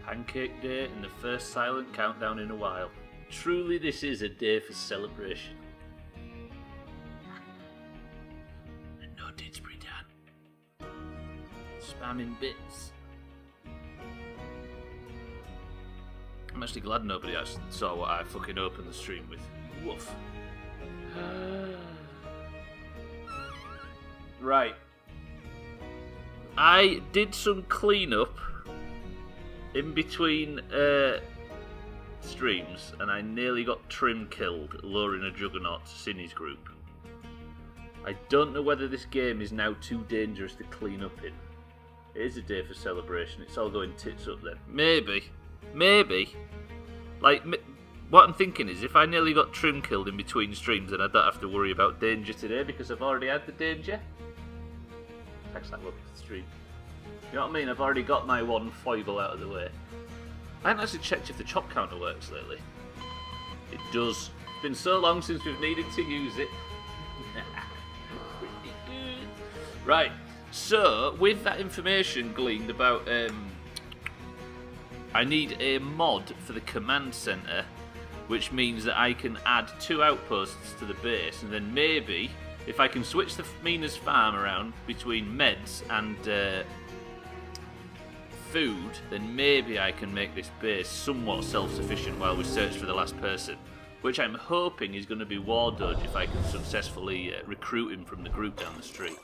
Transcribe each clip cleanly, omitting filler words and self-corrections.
Pancake Day and the first silent countdown in a while. Truly this is a day for celebration. And no Didsbury Dan. Spamming bits. I'm actually glad nobody actually saw what I fucking opened the stream with. Woof. Right. I did some cleanup in between streams, and I nearly got trim killed luring a juggernaut to Cinny's group. I don't know whether this game is now too dangerous to clean up in. It is a day for celebration. It's all going tits up then. Maybe. Like, what I'm thinking is, if I nearly got trim killed in between streams, then I don't have to worry about danger today because I've already had the danger. Thanks, that welcome to the stream. You know what I mean? I've already got my one foible out of the way. I haven't actually checked if the chop counter works lately. It does. It's been so long since we've needed to use it. Pretty good. Right, so with that information gleaned about, I need a mod for the command center, which means that I can add 2 outposts to the base, and then maybe, if I can switch the Mina's farm around between meds and food, then maybe I can make this base somewhat self-sufficient while we search for the last person, which I'm hoping is going to be War Doge if I can successfully recruit him from the group down the street.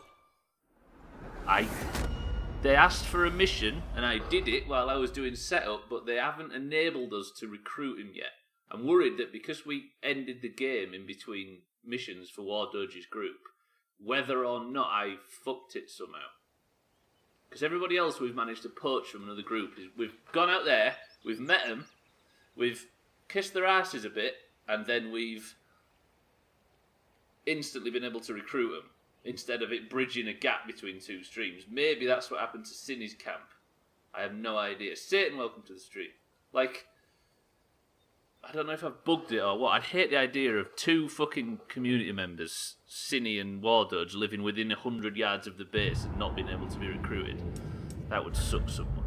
They asked for a mission, and I did it while I was doing setup, but they haven't enabled us to recruit him yet. I'm worried that because we ended the game in between missions for War Doge's group, whether or not I fucked it somehow. Because everybody else we've managed to poach from another group, we've gone out there, we've met them, we've kissed their asses a bit, and then we've instantly been able to recruit them, instead of it bridging a gap between 2 streams. Maybe that's what happened to Cinny's camp. I have no idea. Satan, welcome to the stream. Like, I don't know if I've bugged it or what. I'd hate the idea of 2 fucking community members, Cinny and War Doge, living within 100 yards of the base and not being able to be recruited. That would suck somewhat.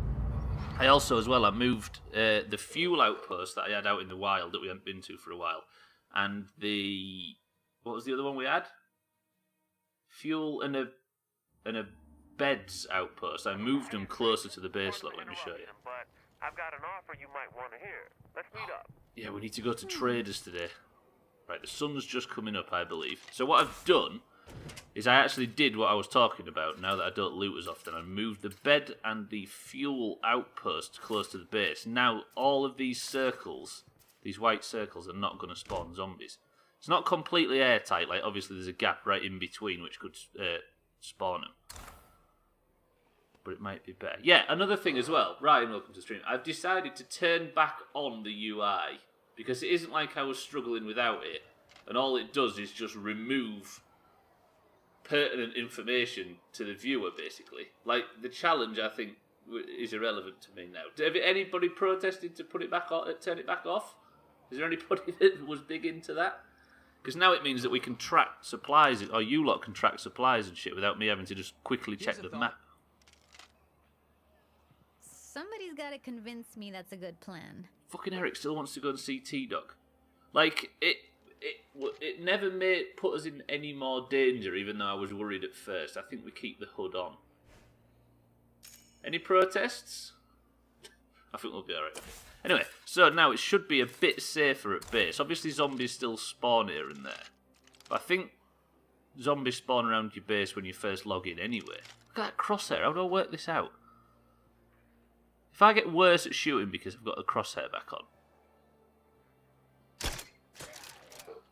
I also, as well, I moved the fuel outpost that I had out in the wild that we hadn't been to for a while. And the... What was the other one we had? Fuel and a beds outpost. I moved them closer to the base lot, let me show you. But I've got an offer you might want to hear. Let's meet up. Yeah, we need to go to traders today. Right, the sun's just coming up, I believe. So what I've done is I actually did what I was talking about now that I don't loot as often. I moved the bed and the fuel outpost close to the base. Now all of these circles, these white circles, are not going to spawn zombies. It's not completely airtight, like obviously there's a gap right in between which could spawn them. But it might be better. Yeah, another thing as well, Ryan, welcome to the stream. I've decided to turn back on the UI, because it isn't like I was struggling without it, and all it does is just remove pertinent information to the viewer, basically. Like, the challenge, I think, is irrelevant to me now. Have anybody protested to put it back on, turn it back off? Is there anybody that was big into that? Because now it means that we can track supplies, or you lot can track supplies and shit without me having to just quickly check the map. Somebody's got to convince me that's a good plan. Fucking Eric still wants to go and see T-Dog. Like, it never put us in any more danger, even though I was worried at first. I think we keep the hood on. Any protests? I think we'll be alright. Anyway, so now it should be a bit safer at base. Obviously zombies still spawn here and there. But I think zombies spawn around your base when you first log in anyway. Look at that crosshair. How do I work this out? If I get worse at shooting because I've got the crosshair back on.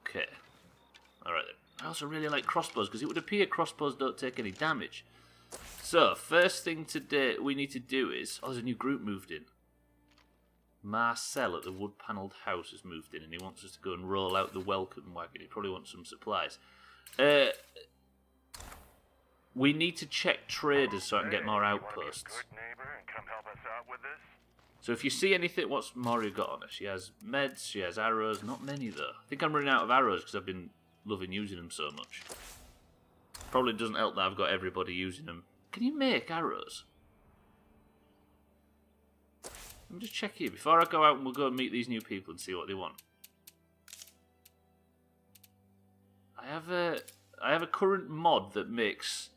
Okay. Alright then. I also really like crossbows because it would appear crossbows don't take any damage. So, first thing today we need to do is... Oh, there's a new group moved in. Marcel at the wood-panelled house has moved in and he wants us to go and roll out the welcome wagon. He probably wants some supplies. We need to check traders so I can get more outposts. So if you see anything, what's Mario got on her? She has meds, she has arrows, not many though. I think I'm running out of arrows because I've been loving using them so much. Probably doesn't help that I've got everybody using them. Can you make arrows? Let me just check here before I go out and we'll go and meet these new people and see what they want. I have a current mod that makes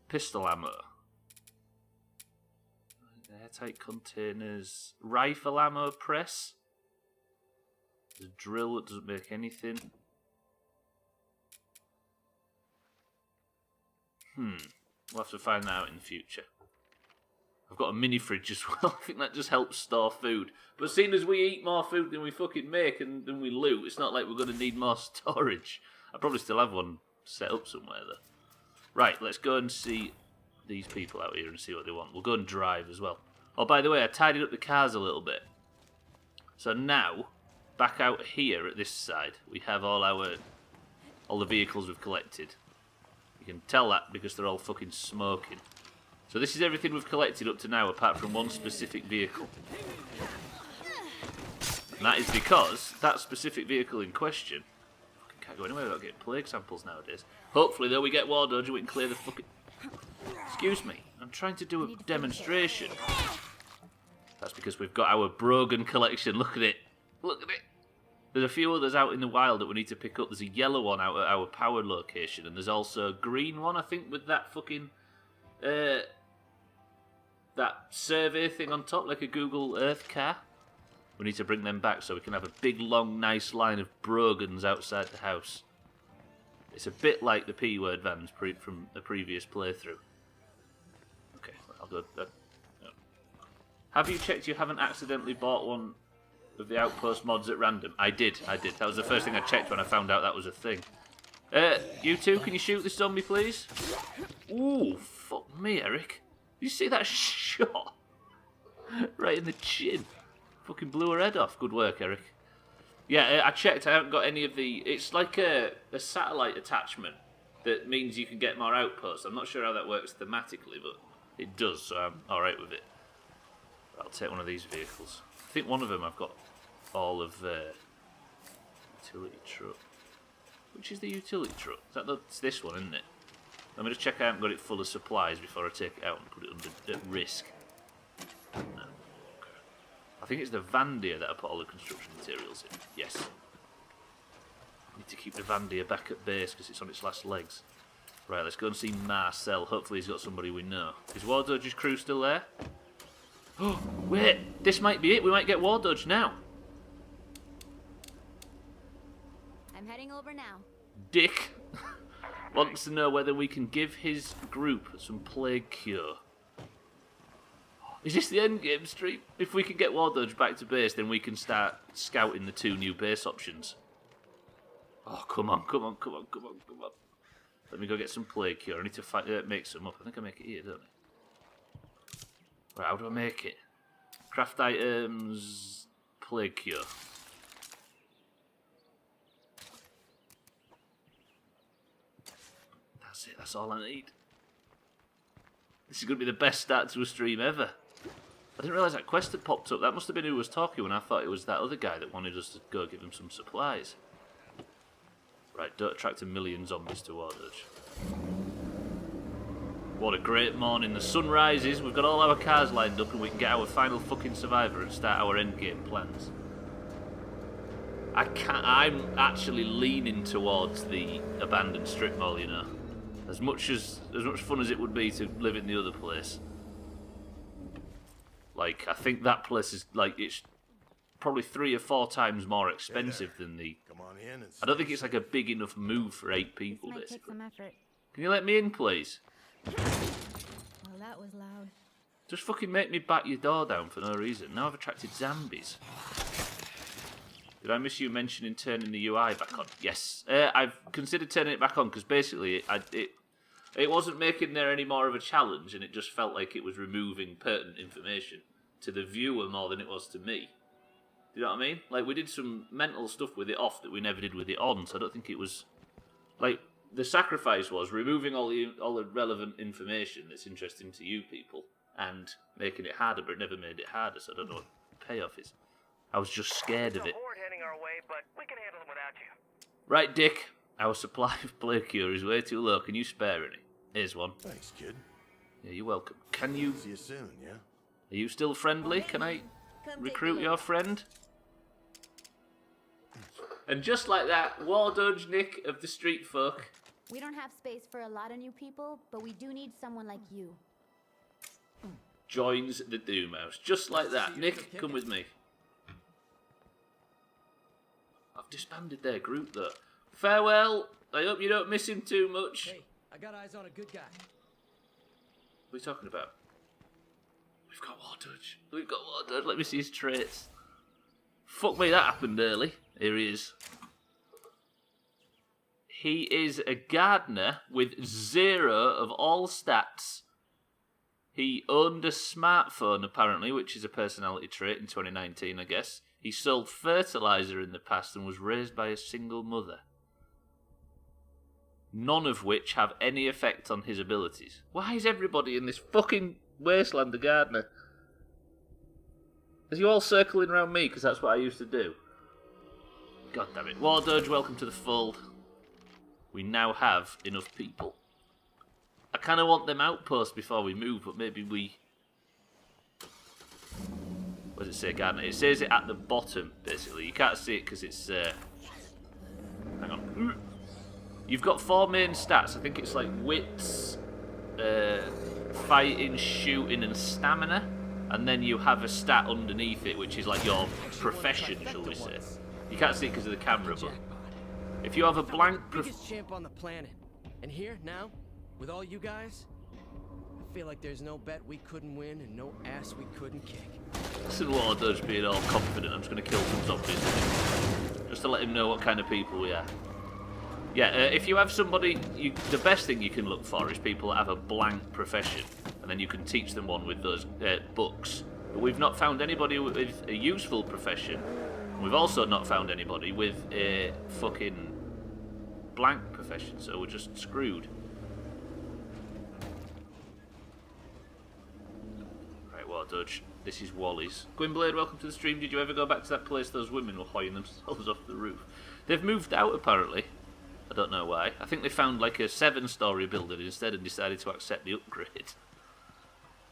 pistol ammo. Airtight containers, rifle ammo press. There's a drill that doesn't make anything. We'll have to find that out in the future. I've got a mini fridge as well. I think that just helps store food. But seeing as we eat more food than we fucking make and than we loot, it's not like we're going to need more storage. I probably still have one set up somewhere though. Right, let's go and see these people out here and see what they want. We'll go and drive as well. Oh, by the way, I tidied up the cars a little bit. So now, back out here at this side, we have all the vehicles we've collected. You can tell that because they're all fucking smoking. So this is everything we've collected up to now, apart from one specific vehicle. And that is because that specific vehicle in question... Fucking can't go anywhere without getting plague samples nowadays. Hopefully, though, we get war dodge and we can clear the fucking... Excuse me, I'm trying to do a demonstration. That's because we've got our Brogan collection. Look at it. Look at it. There's a few others out in the wild that we need to pick up. There's a yellow one out at our power location, and there's also a green one, I think, with that fucking... that survey thing on top, like a Google Earth car. We need to bring them back so we can have a big, long, nice line of Brogans outside the house. It's a bit like the P-word vans from the previous playthrough. Okay, I'll go... no. Have you checked you haven't accidentally bought one of the Outpost mods at random? I did. That was the first thing I checked when I found out that was a thing. You two, can you shoot this zombie, please? Ooh, fuck me, Eric. Did you see that shot? Right in the chin. Fucking blew her head off. Good work, Eric. Yeah, I checked. I haven't got any of the... It's like a satellite attachment that means you can get more outposts. I'm not sure how that works thematically, but it does, so I'm alright with it. I'll take one of these vehicles. I think one of them I've got all of utility truck. Which is the utility truck? It's this one, isn't it? Let me just check I haven't got it full of supplies before I take it out and put it under at risk. No. Okay. I think it's the Vandia that I put all the construction materials in. Yes. I need to keep the Vandia back at base because it's on its last legs. Right, let's go and see Marcel. Hopefully he's got somebody we know. Is War Dodge's crew still there? Oh, wait, this might be it. We might get War Dodge now. I'm heading over now. Dick wants to know whether we can give his group some plague cure. Is this the end game stream? If we can get War Dodge back to base, then we can start scouting the 2 new base options. Oh, come on. Let me go get some plague cure. I need to make some up. I think I make it here, don't I? Right, how do I make it? Craft items, plague cure. That's it, that's all I need. This is going to be the best start to a stream ever. I didn't realise that quest had popped up. That must have been who was talking when I thought it was that other guy that wanted us to go give him some supplies. Right, don't attract a million zombies to War Dodge. What a great morning. The sun rises, we've got all our cars lined up and we can get our final fucking survivor and start our endgame plans. I'm actually leaning towards the abandoned strip mall, you know. As much fun as it would be to live in the other place. Like, I think that place is, like, it's probably 3 or 4 times more expensive than the... Come on in and I don't think it's like a big enough move for 8 people, This might basically. take some effort. Can you let me in, please? Well, that was loud. Just fucking make me back your door down for no reason. Now I've attracted zombies. Did I miss you mentioning turning the UI back on? Yes. I've considered turning it back on because basically it wasn't making there any more of a challenge and it just felt like it was removing pertinent information to the viewer more than it was to me. Do you know what I mean? Like, we did some mental stuff with it off that we never did with it on, so I don't think it was... Like, the sacrifice was removing all the relevant information that's interesting to you people and making it harder, but it never made it harder, so I don't know what the payoff is. I was just scared of it. Horde heading our way, but we can handle it without you. Right, Dick. Our supply of plague cure is way too low. Can you spare any? Here's one. Thanks, kid. Yeah, you're welcome. Can you... See you soon, yeah? Are you still friendly? Can I recruit your friend? And just like that, War Dodge Nick of the Street Folk We don't have space for a lot of new people, but we do need someone like you. joins the Doomhaus. Just like that. Nick, come with me. I've disbanded their group though. Farewell. I hope you don't miss him too much. Hey, I got eyes on a good guy. What are you talking about? We've got War Dodge. We've got War Dodge. Let me see his traits. Fuck me, that happened early. Here he is. He is a gardener with 0 of all stats. He owned a smartphone, apparently, which is a personality trait in 2019, I guess. He sold fertilizer in the past and was raised by a single mother. None of which have any effect on his abilities. Why is everybody in this fucking wasteland a gardener? Is you all circling around me? Because that's what I used to do. God damn it. War Dodge, welcome to the fold. We now have enough people. I kind of want them outposts before we move, but maybe we... What does it say, gardener? It says it at the bottom, basically. You can't see it because it's... Hang on. You've got 4 main stats. I think it's like wits, fighting, shooting, and stamina. And then you have a stat underneath it, which is like your profession, shall we say. You can't see it because of the camera, but... If you have a blank... Biggest champ on the planet. And here, now, with all you guys, I feel like there's no bet we couldn't win and no ass we couldn't kick. Listen, War Dodge being all confident. I'm just going to kill some zombies. Just to let him know what kind of people we are. Yeah, if you have somebody... the best thing you can look for is people that have a blank profession. And then you can teach them one with those books. But we've not found anybody with a useful profession. We've also not found anybody with a fucking blank profession, so we're just screwed. Right, War Dodge. This is Wally's. Gwynblade, welcome to the stream. Did you ever go back to that place those women were hoying themselves off the roof? They've moved out, apparently. I don't know why. I think they found like a 7-story building instead and decided to accept the upgrade.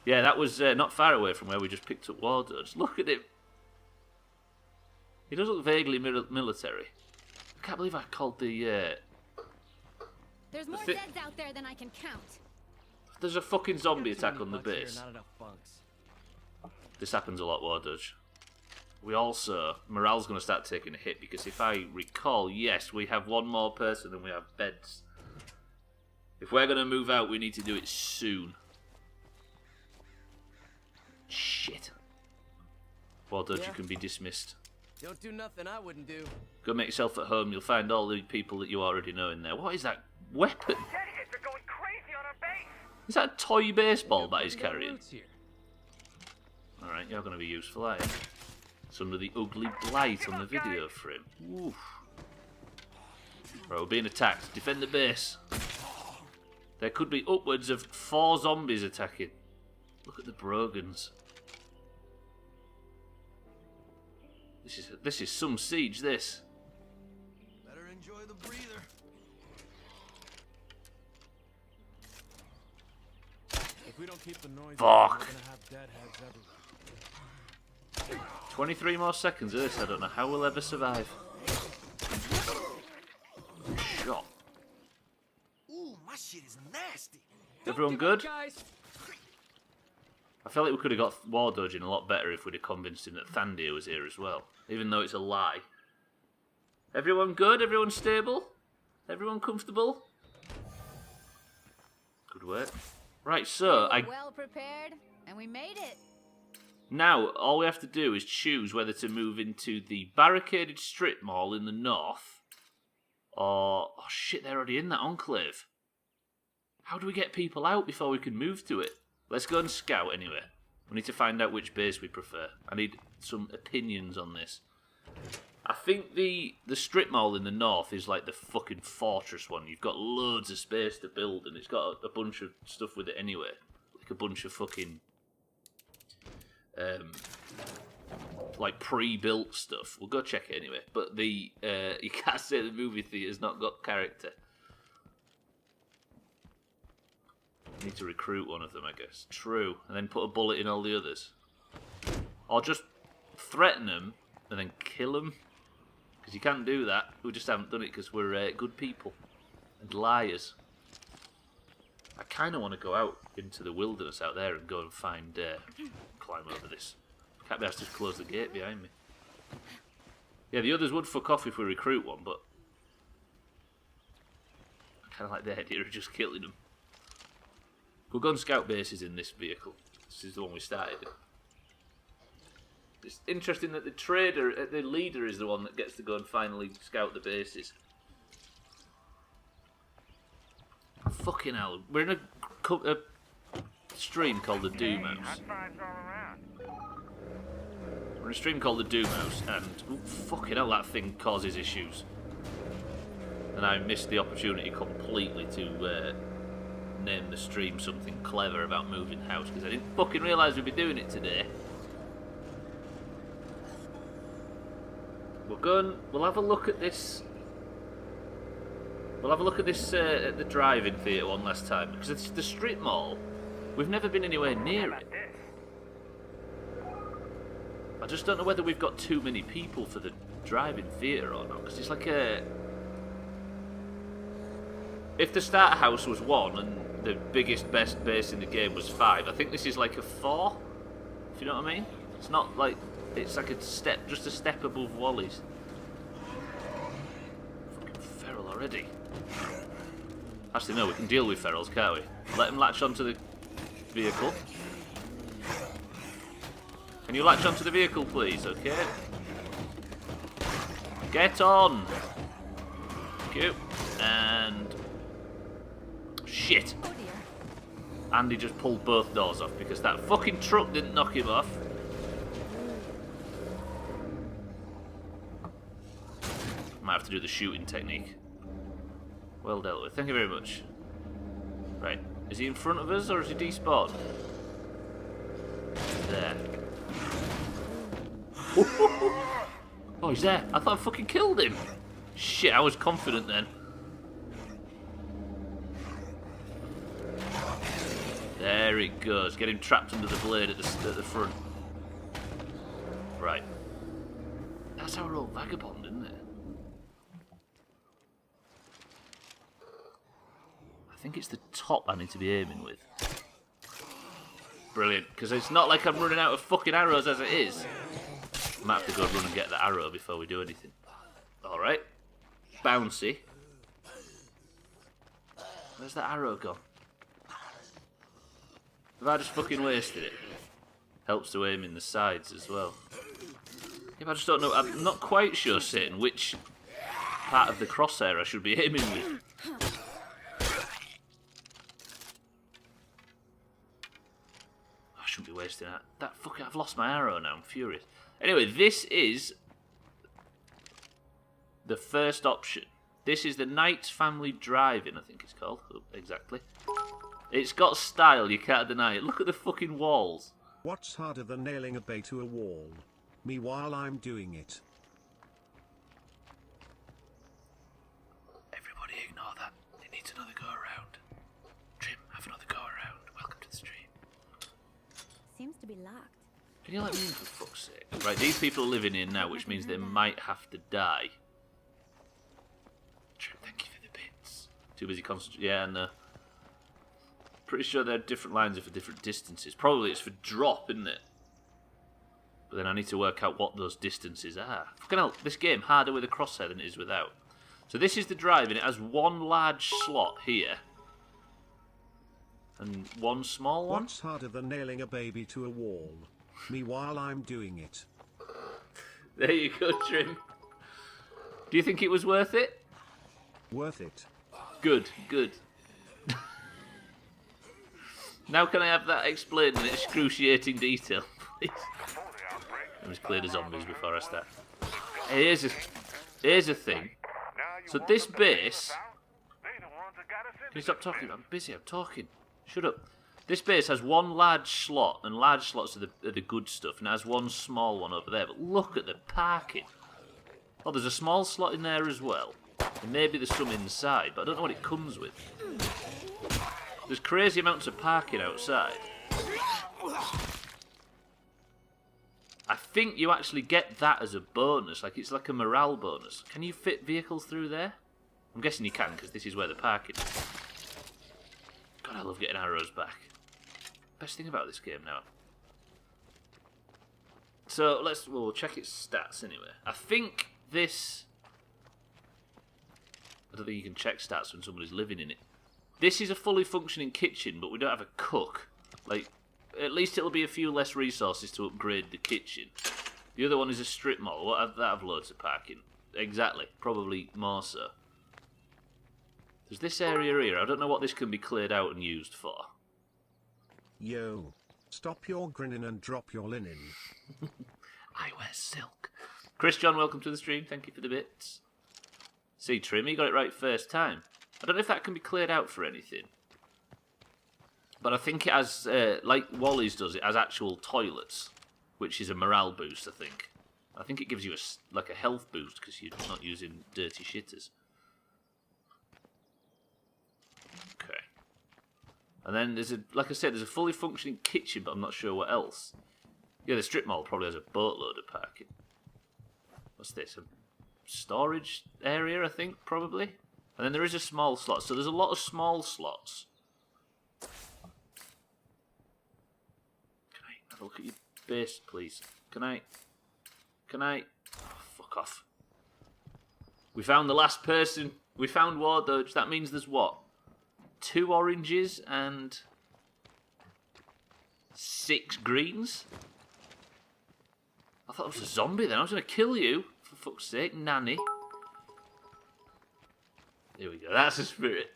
Yeah, that was not far away from where we just picked up War Dodge. Look at him. He does look vaguely military. I can't believe I called the... There's more deads out there than I can count. There's a fucking zombie attack on the Bucks here, base. not enough bunks. This happens a lot, War Dodge. We also... Morale's going to start taking a hit because if I recall, yes, we have 1 more person than we have beds. If we're going to move out, we need to do it soon. Shit. War Dodge, you can be dismissed. Don't do nothing I wouldn't do. Go make yourself at home. You'll find all the people that you already know in there. What is that weapon? Dedicates are going crazy on our base. Is that a toy baseball bat he's We got carrying? roots here. Alright, you're going to be useful, aren't you? It's under the ugly blight on the video frame. Oof. Right, we're being attacked. Defend the base. There could be upwards of 4 zombies attacking. Look at the Brogans. This is some siege, this. Better enjoy the breather. If we don't keep the noise Fuck. up, we're gonna have dead heads everywhere. 23 more seconds of this. I don't know how we'll ever survive. Shot. Ooh, my shit is nasty. Everyone Don't give up, good? guys. I feel like we could have got War Dodge in a lot better if we'd have convinced him that Thandir was here as well. Even though it's a lie. Everyone good? Everyone stable? Everyone comfortable? Good work. Right, so We were well prepared, and we made it. now all we have to do is choose whether to move into the barricaded strip mall in the north, or oh shit, they're already in that enclave. How do we get people out before we can move to it? Let's go and scout anyway. We need to find out which base we prefer. I need some opinions on this. I think the strip mall in the north is like the fucking fortress one. You've got loads of space to build and it's got a bunch of stuff with it anyway. Like a bunch of fucking... like pre-built stuff. We'll go check it anyway. But the you can't say the movie theatre's not got character. Need to recruit one of them, I guess. True. And then put a bullet in all the others. Or just threaten them and then kill them. Because you can't do that. We just haven't done it because we're good people. And liars. I kind of want to go out into the wilderness out there and go and find... climb over this. Can't be asked to just close the gate behind me. Yeah, the others would fuck off if we recruit one, but... I kind of like the idea of just killing them. We'll go and scout bases in this vehicle. This is the one we started in. It's interesting that the leader is the one that gets to go and finally scout the bases. Fucking hell. We're in a stream called the Doomhaus. High fives all around. We're in a stream called the Doomhaus, and fucking hell, that thing causes issues. And I missed the opportunity completely to name the stream something clever about moving house, because I didn't fucking realise we'd be doing it today. We'll have a look at this. We'll have a look at this at the drive-in theatre one last time, because it's the strip mall. We've never been anywhere near it. I just don't know whether we've got too many people for the drive-in theatre or not, because it's like a... If the starter house was 1 and the biggest, best base in the game was 5, I think this is like a 4, if you know what I mean. It's not like... It's like a step, just a step above Wally's. Fucking feral already. Actually, no, we can deal with ferals, can't we? Let them latch onto the vehicle. Can you latch onto the vehicle, please? Okay. Get on. Thank you. And... Shit. Oh dear. Andy just pulled both doors off because that fucking truck didn't knock him off. Might have to do the shooting technique. Well dealt with. Thank you very much. Right. Is he in front of us or is he despawned? There. Oh, he's there. I thought I fucking killed him. Shit, I was confident then. There he goes. Get him trapped under the blade at the front. Right. That's our old vagabond, isn't it? I think it's the top I need to be aiming with. Brilliant, because it's not like I'm running out of fucking arrows as it is. I might have to go run and get the arrow before we do anything. Alright. Bouncy. Where's that arrow gone? Have I just fucking wasted it? Helps to aim in the sides as well. Yeah, but I just don't know. I'm not quite sure, Satan, which part of the crosshair I should be aiming with. I shouldn't be wasting that. That fucking... I've lost my arrow now. I'm furious. Anyway, this is the first option. This is the Knight Family Drive-In, I think it's called. Oh, exactly. It's got style, you can't deny it. Look at the fucking walls. What's harder than nailing a bay to a wall? Me while I'm doing it. Everybody ignore that. It needs another go around. Trim, have another go around. Welcome to the stream. Seems to be locked. Can you let me in for fuck's sake? Right, these people are living in now, which means they might have to die. Trim, thank you for the bits. Too busy concentrating. Yeah, and pretty sure they're different lines are for different distances. Probably it's for drop, isn't it? But then I need to work out what those distances are. Fucking hell, this game harder with a crosshair than it is without. So this is the drive, and it has one large slot here. And one small one. What's harder than nailing a baby to a wall? Me while I'm doing it. There you go, Trim. Do you think it was worth it? Worth it. Good, good. Now can I have that explained in excruciating detail, please? Let me clear the zombies before I start. Here's a thing. So this base... Can you stop talking? I'm busy, I'm talking. Shut up. This base has one large slot, and large slots are the good stuff, and it has one small one over there. But look at the parking. Oh, there's a small slot in there as well. And maybe there's some inside, but I don't know what it comes with. There's crazy amounts of parking outside. think you actually get that as a bonus. Like, it's like a morale bonus. Can you fit vehicles through there? I'm guessing you can, because this is where the parking is. God, I love getting arrows back. Best thing about this game now. So, we'll check its stats anyway. I think this... I don't think you can check stats when somebody's living in it. This is a fully functioning kitchen, but we don't have a cook. Like, at least it'll be a few less resources to upgrade the kitchen. The other one is a strip mall. What, that have loads of parking. Exactly. Probably more so. There's this area here. I don't know what this can be cleared out and used for. Yo, stop your grinning and drop your linen. I wear silk. Chris John, welcome to the stream. Thank you for the bits. See, Trim, you got it right first time. I don't know if that can be cleared out for anything. But I think it has, like Wally's does, it has actual toilets, which is a morale boost, I think. I think it gives you like a health boost because you're not using dirty shitters. Okay. And then there's like I said, there's a fully functioning kitchen, but I'm not sure what else. Yeah, the strip mall probably has a boatload of parking. What's this? A storage area, I think, probably. And then there is a small slot, so there's a lot of small slots. Can I have a look at your base, please? Can I? Oh, fuck off. We found the last person. We found War Dodge. That means there's what? 2 oranges and 6 greens? I thought it was a zombie then. I was going to kill you. For fuck's sake, nanny. Here we go. That's a spirit.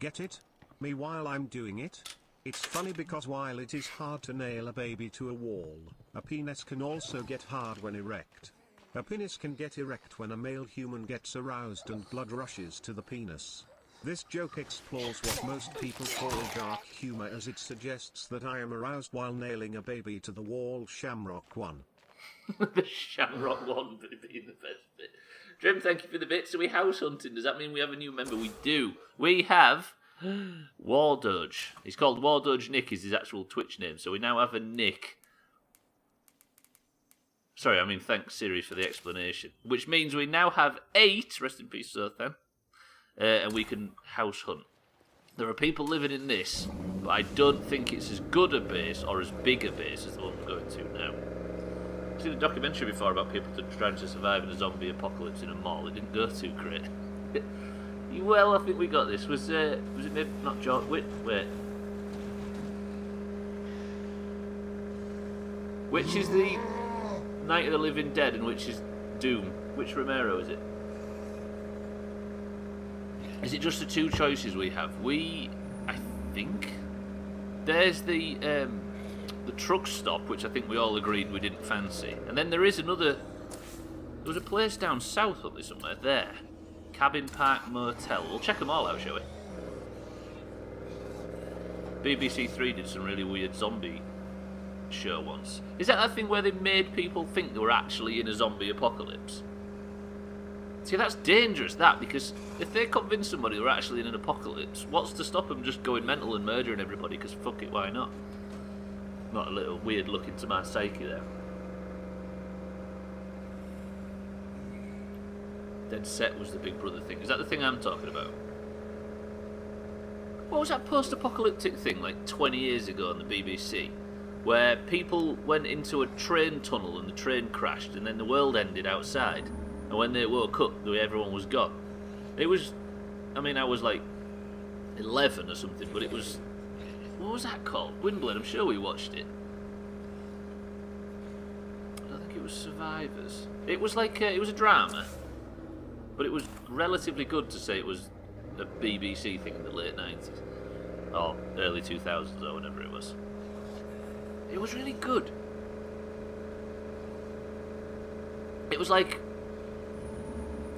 Get it? Me while I'm doing it? It's funny because while it is hard to nail a baby to a wall, a penis can also get hard when erect. A penis can get erect when a male human gets aroused and blood rushes to the penis. This joke explores what most people call dark humor, as it suggests that I am aroused while nailing a baby to the wall. Shamrock 1. The Shamrock 1 being the best bit. Trim, thank you for the bits. Are we house hunting? Does that mean we have a new member? We do. We have War Dodge. He's called War Dodge Nick, is his actual Twitch name. So we now have a Nick. Sorry, I mean, thanks Siri for the explanation. Which means we now have 8, rest in peace, Sothan, and we can house hunt. There are people living in this, but I don't think it's as good a base or as big a base as the one we're going to now. I've seen a documentary before about people trying to survive in a zombie apocalypse in a mall. It didn't go too great. Well, I think we got this. Was it maybe not George? Wait. Which is the Night of the Living Dead and which is Doom? Which Romero is it? Is it just the 2 choices we have? I think there's the truck stop, which I think we all agreed we didn't fancy. And then there is another... There was a place down south, wasn't there, somewhere? There. Cabin Park Motel. We'll check them all out, shall we? BBC 3 did some really weird zombie show once. Is that thing where they made people think they were actually in a zombie apocalypse? See, that's dangerous, that, because if they convince somebody they're actually in an apocalypse, what's to stop them just going mental and murdering everybody? Because fuck it, why not? Not a little weird look into my psyche there. Dead Set was the Big Brother thing. Is that the thing I'm talking about? What was that post-apocalyptic thing like 20 years ago on the BBC? Where people went into a train tunnel and the train crashed and then the world ended outside. And when they woke up, everyone was gone. It was... I mean, I was like 11 or something, but it was... What was that called? Windblade, I'm sure we watched it. I don't think it was Survivors. It was like... it was a drama. But it was relatively good to say it was a BBC thing in the late 90s. Or early 2000s or whatever it was. It was really good. It was like...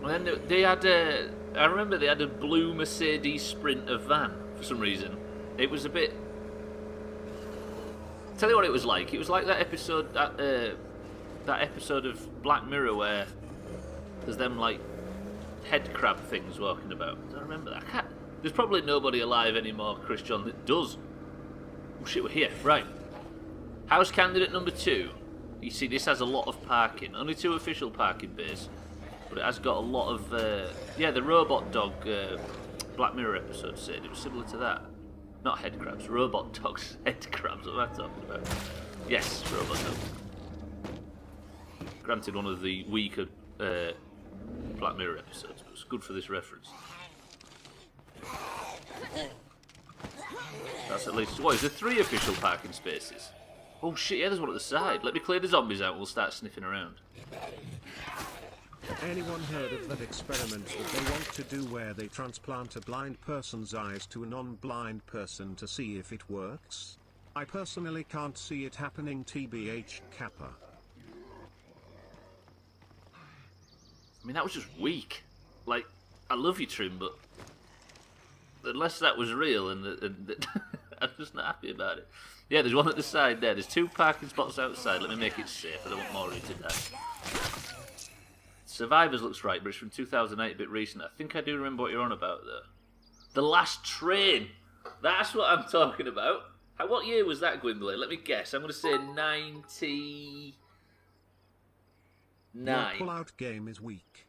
And then they had a... I remember they had a blue Mercedes Sprinter van for some reason. It was a bit... Tell you what it was like. It was like that episode of Black Mirror where there's them like head crab things walking about. I remember that. There's probably nobody alive anymore, Chris John, that does. Oh shit, we're here. Right. House candidate number 2. You see, this has a lot of parking. Only 2 official parking bays, but it has got a lot of... yeah, the robot dog Black Mirror episode said it was similar to that. Not head crabs, robot dogs. Head crabs, what am I talking about? Yes, robot dog. Granted, one of the weaker Black Mirror episodes, but it's good for this reference. That's at least... What, is there 3 official parking spaces? Oh shit, yeah, there's one at the side. Let me clear the zombies out and we'll start sniffing around. Anyone heard of that experiment that they want to do where they transplant a blind person's eyes to a non-blind person to see if it works? I personally can't see it happening, TBH Kappa. I mean, that was just weak. Like, I love you, Trim, but unless that was real, and I'm just not happy about it. Yeah, there's one at the side there. There's 2 parking spots outside. Let me make it safe. I don't want Maury to die. Survivors looks right, but it's from 2008, a bit recent. I think I do remember what you're on about, though. The Last Train. That's what I'm talking about. What year was that, Gwynblade? Let me guess. I'm going to say 99. Your pull-out game is weak.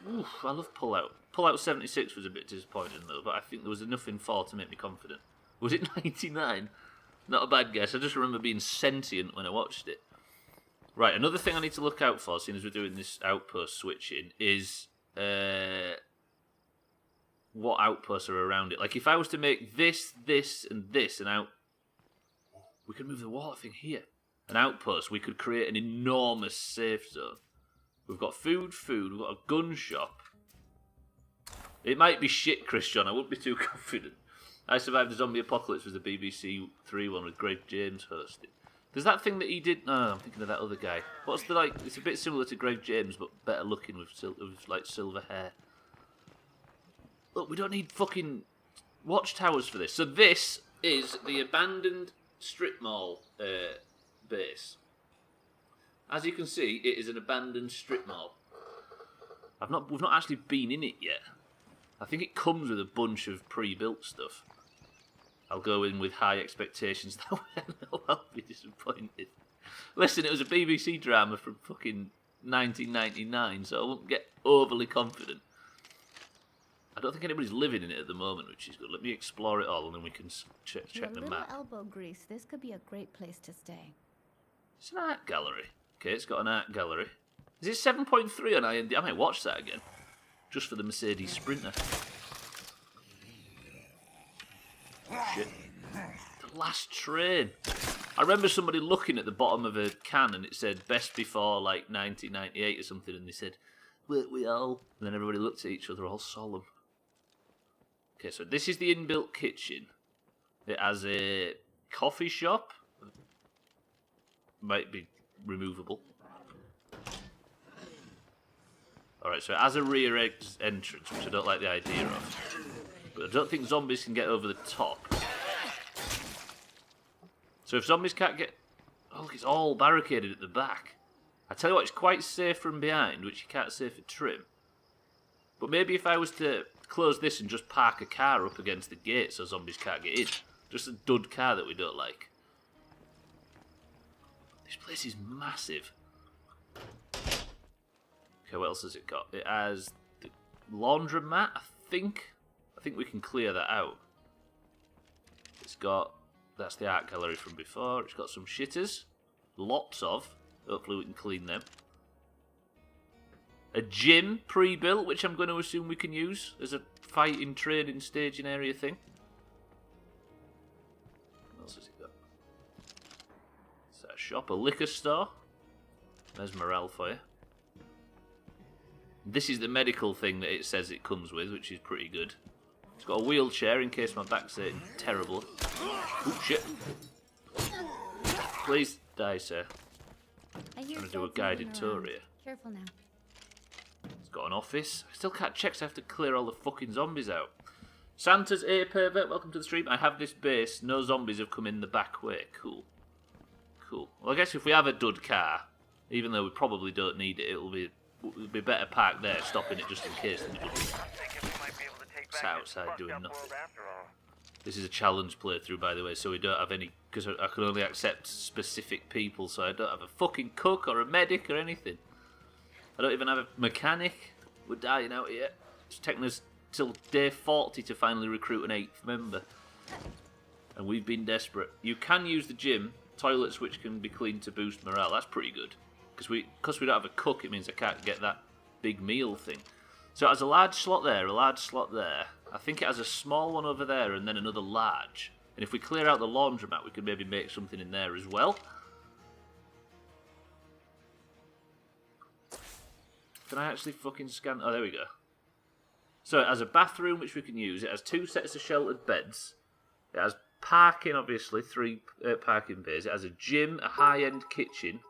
Oof, I love Pull-Out. Pull-Out 76 was a bit disappointing, though, but I think there was enough in 4 to make me confident. Was it 99? Not a bad guess. I just remember being sentient when I watched it. Right, another thing I need to look out for, seeing as we're doing this outpost switching, is what outposts are around it. Like, if I was to make this, and this, we could move the water thing here. An outpost, we could create an enormous safe zone. We've got food, we've got a gun shop. It might be shit, Christian, I wouldn't be too confident. I Survived the Zombie Apocalypse was the BBC 3 one with Greg James hosting. There's that thing that he did... No, I'm thinking of that other guy. What's the, like... It's a bit similar to Greg James, but better looking with like, silver hair. Look, we don't need fucking watchtowers for this. So this is the abandoned strip mall base. As you can see, it is an abandoned strip mall. We've not actually been in it yet. I think it comes with a bunch of pre-built stuff. I'll go in with high expectations, though. I'll be disappointed. Listen, it was a BBC drama from fucking 1999, so I won't get overly confident. I don't think anybody's living in it at the moment, which is good. Let me explore it all, and then we can check the map. Elbow grease. This could be a great place to stay. It's an art gallery. Okay, it's got an art gallery. Is it 7.3 on IMDb? I might watch that again, just for the Mercedes Sprinter. Shit. The Last Train. I remember somebody looking at the bottom of a can and it said best before like 1998 or something, and they said, weren't we all? And then everybody looked at each other all solemn. Okay, so this is the inbuilt kitchen. It has a coffee shop. Might be removable. Alright, so it has a rear entrance, which I don't like the idea of. But I don't think zombies can get over the top. So if zombies can't get... Oh, look, it's all barricaded at the back. I tell you what, it's quite safe from behind, which you can't say for Trim. But maybe if I was to close this and just park a car up against the gate so zombies can't get in. Just a dud car that we don't like. This place is massive. Okay, what else has it got? It has the laundromat, I think. I think we can clear that out. It's got... That's the art gallery from before. It's got some shitters. Lots of. Hopefully we can clean them. A gym pre-built, which I'm going to assume we can use as a fighting, training, staging area thing. What else has it got? Is that a shop? A liquor store? There's morale for you. This is the medical thing that it says it comes with, which is pretty good. It's got a wheelchair in case my back's hurting terribly. Oh shit. Please die, sir. I hear I'm going to do a guided tour here. Careful now. It's got an office. I still can't check, so I have to clear all the fucking zombies out. Santa's A Pervert, welcome to the stream. I have this base. No zombies have come in the back way. Cool. Cool. Well, I guess if we have a dud car, even though we probably don't need it, it'll be better parked there, stopping it just in case. It's outside doing nothing. This is a challenge playthrough, by the way, so we don't have any... Because I can only accept specific people, so I don't have a fucking cook or a medic or anything. I don't even have a mechanic. We're dying out here. It's taken us till day 40 to finally recruit an 8th member. And we've been desperate. You can use the gym, toilets which can be cleaned to boost morale. That's pretty good. Because we don't have a cook, it means I can't get that big meal thing. So it has a large slot there, a large slot there. I think it has a small one over there and then another large. And if we clear out the laundromat, we could maybe make something in there as well. Can I actually fucking scan? Oh, there we go. So it has a bathroom which we can use. It has 2 sets of sheltered beds. It has parking, obviously, 3 parking bays. It has a gym, a high-end kitchen.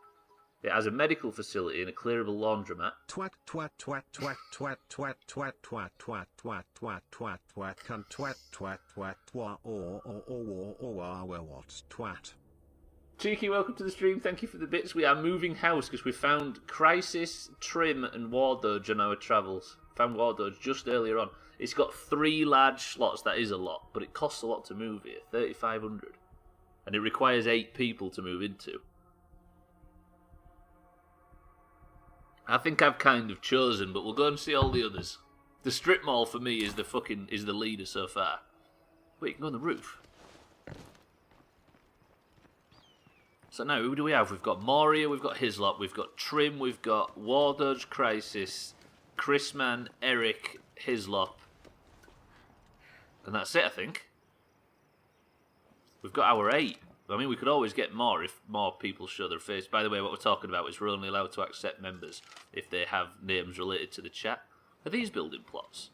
It has a medical facility and a clearable laundromat. Twat twat twat twat twat twat twat twat twat twat twat twat twat cunt twat twat twat twat or what's twat. Cheeky, welcome to the stream. Thank you for the bits. We are moving house because we found Crisis, Trim, and Wardodge on our travels. Found Wardodge just earlier on. It's got 3 large slots. That is a lot, but it costs a lot to move here. 3,500, and it requires 8 people to move into. I think I've kind of chosen, but we'll go and see all the others. The strip mall for me is the leader so far. Wait, you can go on the roof. So now, who do we have? We've got Moria, we've got Hislop, we've got Trim, we've got Wardodge, Crisis, Chrisman, Eric, Hislop. And that's it, I think. We've got our 8. I mean, we could always get more if more people show their face. By the way, what we're talking about is we're only allowed to accept members if they have names related to the chat. Are these building plots?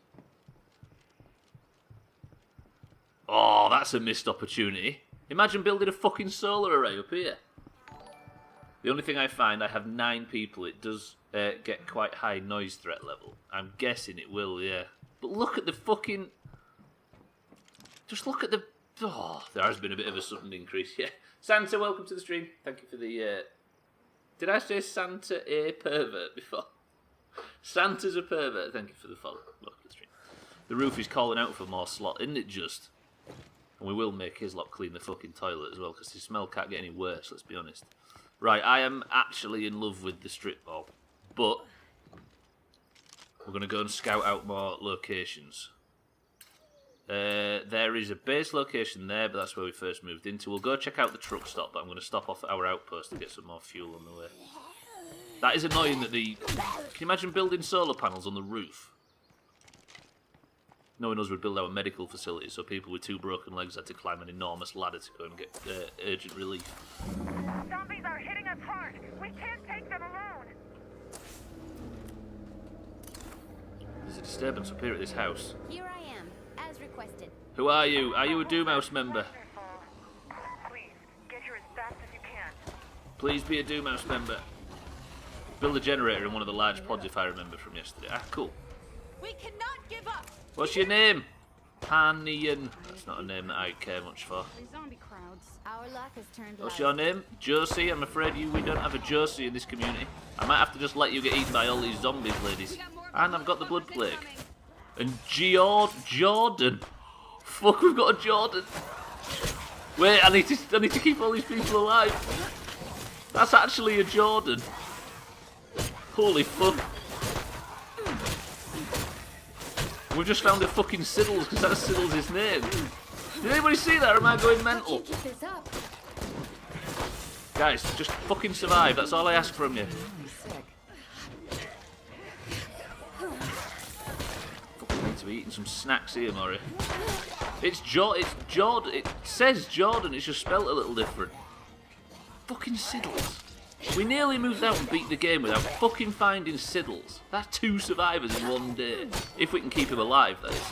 Oh, that's a missed opportunity. Imagine building a fucking solar array up here. The only thing I find, I have 9 people. It does get quite high noise threat level. I'm guessing it will, yeah. But look at the fucking... Just look at the... Oh, there has been a bit of a sudden increase, yeah. Santa, welcome to the stream. Thank you for the... Did I say Santa a pervert before? Santa's a pervert. Thank you for the follow. Welcome to the stream. The roof is calling out for more slot, isn't it just? And we will make Hislop clean the fucking toilet as well, because the smell can't get any worse, let's be honest. Right, I am actually in love with the strip mall. But we're going to go and scout out more locations. There is a base location there, but that's where we first moved into. We'll go check out the truck stop, but I'm going to stop off at our outpost to get some more fuel on the way. That is annoying that the... Can you imagine building solar panels on the roof? Knowing us would build our medical facility, so people with 2 broken legs had to climb an enormous ladder to go and get urgent relief. Zombies are hitting us hard. We can't take them alone. There's a disturbance up here at this house. Here I am, as requested. Who are you? Are you a Doomhaus member? Please, get here as fast as you can. Please be a Doomhaus member. Build a generator in one of the large pods if I remember from yesterday. Ah, cool. We cannot give up. What's your name? Panian. That's not a name that I care much for. Zombie crowds. Our luck has turned. What's your name? Josie. I'm afraid we don't have a Josie in this community. I might have to just let you get eaten by all these zombies, ladies. And I've got the blood plague. And Jordan. Fuck, we've got a Jordan. Wait, I need to keep all these people alive. That's actually a Jordan. Holy fuck. We've just found a fucking Siddles, because that's Siddles' name. Did anybody see that, or am I going mental? Keep this up. Guys, just fucking survive, that's all I ask from you. Fucking need to be eating some snacks here, Maury. It's Jordan, it says Jordan, it's just spelt a little different. Fucking Siddles. We nearly moved out and beat the game without fucking finding Siddles. That's 2 survivors in one day. If we can keep him alive, that is.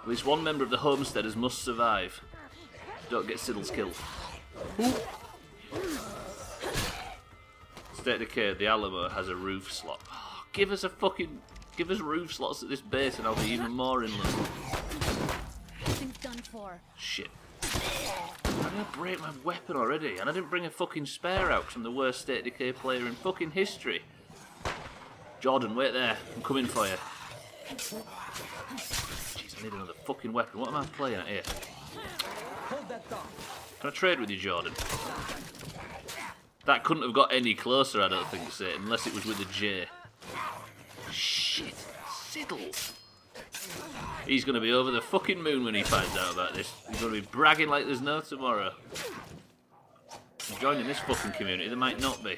At least one member of the homesteaders must survive. Don't get Siddles killed. Ooh. State of Decay, the Alamo has a roof slot. Oh, give us roof slots at this base and I'll be even more in love. Everything's done for. Shit. I'm gonna break my weapon already, and I didn't bring a fucking spare out because I'm the worst State of Decay player in fucking history. Jordan, wait there. I'm coming for you. Jesus I need another fucking weapon. What am I playing at here? Hold that thought. Can I trade with you, Jordan? That couldn't have got any closer, I don't think, Satan, unless it was with a J. Shit. Siddles. He's going to be over the fucking moon when he finds out about this. He's going to be bragging like there's no tomorrow. I'm joining this fucking community, there might not be.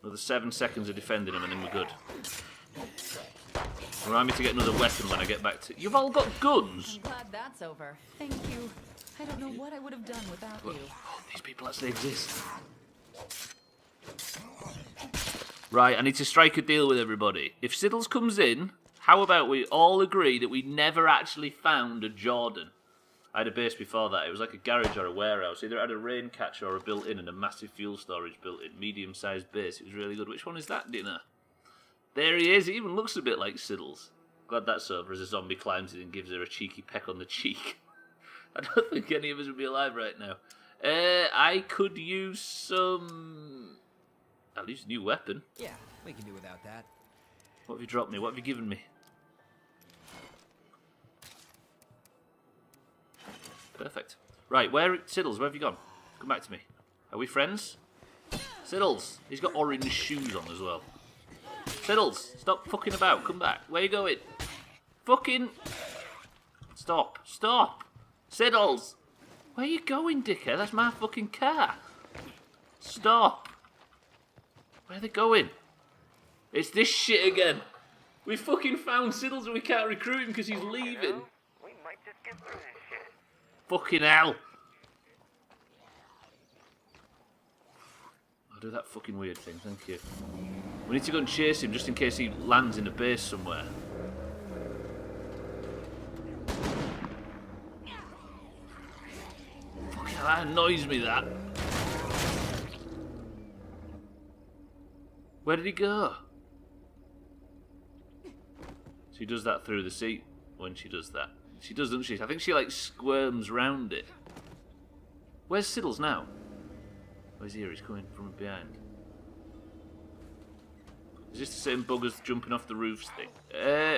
Another 7 seconds of defending him and then we're good. Remind me to get another weapon when I get back to... You've all got guns? I'm glad that's over. Thank you. I don't know what I would have done without you. Oh, these people actually exist. Right, I need to strike a deal with everybody. If Siddles comes in, how about we all agree that we never actually found a Jordan? I had a base before that. It was like a garage or a warehouse. Either it had a rain catcher or a built-in and a massive fuel storage built-in. Medium-sized base. It was really good. Which one is that, Dinner? There he is. He even looks a bit like Siddles. Glad that's over as a zombie climbs in and gives her a cheeky peck on the cheek. I don't think any of us would be alive right now. I could use some... I'll use a new weapon. Yeah, we can do without that. What have you dropped me? What have you given me? Perfect. Right, Siddles, where have you gone? Come back to me. Are we friends? Siddles, he's got orange shoes on as well. Siddles, stop fucking about. Come back. Where you going? Fucking... Stop. Stop. Siddles. Where you going, dickhead? That's my fucking car. Stop. Where are they going? It's this shit again. We fucking found Siddles and we can't recruit him because he's leaving. We might just get through this shit. Fucking hell. I'll do that fucking weird thing, thank you. We need to go and chase him just in case he lands in a base somewhere. Fucking hell, that annoys me, that. Where did he go? She does that through the seat when she does that. She does, doesn't she? I think she, like, squirms round it. Where's Siddles now? Where's he here? He's coming from behind. Is this the same buggers jumping off the roofs thing?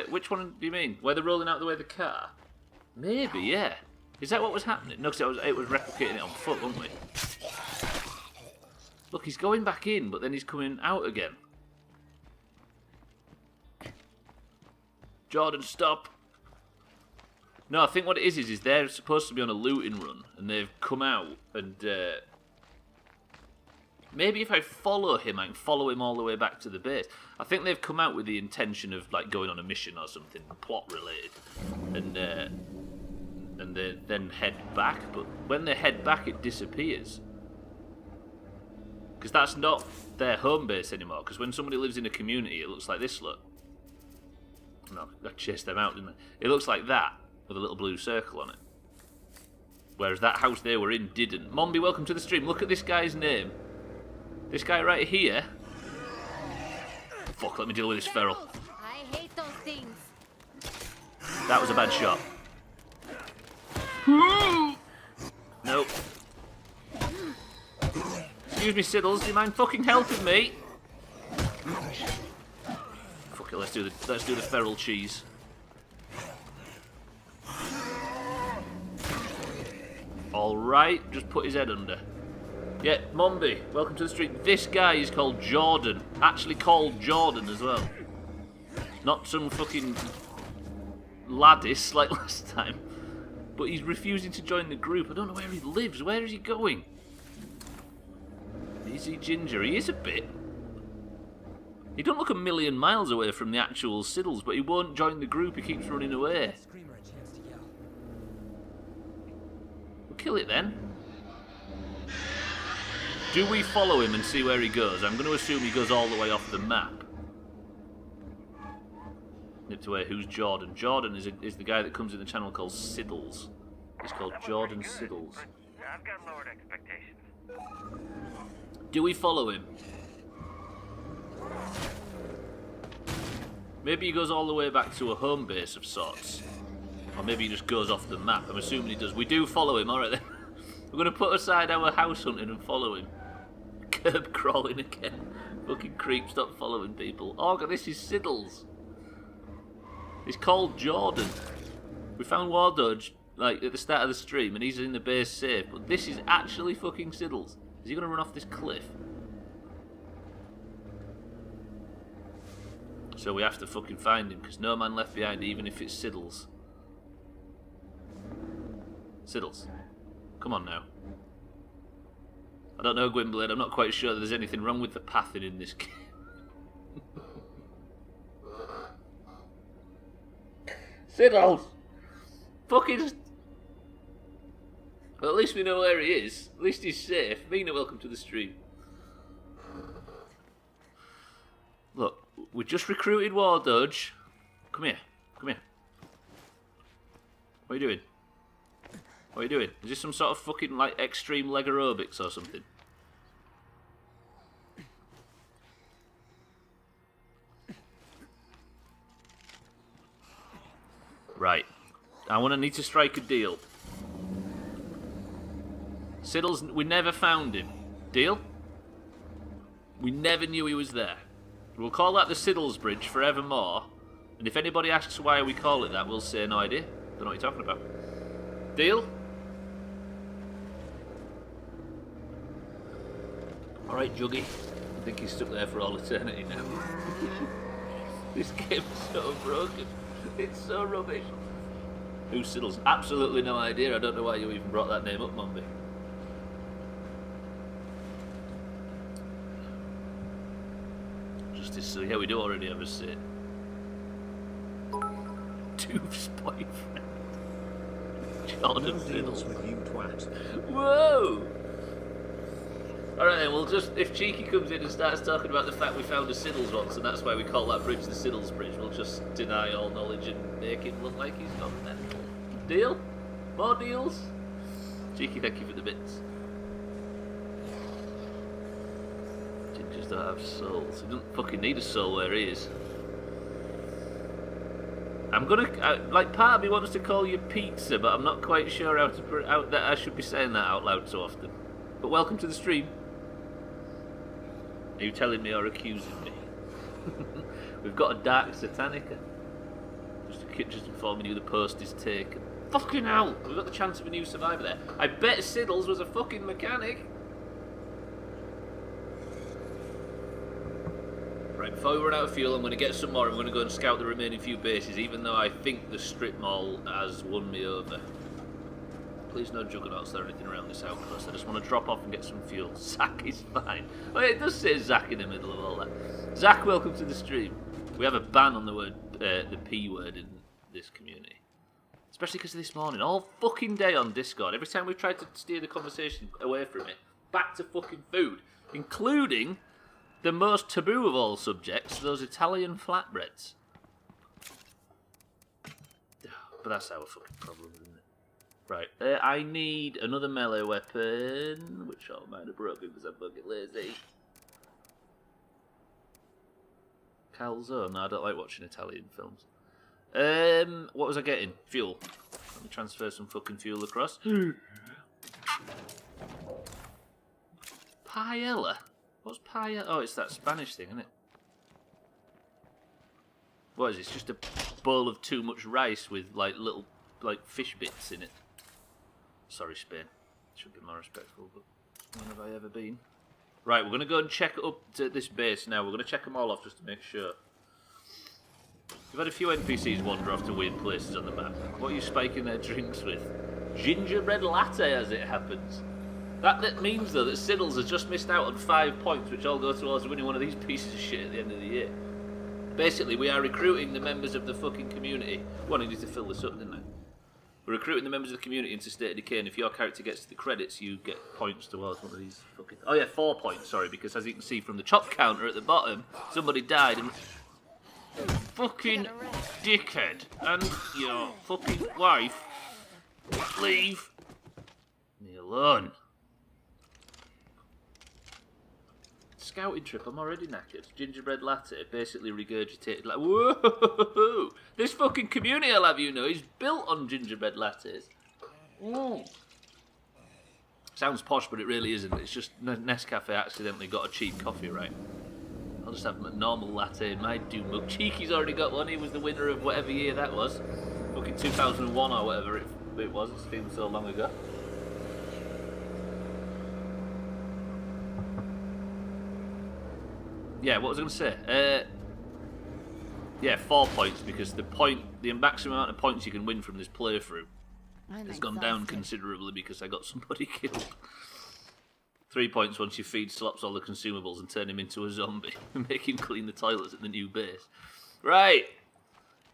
Which one do you mean? Where they're rolling out the way of the car? Maybe, yeah. Is that what was happening? No, because it was replicating it on foot, wasn't we? Look, he's going back in, but then he's coming out again. Jordan, stop. No, I think what it is they're supposed to be on a looting run, and they've come out, and maybe if I follow him, I can follow him all the way back to the base. I think they've come out with the intention of like going on a mission or something, plot related, and they then head back. But when they head back, it disappears because that's not their home base anymore. Because when somebody lives in a community, it looks like this. Look, no, I chased them out, didn't I? It looks like that with a little blue circle on it. Whereas that house they were in didn't. Mombi, welcome to the stream. Look at this guy's name. This guy right here. Fuck, let me deal with this feral. I hate those things. That was a bad shot. Nope. Excuse me, Siddles, do you mind fucking helping me? Fuck it, let's do the feral cheese. Alright, just put his head under. Yeah, Mombi, welcome to the stream. This guy is called Jordan. Actually called Jordan as well. Not some fucking laddis like last time. But he's refusing to join the group. I don't know where he lives. Where is he going? Is he ginger? He is a bit. He don't look a million miles away from the actual Siddles, but he won't join the group. He keeps running away. Screamer a chance to yell. We'll kill it then. Do we follow him and see where he goes? I'm going to assume he goes all the way off the map. Nipped away. Who's Jordan? Jordan is the guy that comes in the channel called Siddles. He's called Jordan Siddles. I've got lowered expectations. Do we follow him? Maybe he goes all the way back to a home base of sorts. Or maybe he just goes off the map. I'm assuming he does. We do follow him. Alright then. We're going to put aside our house hunting and follow him. Curb crawling again. Fucking creep, stop following people. Oh god, this is Siddles. He's called Jordan. We found War Dodge, like, at the start of the stream, and he's in the base safe, but this is actually fucking Siddles. Is he gonna run off this cliff? So we have to fucking find him, because no man left behind, even if it's Siddles. Siddles. Come on now. I don't know, Gwynblade, I'm not quite sure that there's anything wrong with the pathing in this game. Siddles! Fucking... Well, at least we know where he is. At least he's safe. Mina, welcome to the stream. Look, we just recruited War Dodge. Come here. Come here. What are you doing? What are you doing? Is this some sort of fucking, like, extreme leg aerobics or something? Right. I need to strike a deal. Siddles, we never found him. Deal? We never knew he was there. We'll call that the Siddles Bridge forevermore. And if anybody asks why we call it that, we'll say no idea. Don't know what you're talking about. Deal? Alright, Juggy. I think he's stuck there for all eternity now. This game's so broken. It's so rubbish. Who's Siddles? Absolutely no idea. I don't know why you even brought that name up, Mombi. Justice, so yeah, we do already have a sit. Doof's boyfriend. Jordan Siddles. With you, twat. Whoa! Alright then, we'll just, if Cheeky comes in and starts talking about the fact we found a Siddles once, and that's why we call that bridge the Siddles Bridge, we'll just deny all knowledge and make him look like he's gone mental. Deal? More deals? Cheeky, thank you for the bits. Gingers don't have souls. He doesn't fucking need a soul where he is. I'm gonna, like, part of me wants to call you Pizza, but I'm not quite sure how that I should be saying that out loud so often. But welcome to the stream. Are you telling me or accusing me? We've got a Dark Satanica. Just informing you the post is taken. Fucking hell! We've got the chance of a new survivor there. I bet Siddles was a fucking mechanic. Right, before we run out of fuel, I'm going to get some more. I'm going to go and scout the remaining few bases, even though I think the strip mall has won me over. Please no juggernauts or anything around this outpost. I just want to drop off and get some fuel. Zach is fine. Oh, yeah, it does say Zach in the middle of all that. Zach, welcome to the stream. We have a ban on the word, the P word in this community. Especially because this morning, all fucking day on Discord, every time we've tried to steer the conversation away from it, back to fucking food, including the most taboo of all subjects, those Italian flatbreads. But that's our fucking problem, isn't it? Right, I need another melee weapon, which I might have broken because I'm fucking lazy. Calzone, no, I don't like watching Italian films. What was I getting? Fuel. Let me transfer some fucking fuel across. Paella? What's paella? Oh, it's that Spanish thing, isn't it? What is it? It's just a bowl of too much rice with, like, little, like, fish bits in it. Sorry, Spain. Should be more respectful, but when have I ever been? Right, we're going to go and check up to this base now. We're going to check them all off just to make sure. We've had a few NPCs wander off to weird places on the map. What are you spiking their drinks with? Gingerbread latte, as it happens. That means, though, that Siddles has just missed out on 5 points, which all go towards winning one of these pieces of shit at the end of the year. Basically, we are recruiting the members of the fucking community. Well, I needed to fill this up, didn't I? We're recruiting the members of the community into State of Decay, and if your character gets to the credits, you get points towards one of these fucking... Oh yeah, 4 points, sorry, because as you can see from the chop counter at the bottom, somebody died and... Fucking dickhead and your fucking wife, leave me alone. Scouting trip, I'm already knackered. Gingerbread latte, basically regurgitated like, whoa! This fucking community, I'll have you know, is built on gingerbread lattes. Mm. Sounds posh, but it really isn't. It's just Nescafe accidentally got a cheap coffee right. I'll just have a normal latte in my Doom mug. Cheeky's already got one. He was the winner of whatever year that was. Fucking 2001 or whatever it was. It's been so long ago. Yeah, what was I going to say? Yeah, 4 points, because the maximum amount of points you can win from this playthrough has gone down considerably because I got somebody killed. 3 points once you feed Slops all the consumables and turn him into a zombie and make him clean the toilets at the new base. Right.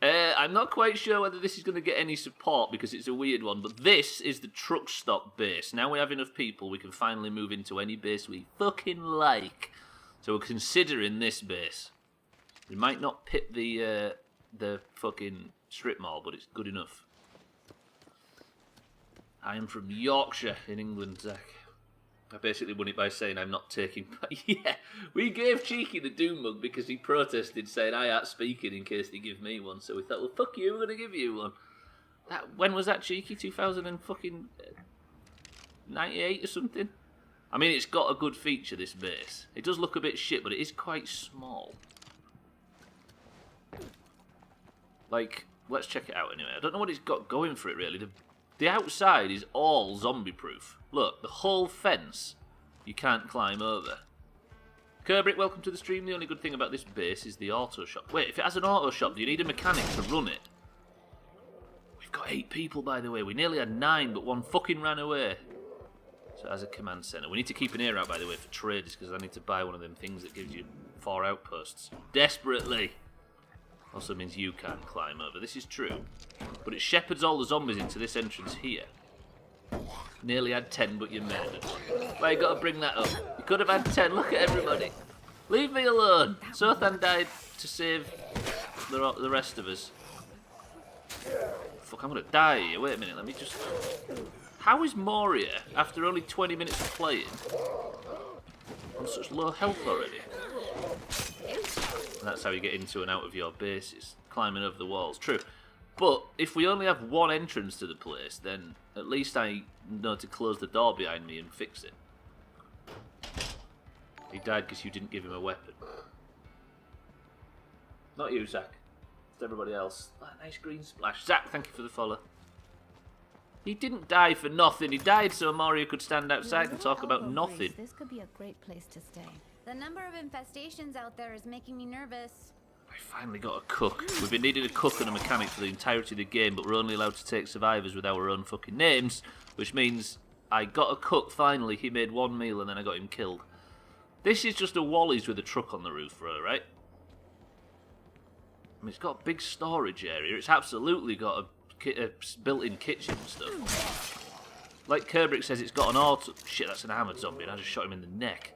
I'm not quite sure whether this is going to get any support because it's a weird one, but this is the truck stop base. Now we have enough people, we can finally move into any base we fucking like. So we're considering this base. We might not pit the fucking strip mall, but it's good enough. I am from Yorkshire in England, Zach. I basically won it by saying I'm not taking... Yeah, we gave Cheeky the Doom mug because he protested saying I ain't speaking in case they give me one. So we thought, well, fuck you, we're going to give you one. When was that, Cheeky? 2098 or something? I mean, it's got a good feature, this base. It does look a bit shit, but it is quite small. Like, let's check it out anyway. I don't know what it's got going for it, really. The outside is all zombie-proof. Look, the whole fence you can't climb over. Kerbrick, welcome to the stream. The only good thing about this base is the auto shop. Wait, if it has an auto shop, do you need a mechanic to run it? We've got 8 people, by the way. We nearly had 9, but one fucking ran away. So as a command centre. We need to keep an ear out, by the way, for traders, because I need to buy one of them things that gives you 4 outposts. Desperately. Also means you can't climb over. This is true. But it shepherds all the zombies into this entrance here. Nearly had 10, but you murdered one. Why you gotta bring that up? You could have had 10. Look at everybody. Leave me alone. Sothan died to save the rest of us. Fuck, I'm gonna die here. Wait a minute, let me just... How is Moria, after only 20 minutes of playing, on such low health already? And that's how you get into and out of your bases, climbing over the walls. True. But if we only have one entrance to the place, then at least I know to close the door behind me and fix it. He died because you didn't give him a weapon. Not you, Zach. It's everybody else. Oh, nice green splash. Zach, thank you for the follow. He didn't die for nothing. He died so Mario could stand outside and talk about nothing. This could be a great place to stay. The number of infestations out there is making me nervous. I finally got a cook. We've been needing a cook and a mechanic for the entirety of the game, but we're only allowed to take survivors with our own fucking names, which means I got a cook finally. He made 1 meal and then I got him killed. This is just a Wally's with a truck on the roof, right? I mean, it's got a big storage area. It's absolutely got a built-in kitchen and stuff. Like Kerbrick says, it's got an auto... Shit, that's an armoured zombie, and I just shot him in the neck.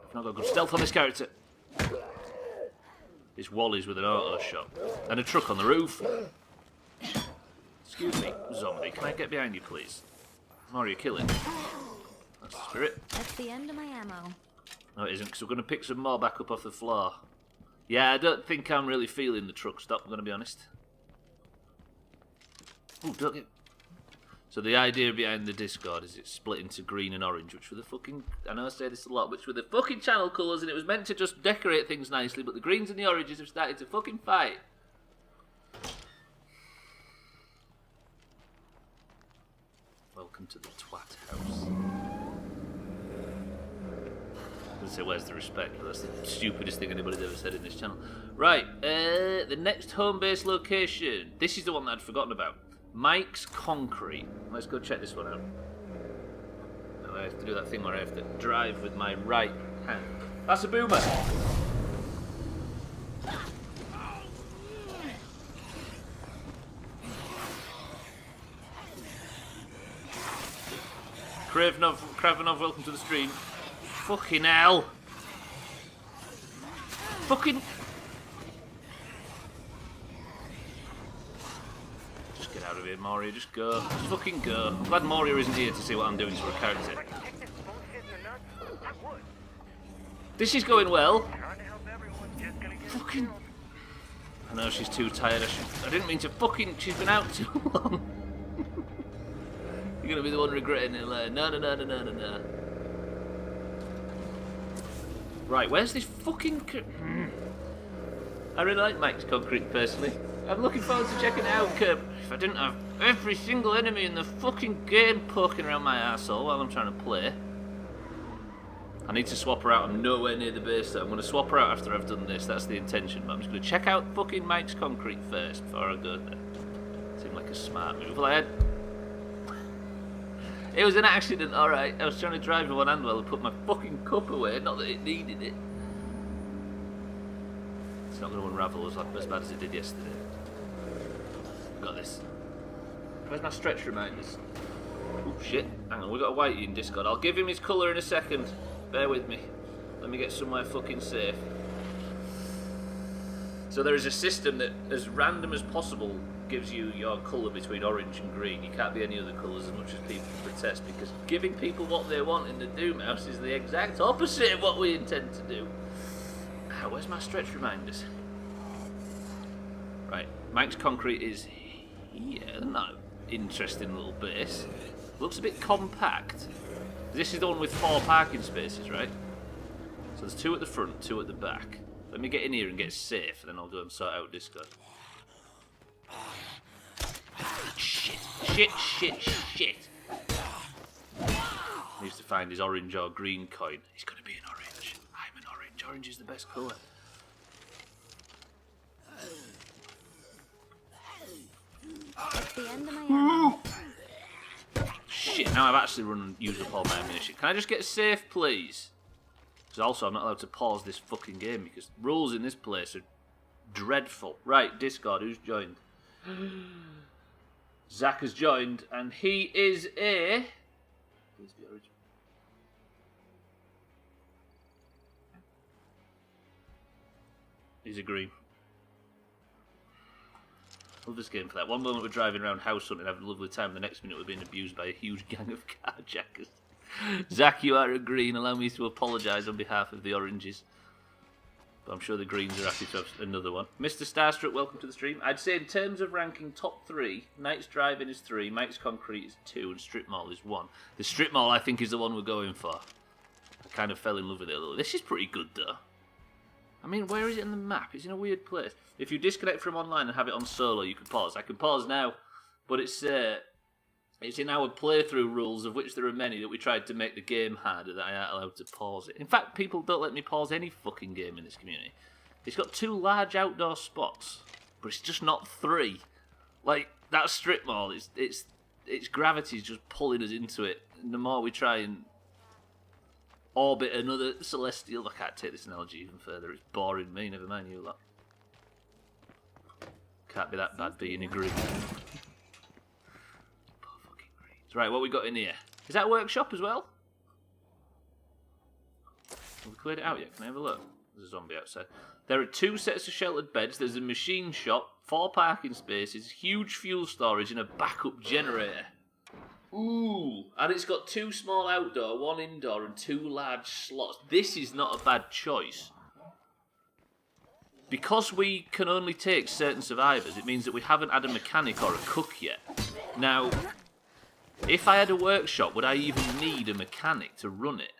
I've not got good stealth on this character. It's Wally's with an auto shot. And a truck on the roof. Excuse me, zombie. Can I get behind you, please? Mario, kill it. That's the spirit. That's the end of my ammo. No, it isn't, because we're going to pick some more back up off the floor. Yeah, I don't think I'm really feeling the truck stop, I'm going to be honest. Ooh, don't get... So the idea behind the Discord is it's split into green and orange, which were the fucking... I know I say this a lot, which were the fucking channel colours, and it was meant to just decorate things nicely, but the greens and the oranges have started to fucking fight. Welcome to the twat house. I was going to say, where's the respect? But that's the stupidest thing anybody's ever said in this channel. Right, the next home base location. This is the one that I'd forgotten about. Mike's Concrete. Let's go check this one out. I have to do that thing where I have to drive with my right hand. That's a boomer! Kravenov, welcome to the stream. Fucking hell! Fucking... Just get out of here, Moria. Just go. Just fucking go. I'm glad Moria isn't here to see what I'm doing to her character. This is going well. Fucking... I know she's too tired. I didn't mean to fucking... She's been out too long. You're gonna be the one regretting it later. No. Right, where's this fucking... I really like Mike's Concrete, personally. I'm looking forward to checking it out, Kerb. If I didn't have every single enemy in the fucking game poking around my arsehole while I'm trying to play. I need to swap her out. I'm nowhere near the base, though. I'm going to swap her out after I've done this. That's the intention. But I'm just going to check out fucking Mike's Concrete first before I go there. Seemed like a smart move. Well, it was an accident, alright. I was trying to drive with one hand while I put my fucking cup away. Not that it needed it. It's not going to unravel as bad as it did yesterday. Got this. Where's my stretch reminders? Oh shit. Hang on, we've got a whitey in Discord. I'll give him his colour in a second. Bear with me. Let me get somewhere fucking safe. So there is a system that, as random as possible, gives you your colour between orange and green. You can't be any other colours as much as people protest, because giving people what they want in the Doomhaus is the exact opposite of what we intend to do. Where's my stretch reminders? Right, Mike's Concrete is here. Not interesting little base. Looks a bit compact. This is the one with 4 parking spaces, right? So there's 2 at the front, 2 at the back. Let me get in here and get safe, and then I'll go and sort out Discord. Shit, shit, shit, shit. He needs to find his orange or green coin. He's going to be an orange. I'm an orange. Orange is the best colour. That's the end of my ammo. Shit, now I've actually used up all my ammunition. Can I just get safe, please? Because also I'm not allowed to pause this fucking game because rules in this place are dreadful. Right, Discord, who's joined? Zach has joined, and he is a... Please be original. He's a green. Love this game for that. One moment we're driving around house hunting, having a lovely time. The next minute we're being abused by a huge gang of carjackers. Zach, you are a green. Allow me to apologise on behalf of the oranges. But I'm sure the greens are happy to have another one. Mr. Starstruck, welcome to the stream. I'd say in terms of ranking top 3, Knight's Driving is 3, Mike's Concrete is 2, and Strip Mall is 1. The Strip Mall, I think, is the one we're going for. I kind of fell in love with it a little. This is pretty good, though. I mean, where is it on the map? It's in a weird place. If you disconnect from online and have it on solo, you can pause. I can pause now, but it's in our playthrough rules, of which there are many, that we tried to make the game harder, that I aren't allowed to pause it. In fact, people don't let me pause any fucking game in this community. It's got 2 large outdoor spots, but it's just not 3. Like, that strip mall, its gravity's just pulling us into it. And the more we try and orbit another celestial... I can't take this analogy even further. It's boring me, never mind you lot. Can't be that bad being a green. Poor fucking greens. Right, what we got in here? Is that a workshop as well? Have we cleared it out yet? Can I have a look? There's a zombie outside. There are 2 sets of sheltered beds. There's a machine shop, 4 parking spaces, huge fuel storage, and a backup generator. Ooh, and it's got 2 small outdoor, 1 indoor, and 2 large slots. This is not a bad choice. Because we can only take certain survivors, it means that we haven't had a mechanic or a cook yet. Now, if I had a workshop, would I even need a mechanic to run it?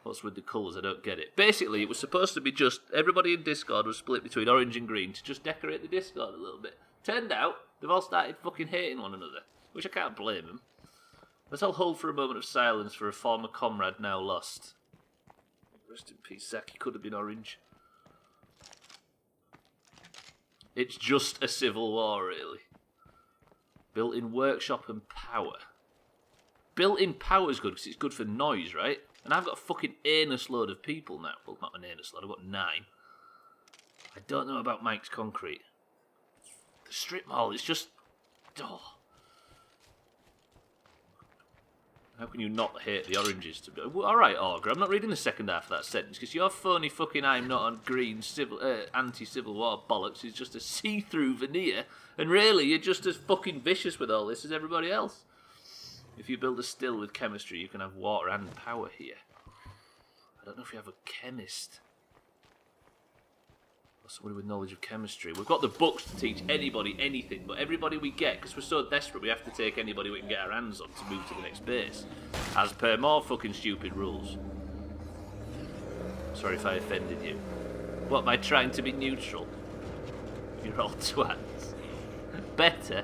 What's with the colours? I don't get it. Basically, it was supposed to be just... Everybody in Discord was split between orange and green to just decorate the Discord a little bit. Turned out, they've all started fucking hating one another. Which I can't blame them. Let's all hold for a moment of silence for a former comrade now lost. Rest in peace, Zach. He could have been orange. It's just a civil war, really. Built-in workshop and power. Built-in power is good because it's good for noise, right? And I've got a fucking anus load of people now. Well, not an anus load. I've got 9. I don't know about Mike's Concrete. The strip mall, it's just... Oh. How can you not hate the oranges? Alright, Augur, I'm not reading the second half of that sentence, because your phony fucking I'm not on green anti-Civil War bollocks is just a see-through veneer, and really, you're just as fucking vicious with all this as everybody else. If you build a still with chemistry, you can have water and power here. I don't know if you have a chemist. Or somebody with knowledge of chemistry. We've got the books to teach anybody anything, but everybody we get, because we're so desperate, we have to take anybody we can get our hands on to move to the next base. As per more fucking stupid rules. Sorry if I offended you. What, by trying to be neutral? You're all twats. Better.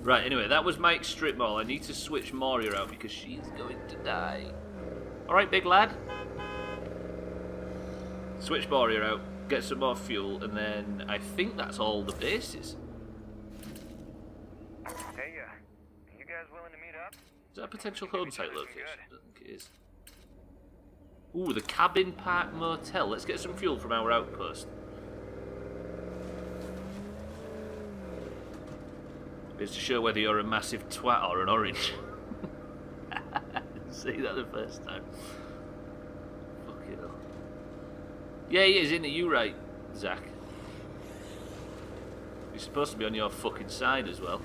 Right, anyway, that was Mike's strip mall. I need to switch Moria out because she's going to die. Alright, big lad. Switch Moria out, get some more fuel, and then I think that's all the bases. Hey, you guys willing to meet up? Is that a potential home site location? I don't think it is. Ooh, the Cabin Park Motel. Let's get some fuel from our outpost. It's to show whether you're a massive twat or an orange. I didn't see that the first time. Fucking hell. Yeah, he is, isn't he? You right, Zach. He's supposed to be on your fucking side as well.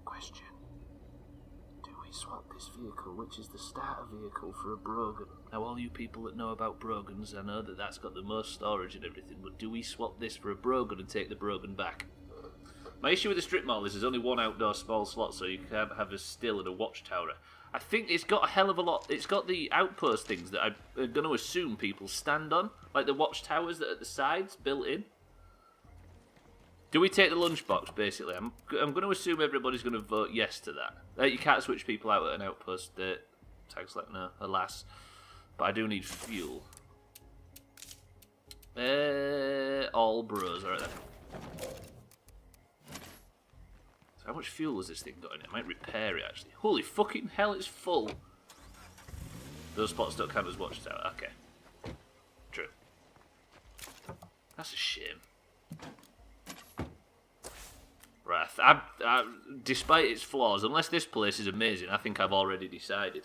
Question. Do we swap this vehicle, which is the starter vehicle, for a Brogan? Now, all you people that know about Brogans, I know that that's got the most storage and everything, but do we swap this for a Brogan and take the Brogan back? My issue with the strip mall is there's only one outdoor small slot, so you can't have a still and a watchtower. I think it's got a hell of a lot. It's got the outpost things that I'm going to assume people stand on, like the watchtowers that are at the sides, built in. Do we take the lunchbox, basically? I'm going to assume everybody's going to vote yes to that. You can't switch people out at an outpost. Tags like no, alas. But I do need fuel. All bros, alright then. So how much fuel has this thing got in it? I might repair it, actually. Holy fucking hell, it's full. Those spots don't count as watchtower. Okay. True. That's a shame. Right, despite its flaws, unless this place is amazing, I think I've already decided.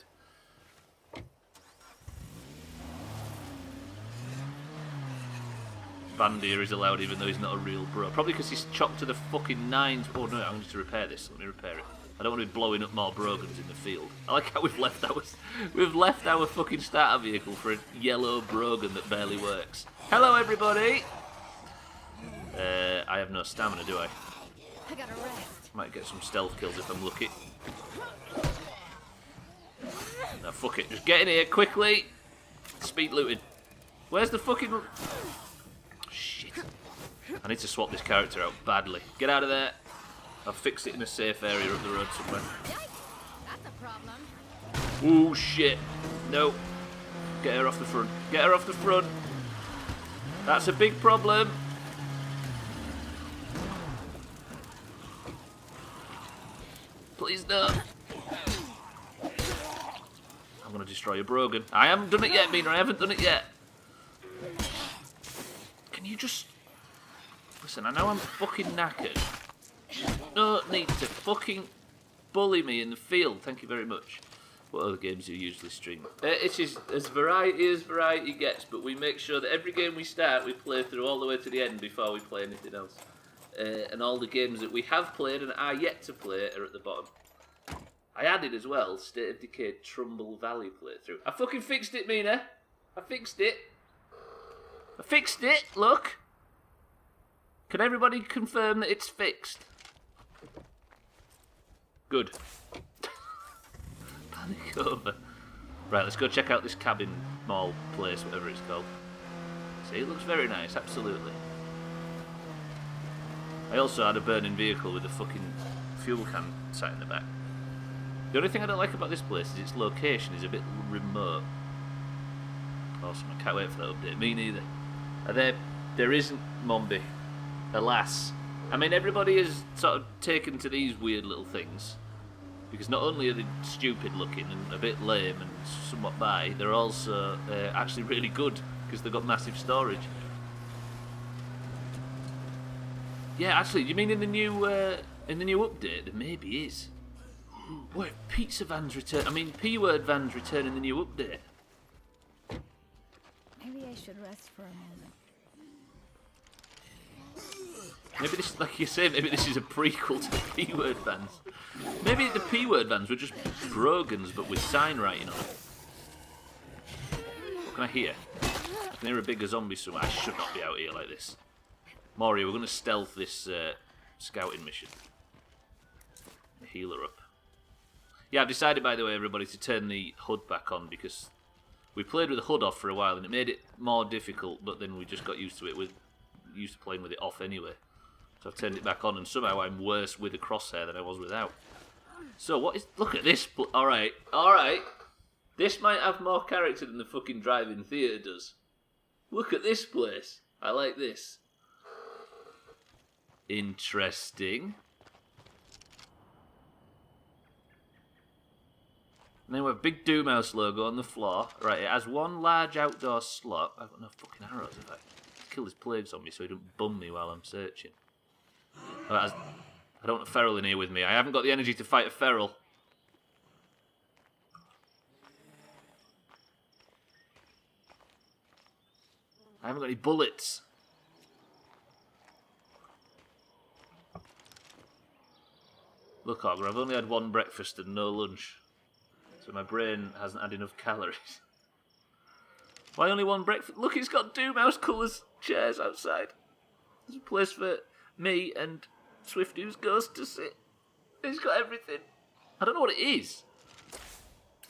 Bandier is allowed even though he's not a real bro. Probably because he's chopped to the fucking nines. Oh no, I'm going to repair this. Let me repair it. I don't want to be blowing up more Brogans in the field. I like how we've left our fucking starter vehicle for a yellow Brogan that barely works. Hello everybody! I have no stamina, do I? I gotta rest. Might get some stealth kills if I'm lucky. No, fuck it. Just get in here quickly. Speed looting. Where's the fucking... Shit. I need to swap this character out badly. Get out of there. I'll fix it in a safe area up the road somewhere. Yikes! That's a problem. Ooh, shit. No. Get her off the front. Get her off the front. That's a big problem. Please no. I'm going to destroy your Brogan. I haven't done it yet, Mina. I haven't done it yet. Can you just... Listen, I know I'm fucking knackered. No need to fucking bully me in the field. Thank you very much. What other games do you usually stream? It is as variety gets, but we make sure that every game we start, we play through all the way to the end before we play anything else. And all the games that we have played and are yet to play are at the bottom. I added as well State of Decay Trumbull Valley playthrough. I fucking fixed it, Mina. I fixed it. I fixed it, look. Can everybody confirm that it's fixed? Good. Panic over. Right, let's go check out this cabin mall place, whatever it's called. See, it looks very nice, absolutely. I also had a burning vehicle with a fucking fuel can sat in the back. The only thing I don't like about this place is its location is a bit remote. Awesome, I can't wait for that update. Me neither. There isn't Mombi. Alas. I mean, everybody is sort of taken to these weird little things. Because not only are they stupid looking and a bit lame and somewhat bi, they're also actually really good because they've got massive storage. Yeah, actually, you mean in the new update? There maybe is. Wait, pizza vans return. I mean, P-word vans return in the new update. Maybe I should rest for a moment. Maybe this, like you say, maybe this is a prequel to the P-word vans. Maybe the P-word vans were just Brogans, but with sign writing on it. What can I hear? I can hear a bigger zombie somewhere. I should not be out here like this. Moria, we're going to stealth this scouting mission. Heal her up. Yeah, I've decided, by the way, everybody, to turn the HUD back on because we played with the HUD off for a while and it made it more difficult, but then we just got used to it. We're used to playing with it off anyway. So I've turned it back on and somehow I'm worse with a crosshair than I was without. So what is... Look at this. Alright. This might have more character than the fucking drive-in theatre does. Look at this place. I like this. Interesting. And then we have a big Doomhaus logo on the floor. Right, it has one large outdoor slot. I've got no fucking arrows. If I kill his plagues on me so he don't bum me while I'm searching. Right, I don't want a feral in here with me. I haven't got the energy to fight a feral. I haven't got any bullets. Look, Ogre, I've only had one breakfast and no lunch. So my brain hasn't had enough calories. Why only one breakfast? Look, it's got Doomhaus colours chairs outside. There's a place for me and Swifty's ghost to sit. It's got everything. I don't know what it is.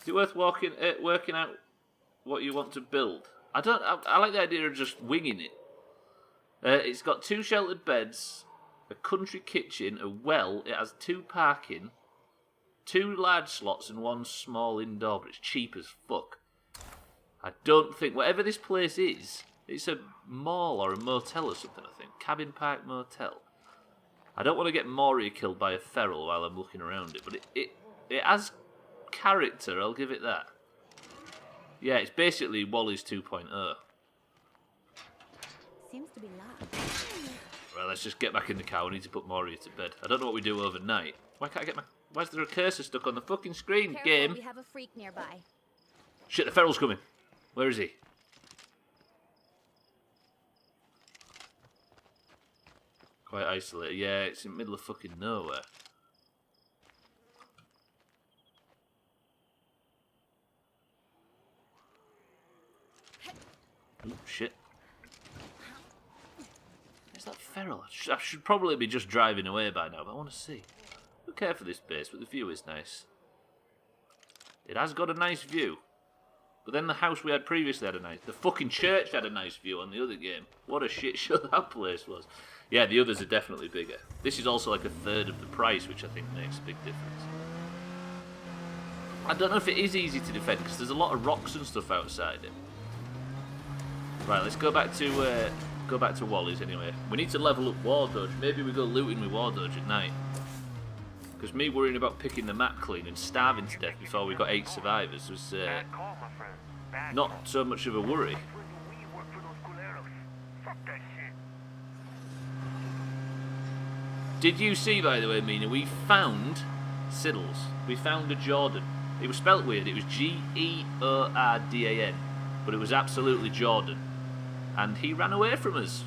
Is it worth working out what you want to build? I like the idea of just winging it. It's got 2 sheltered beds, a country kitchen, a well. It has 2 parking, 2 large slots, and 1 small indoor. But it's cheap as fuck. I don't think whatever this place is, it's a mall or a motel or something. I think cabin park motel. I don't want to get Moria killed by a feral while I'm looking around it, but it has character. I'll give it that. Yeah, it's basically Wally's 2.0. Seems to be locked. Well, let's just get back in the car. We need to put Moria to bed. I don't know what we do overnight. Why can't I get my... Why is there a cursor stuck on the fucking screen, Careful, game? we have a freak nearby. Shit, the feral's coming. Where is he? Quite isolated. Yeah, it's in the middle of fucking nowhere. Oh, shit. Is that feral? I should probably be just driving away by now, but I want to see. I don't care for this base, but the view is nice. It has got a nice view. But then the house we had previously had a nice... The fucking church had a nice view on the other game. What a shit show that place was. Yeah, the others are definitely bigger. This is also like a third of the price, which I think makes a big difference. I don't know if it is easy to defend, because there's a lot of rocks and stuff outside it. Right, let's go back to Wally's anyway. We need to level up War Dodge. Maybe we go looting with War Dodge at night. Because me worrying about picking the map clean and starving to death before we got 8 survivors was Bad call, my friend. Bad not call. so much of a worry. When do we work for those culeros? Fuck that shit. Did you see, by the way, Mina, we found Siddles. We found a Jordan. It was spelt weird. It was Geordan. But it was absolutely Jordan. And he ran away from us.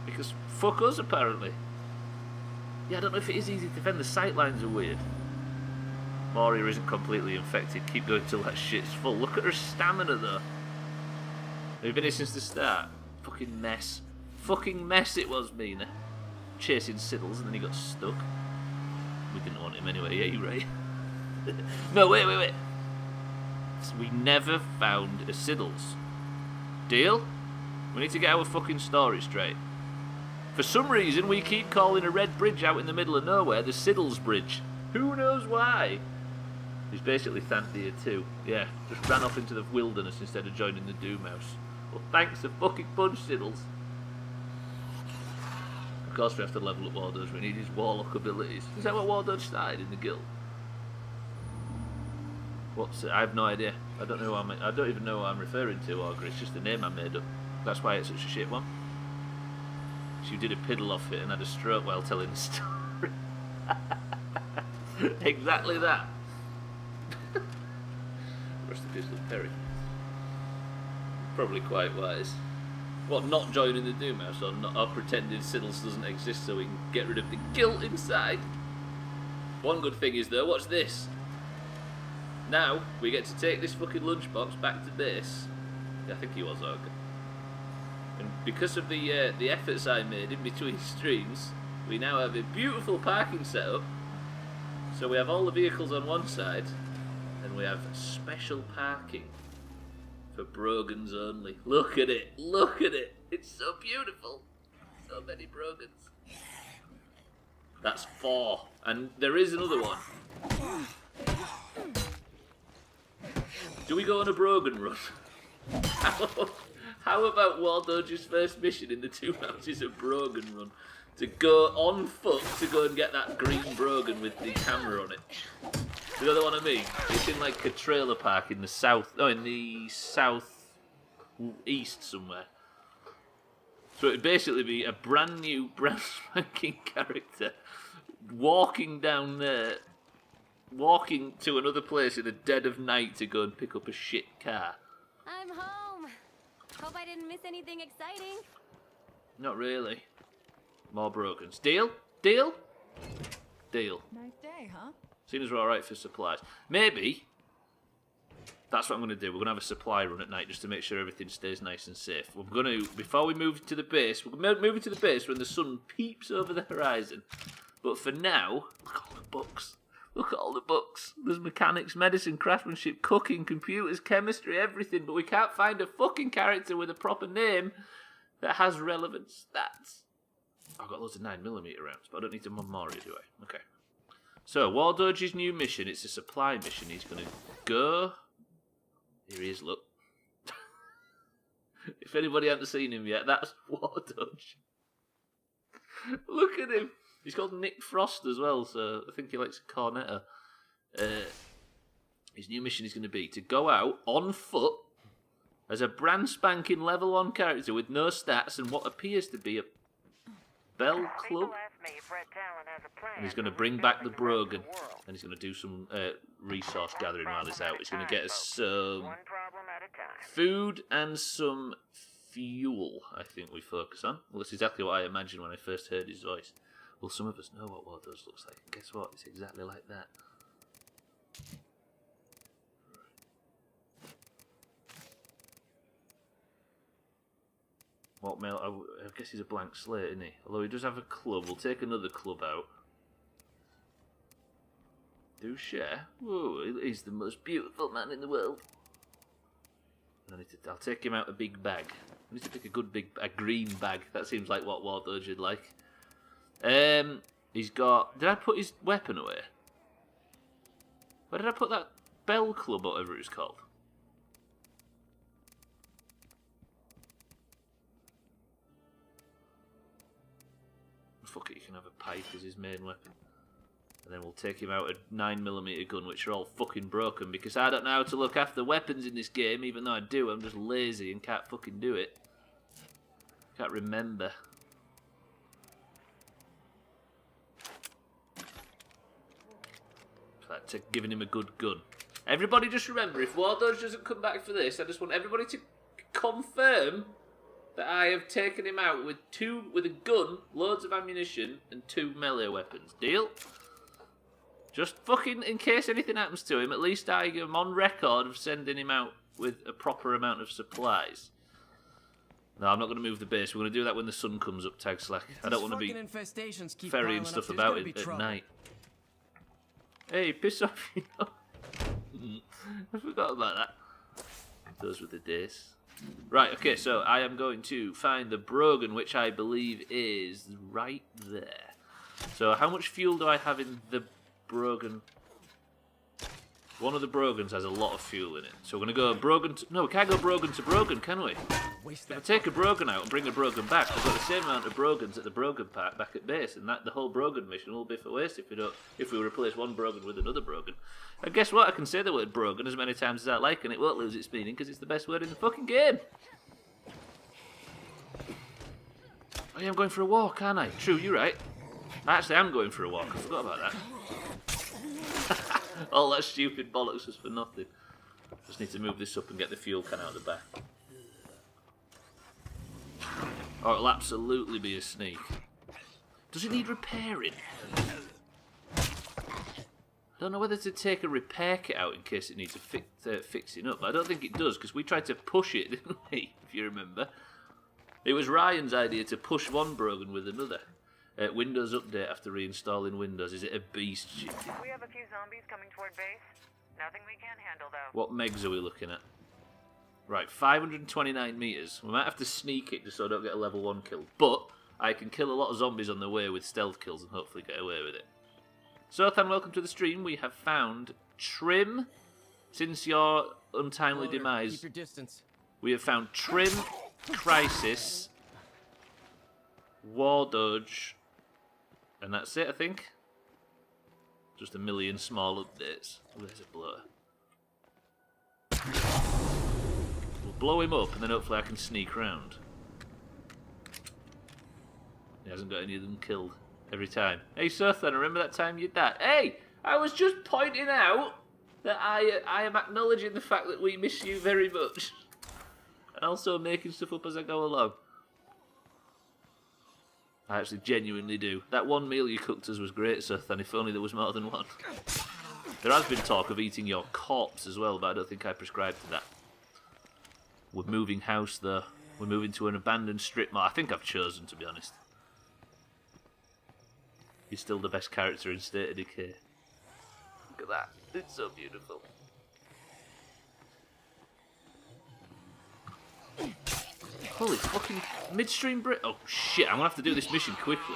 Because fuck us, apparently. Yeah, I don't know if it is easy to defend. The sightlines are weird. Moria isn't completely infected. Keep going till that shit's full. Look at her stamina, though. We've been here since the start. Fucking mess. Fucking mess it was, Mina. Chasing Siddles and then he got stuck. We didn't want him anyway. Yeah, you're right. No, wait. We never found a Siddles. Deal? We need to get our fucking story straight. For some reason, we keep calling a red bridge out in the middle of nowhere the Siddles Bridge. Who knows why? He's basically Thanthier too. Yeah, just ran off into the wilderness instead of joining the Doomhaus. Well, thanks a fucking bunch, Siddles. Of course we have to level up War Dodge. We need his warlock abilities. Is that what War Dodge started in the guild? What's it? I have no idea. I don't know. I don't even know what I'm referring to, Ogre. It's just the name I made up. That's why it's such a shit one. She did a piddle off it and had a stroke while telling the story. Exactly that. Rest in peace, little Perry. Probably quite wise. What, not joining the Doomhaus or pretending Siddles doesn't exist so we can get rid of the guilt inside? One good thing is though, watch this. Now, we get to take this fucking lunchbox back to base. I think he was Ogre. And because of the efforts I made in between streams, we now have a beautiful parking setup. So we have all the vehicles on one side, and we have special parking for Brogans only. Look at it, look at it. It's so beautiful. So many Brogans. That's 4. And there is another one. Do we go on a Brogan run? How about War Doge's first mission in the Doomhaus is a Brogan run? To go on foot to go and get that green Brogan with the camera on it. You know the one I mean? It's in like a trailer park in the south, no, in the south east somewhere. So it'd basically be a brand new, brand spanking character walking down there, walking to another place in the dead of night to go and pick up a shit car. I'm home. Hope I didn't miss anything exciting. Not really. More Brogans. Deal? Deal? Deal. Nice day, huh? Seeing as we're alright for supplies. Maybe that's what I'm going to do. We're going to have a supply run at night just to make sure everything stays nice and safe. We're going to, before we move to the base, we're moving to the base when the sun peeps over the horizon. But for now, look at all the books. Look at all the books. There's mechanics, medicine, craftsmanship, cooking, computers, chemistry, everything. But we can't find a fucking character with a proper name that has relevant stats. I've got loads of 9mm rounds, but I don't need to memorial, do I? Okay. So, War Doge's new mission. It's a supply mission. He's going to go... Here he is, look. If anybody hasn't seen him yet, that's War Doge. Look at him. He's called Nick Frost as well, so I think he likes a cornetto. His new mission is going to be to go out on foot as a brand spanking level 1 character with no stats and what appears to be a bell club. And he's going to bring back the Brogan, and he's going to do some resource gathering while he's out. He's going to get us some food and some fuel, I think we focus on. Well, that's exactly what I imagined when I first heard his voice. Well, some of us know what War Doge looks like. Guess what? It's exactly like that. What mail? I guess he's a blank slate, isn't he? Although he does have a club. We'll take another club out. Do share. Whoa, he's the most beautiful man in the world. I'll take him out a big bag. I need to pick a green bag. That seems like what War Doge would like. He's got... Did I put his weapon away? Where did I put that bell club, whatever it's called? Fuck it, you can have a pipe as his main weapon. And then we'll take him out a 9mm gun, which are all fucking broken, because I don't know how to look after weapons in this game, even though I do. I'm just lazy and can't fucking do it. Can't remember. To giving him a good gun. Everybody just remember, if War Doge doesn't come back for this, I just want everybody to confirm that I have taken him out with a gun, loads of ammunition, and 2 melee weapons. Deal? Just fucking, in case anything happens to him, at least I am on record of sending him out with a proper amount of supplies. No, I'm not going to move the base. We're going to do that when the sun comes up, Tag Slack. I don't want to be ferrying stuff about it at night. Hey, piss off, you know. I forgot about that. Those were the days. Right, okay, so I am going to find the Brogan, which I believe is right there. So how much fuel do I have in the Brogan? One of the Brogans has a lot of fuel in it. So we're going to go Brogan to... No, we can't go Brogan to Brogan, can we? If I take a Brogan out and bring a Brogan back, we've got the same amount of Brogans at the Brogan park back at base, and that the whole Brogan mission will be for waste if we replace one Brogan with another Brogan. And guess what? I can say the word Brogan as many times as I like, and it won't lose its meaning because it's the best word in the fucking game. Oh yeah, I'm going for a walk, aren't I? True, you're right. I actually am going for a walk. I forgot about that. All that stupid bollocks was for nothing. Just need to move this up and get the fuel can out of the back. Or it'll absolutely be a sneak. Does it need repairing? I don't know whether to take a repair kit out in case it needs fixing up. I don't think it does, because we tried to push it, didn't we? If you remember. It was Ryan's idea to push one Brogan with another. Windows update after reinstalling Windows. Is it a beast? We have a few zombies coming toward base. Nothing we can't handle, though. What megs are we looking at? Right, 529 meters. We might have to sneak it just so I don't get a level 1 kill. But I can kill a lot of zombies on the way with stealth kills and hopefully get away with it. So, Than, welcome to the stream. We have found Trim. Since your untimely Loader, demise, keep your distance. we have found Trim, Crisis, War Dodge, and that's it, I think. Just a million small updates. Oh, there's a blower. We'll blow him up, and then hopefully I can sneak round. He hasn't got any of them killed every time. Hey, Surthan, remember that time you died? Hey, I was just pointing out that I am acknowledging the fact that we miss you very much. And also making stuff up as I go along. I actually genuinely do. That one meal you cooked us was great, Surthan, if only there was more than one. There has been talk of eating your corpse as well, but I don't think I prescribe to that. We're moving house, though. We're moving to an abandoned strip mall. I think I've chosen, to be honest. He's still the best character in State of Decay. Look at that. It's so beautiful. Holy fucking midstream break. Oh shit, I'm gonna have to do this mission quickly.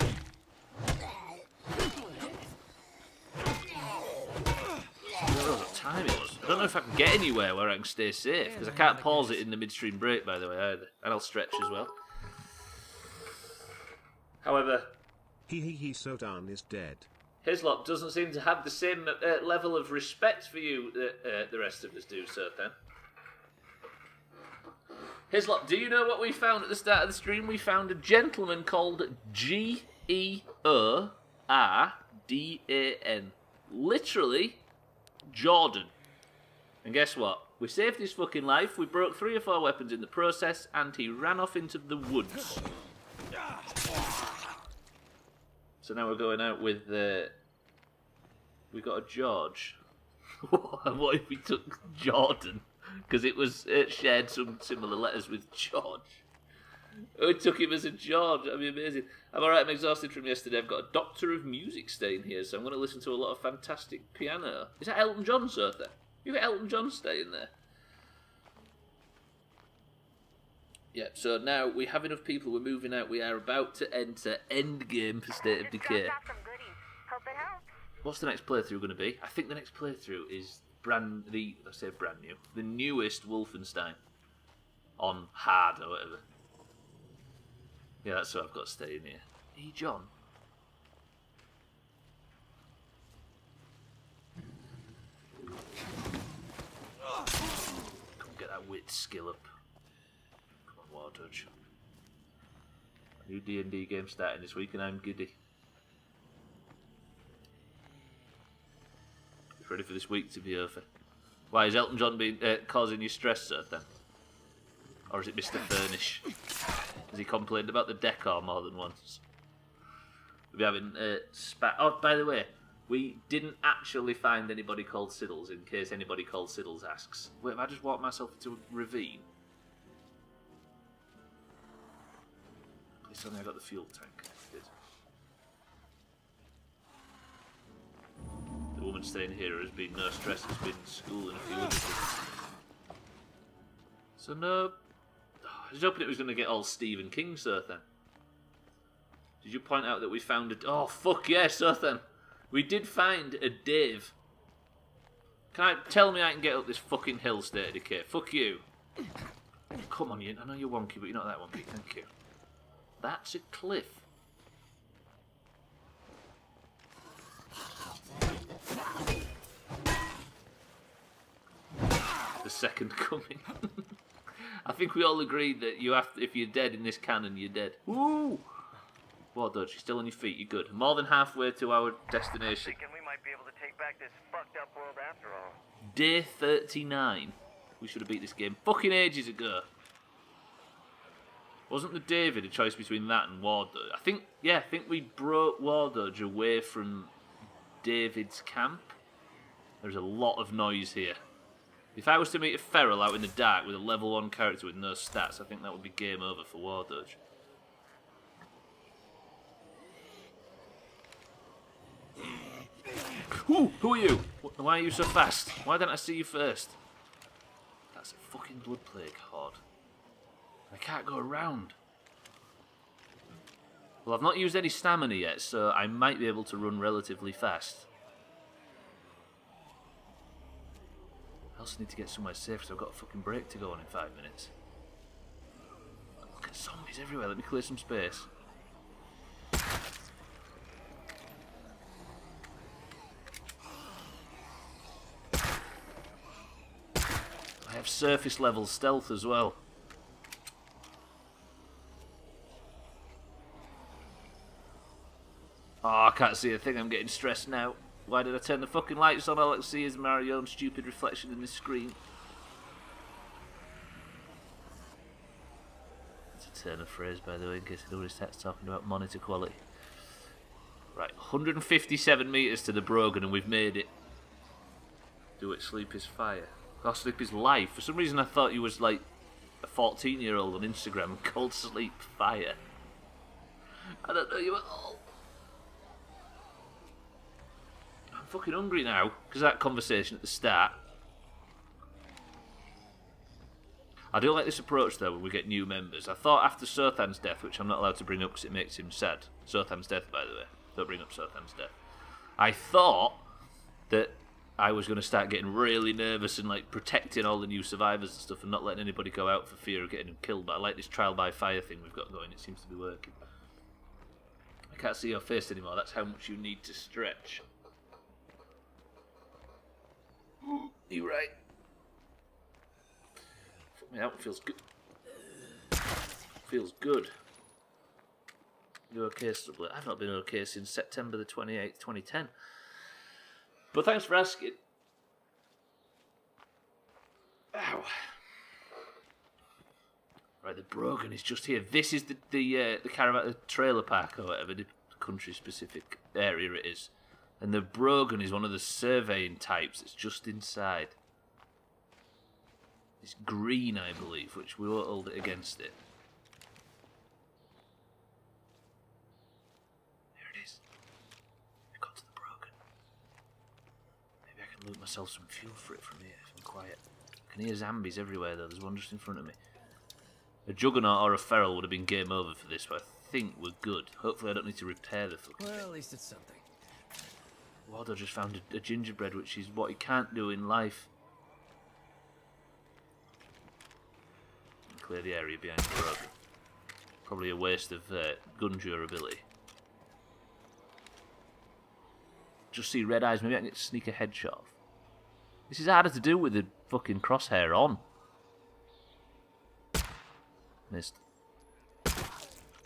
I don't know what time it was. I don't know if I can get anywhere where I can stay safe, because I can't pause it in the midstream break, by the way, either. And I'll stretch as well. However, So Dan is dead. Hislop doesn't seem to have the same level of respect for you that the rest of us do, Surthan. Hislop, do you know what we found at the start of the stream? We found a gentleman called Geordan. Literally, Jordan. And guess what? We saved his fucking life, we broke 3 or 4 weapons in the process, and he ran off into the woods. So now we're going out with, we got a George. What if we took Jordan? Because it was shared some similar letters with George. Oh, it took him as a George. That'd be amazing. I'm alright, I'm exhausted from yesterday. I've got a Doctor of Music staying here, so I'm going to listen to a lot of fantastic piano. Is that Elton John, sir? You got Elton John staying there? Yeah, so now we have enough people, we're moving out, we are about to enter Endgame for State of Decay. Just dropped off some goodies. Hope it helps. What's the next playthrough going to be? I think the next playthrough is brand new, the newest Wolfenstein. On hard or whatever. Yeah, that's what I've got staying here. Hey, John. Come get that wit skill up. Come on, War Dodge. A new D&D game starting this week and I'm giddy. Ready for this week to be over. Why, is Elton John being causing you stress, sir, then? Or is it Mr. Furnish? Has he complained about the decor more than once? We'll be having spat. Oh, by the way, we didn't actually find anybody called Siddles, in case anybody called Siddles asks. Wait, have I just walked myself into a ravine? Please tell me I got the fuel tank. I did. The woman staying here has been no stress, has been in school and a few other things. So no... I was hoping it was going to get all Stephen King, Surthan. Did you point out that we found a... Oh, fuck yes, Surthan. We did find a Dave. Tell me I can get up this fucking hill, State of Decay. Fuck you. Come on, I know you're wonky, but you're not that wonky. Thank you. That's a cliff. The second coming. I think we all agreed that you have to, if you're dead in this canon, you're dead. Woo! Well done, you're still on your feet, you're good. More than halfway to our destination. Thinking we might be able to take back this fucked up world after all. Day 39. We should have beat this game fucking ages ago. Wasn't the David a choice between that and War Dodge? I think we brought War Dodge away from David's camp. There's a lot of noise here. If I was to meet a feral out in the dark with a level 1 character with no stats, I think that would be game over for War Dodge. Ooh, who are you? Why are you so fast? Why didn't I see you first? That's a fucking blood plague horde. I can't go around. Well, I've not used any stamina yet, so I might be able to run relatively fast. I also need to get somewhere safe, so I've got a fucking break to go on in 5 minutes. Look at zombies everywhere. Let me clear some space. I have surface level stealth as well. Oh, I can't see a thing. I'm getting stressed now. Why did I turn the fucking lights on? All I can see is my own stupid reflection in the screen. That's a turn of phrase, by the way, in case anybody starts talking about monitor quality. Right, 157 metres to the Brogan, and we've made it. Do it, sleep is fire. Oh, sleep is life. For some reason, I thought you was like a 14-year-old on Instagram called Sleep Fire. I don't know you at all. I'm fucking hungry now because of that conversation at the start. I do like this approach though when we get new members. I thought after Sothan's death, which I'm not allowed to bring up because it makes him sad. Sothan's death, by the way. Don't bring up Sothan's death. I thought that I was going to start getting really nervous and like protecting all the new survivors and stuff and not letting anybody go out for fear of getting them killed. But I like this trial by fire thing we've got going. It seems to be working. I can't see your face anymore. That's how much you need to stretch. You right? Fuck me out. Feels good. Feels good. You okay, Stubbler? I've not been okay since September the 28th, 2010. But thanks for asking. Ow. Right, the Brogan is just here. This is the caravan, the trailer park or whatever, the country-specific area it is. And the Brogan is one of the surveying types that's just inside. It's green, I believe, which we won't hold it against it. There it is. We've got to the Brogan. Maybe I can loot myself some fuel for it from here if I'm quiet. I can hear zombies everywhere though. There's one just in front of me. A Juggernaut or a Feral would have been game over for this, but I think we're good. Hopefully I don't need to repair the fucking thing. Well, at least it's something. Waldo just found a gingerbread, which is what he can't do in life. Clear the area behind the road. Probably a waste of gun durability. Just see red eyes. Maybe I can sneak a headshot off. This is harder to do with the fucking crosshair on. Missed.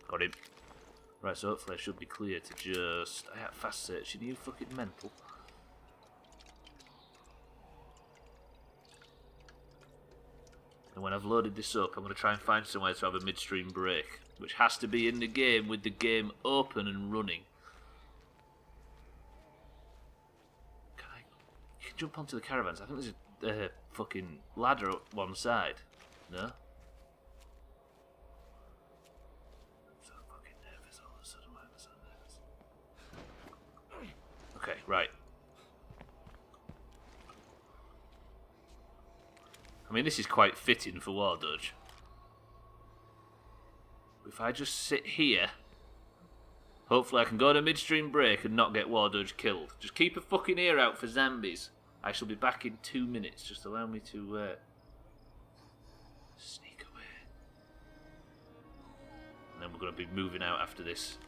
Got him. Right, so hopefully I should be clear to just... I have fast searching. Are you fucking mental? And when I've loaded this up, I'm going to try and find somewhere to have a midstream break, which has to be in the game with the game open and running. You can jump onto the caravans. I think there's a fucking ladder up one side. No? Okay, right. I mean, this is quite fitting for War Dodge. If I just sit here, hopefully I can go to midstream break and not get War Dodge killed. Just keep a fucking ear out for zombies. I shall be back in 2 minutes. Just allow me to sneak away. And then we're going to be moving out after this.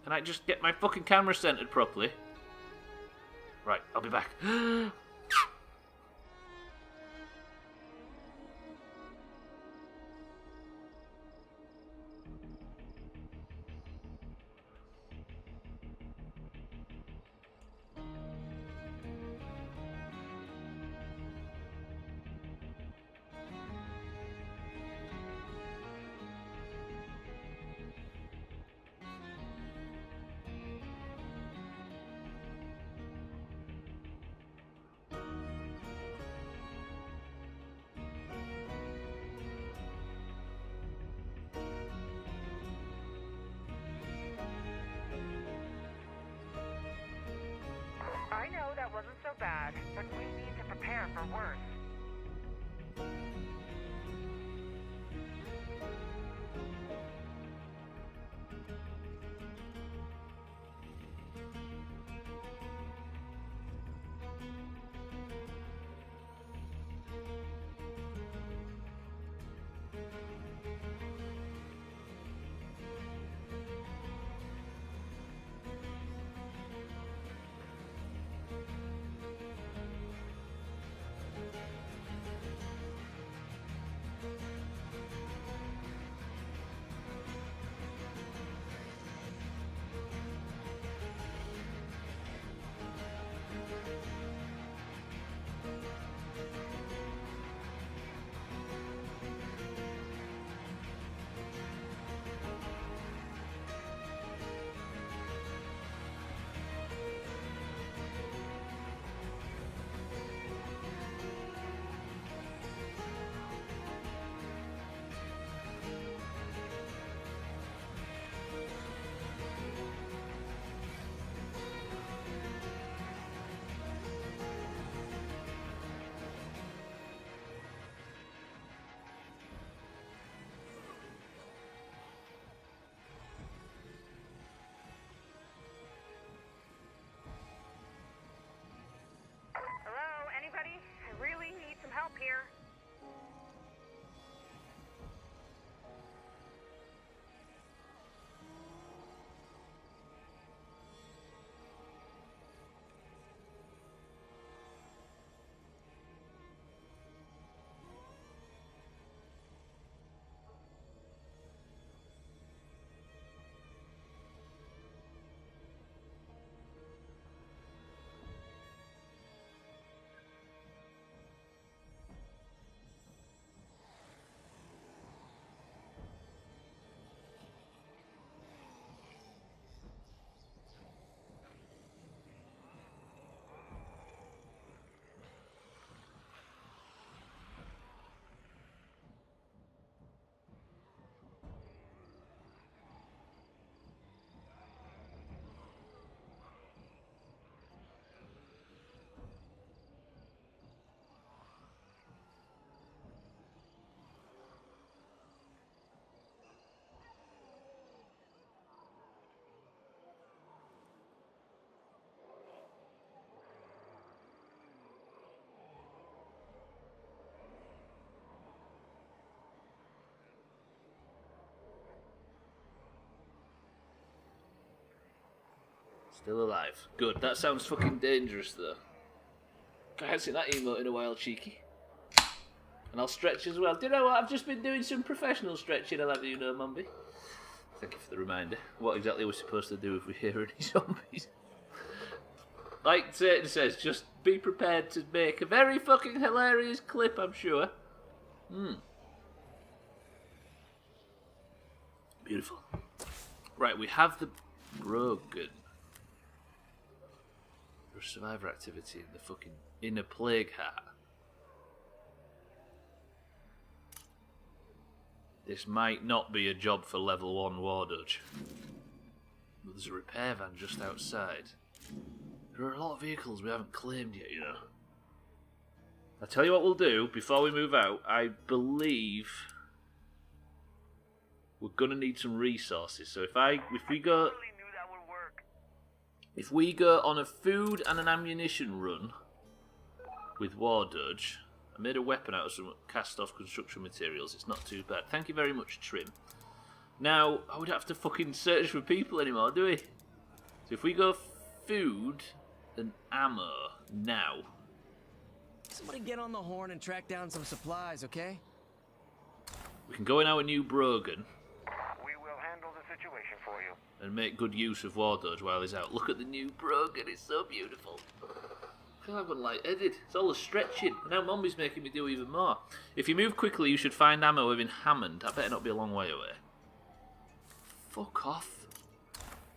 Can I just get my fucking camera centered properly? Right, I'll be back. for worse. Hello, anybody? I really need some help here. Still alive. Good. That sounds fucking dangerous, though. I haven't seen that emote in a while, cheeky. And I'll stretch as well. Do you know what? I've just been doing some professional stretching, I'll have you know, Mumby. Thank you for the reminder. What exactly are we supposed to do if we hear any zombies? Like Satan says, just be prepared to make a very fucking hilarious clip, I'm sure. Beautiful. Right, we have the broken. There's survivor activity in the fucking inner plague hat. This might not be a job for level 1 war dodge. But there's a repair van just outside. There are a lot of vehicles we haven't claimed yet, you know. I'll tell you what we'll do before we move out. I believe we're gonna need some resources. So if we go on a food and an ammunition run with war dodge, I made a weapon out of some cast-off construction materials. It's not too bad. Thank you very much, Trim. Now, I would have to fucking search for people anymore, do we? So if we go food and ammo now. Somebody get on the horn and track down some supplies, okay? We can go in our new Brogan We will handle the situation for you. and make good use of war dodge while he's out. Look at the new Brogan, it's so beautiful. I feel like I've got light-headed. It's all the stretching. Now Mummy's making me do even more. If you move quickly, you should find ammo within Hammond. I better not be a long way away. Fuck off.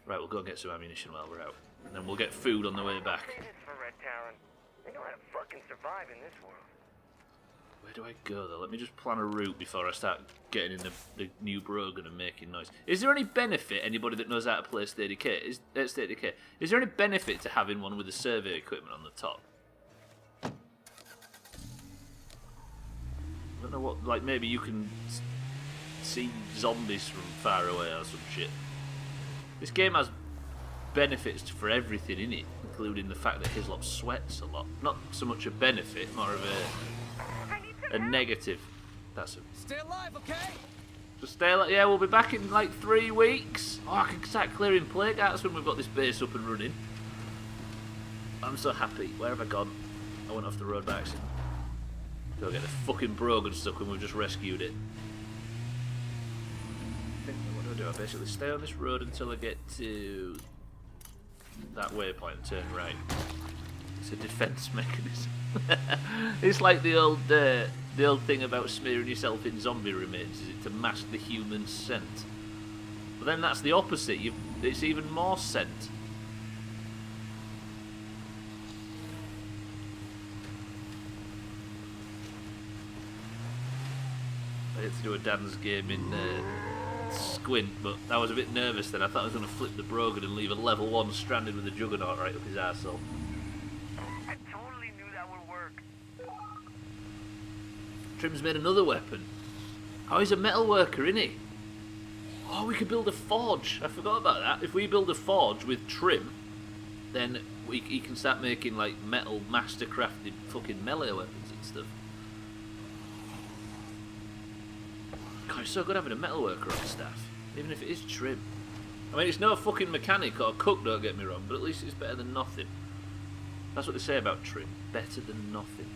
Right, we'll go and get some ammunition while we're out. And then we'll get food on the way back. Say this for Red Talon. They know how to fucking survive in this world. Where do I go, though? Let me just plan a route before I start getting in the new Brogan and making noise. Is there any benefit, anybody that knows how to play State Decay, is there any benefit to having one with the survey equipment on the top? I don't know what, like maybe you can see zombies from far away or some shit. This game has benefits for everything in it, including the fact that Hislop sweats a lot. Not so much a benefit, more of a negative. That's a... Stay alive, okay? Just stay like, yeah, we'll be back in like 3 weeks. Oh, I can start clearing plague outs when we've got this base up and running. I'm so happy. Where have I gone? I went off the road by accident. Go get the fucking Brogan stuck when we've just rescued it. I think, what do? I basically stay on this road until I get to that waypoint and turn right. It's a defense mechanism. It's like the old thing about smearing yourself in zombie remains, is it to mask the human scent? But then that's the opposite. It's even more scent. I had to do a Dan's game in Squint, but I was a bit nervous then. I thought I was going to flip the Brogan and leave a level 1 stranded with a Juggernaut right up his arsehole. I totally knew that would work. Trim's made another weapon. Oh, he's a metal worker, isn't he? Oh, we could build a forge. I forgot about that. If we build a forge with Trim, then he can start making like metal master-crafted fucking melee weapons and stuff. God, it's so good having a metalworker on staff, even if it is Trim. I mean, it's no fucking mechanic or cook, don't get me wrong, but at least it's better than nothing. That's what they say about Trim. Better than nothing.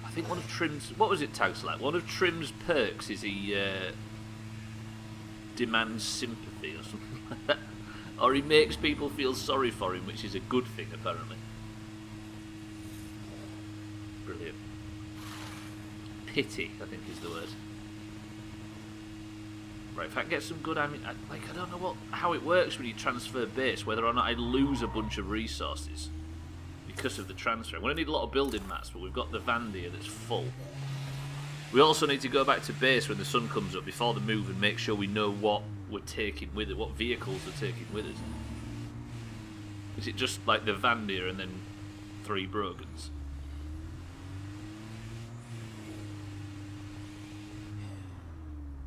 I think one of Trim's... What was it tags like? One of Trim's perks is he demands sympathy or something like that. Or he makes people feel sorry for him, which is a good thing, apparently. Brilliant. Pity, I think is the word. Right, if I can get some good, I don't know how it works when you transfer base, whether or not I lose a bunch of resources because of the transfer. I'm going to need a lot of building mats, but we've got the Vandia that's full. We also need to go back to base when the sun comes up before the move and make sure we know what we're taking with it, what vehicles we're taking with us. Is it just like the Vandia and then 3 Brogans?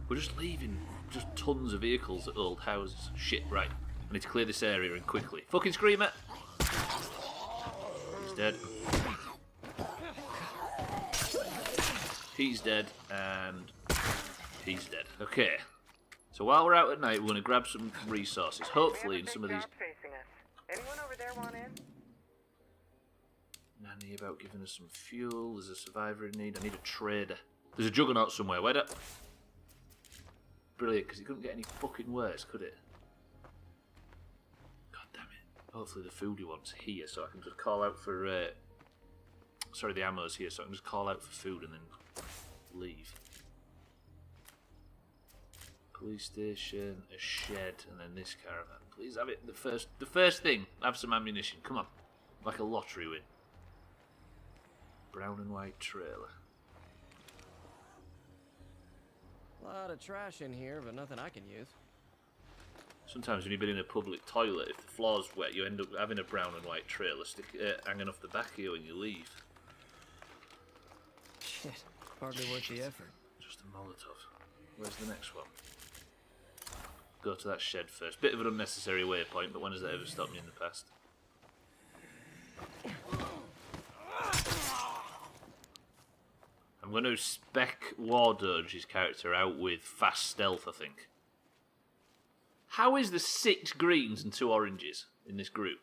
We're just leaving just tons of vehicles at old houses. Shit, right. I need to clear this area and quickly. Fucking Screamer! He's dead. He's dead, and he's dead. Okay. So while we're out at night, we're going to grab some resources. Hopefully in some of these... Facing us. Anyone over there want in? Nanny about giving us some fuel. There's a survivor in need. I need a trader. There's a Juggernaut somewhere. Where that? Brilliant, because it couldn't get any fucking worse, could it? God damn it. Hopefully the food he wants here, so I can just call out for... Sorry, the ammo's here, so I can just call out for food and then leave. Police station, a shed, and then this caravan. Please have it. The first thing, have some ammunition. Come on. Like a lottery win. Brown and white trailer. A lot of trash in here, but nothing I can use. Sometimes when you've been in a public toilet, if the floor's wet, you end up having a brown and white trailer hanging off the back of you when you leave. Shit, hardly worth the effort. Just a Molotov. Where's the next one? Go to that shed first. Bit of an unnecessary waypoint, but when has that ever stopped me in the past? I'm going to spec War Doge's character out with fast stealth, I think. How is there 6 greens and 2 oranges in this group?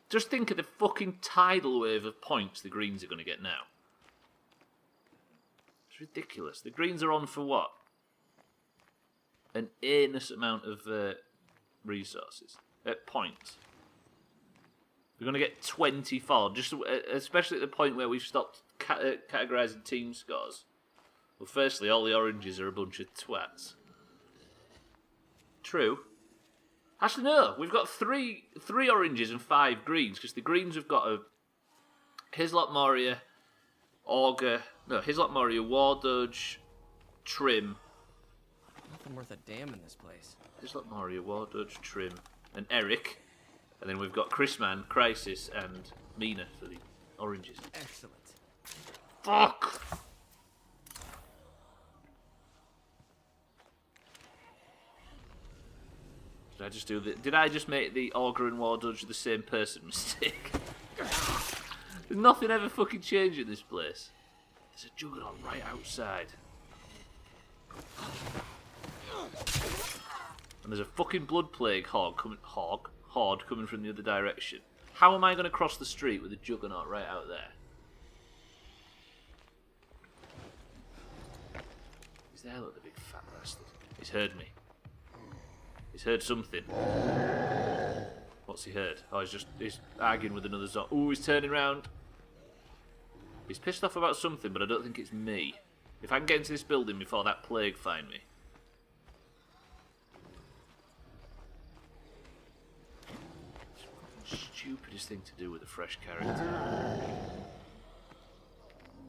Just think of the fucking tidal wave of points the greens are going to get now. It's ridiculous. The greens are on for what? An enormous amount of resources. Points. We're going to get 24, just especially at the point where we've stopped categorising team scores. Well, firstly, all the oranges are a bunch of twats. True. Actually, no. We've got three oranges and 5 greens, because the greens have got a Hislop Moria, Auger... No, Hislop Moria, War Doge, Trim... Nothing worth a damn in this place. Hislop Moria, War Doge, Trim, and Eric. And then we've got Chrisman, Crisis, and Mina for the oranges. Excellent. Fuck! Did I just do the? Did I just make the Augur and Wardudge the same person mistake? There's nothing ever fucking changed in this place. There's a juggernaut right outside. And there's a fucking blood plague horde coming from the other direction. How am I going to cross the street with a juggernaut right out there? He's there, look, the big fat bastard. He's heard me. He's heard something. What's he heard? Oh, he's arguing with another zombie. Ooh, he's turning round. He's pissed off about something, but I don't think it's me. If I can get into this building before that plague find me. Stupidest thing to do with a fresh character.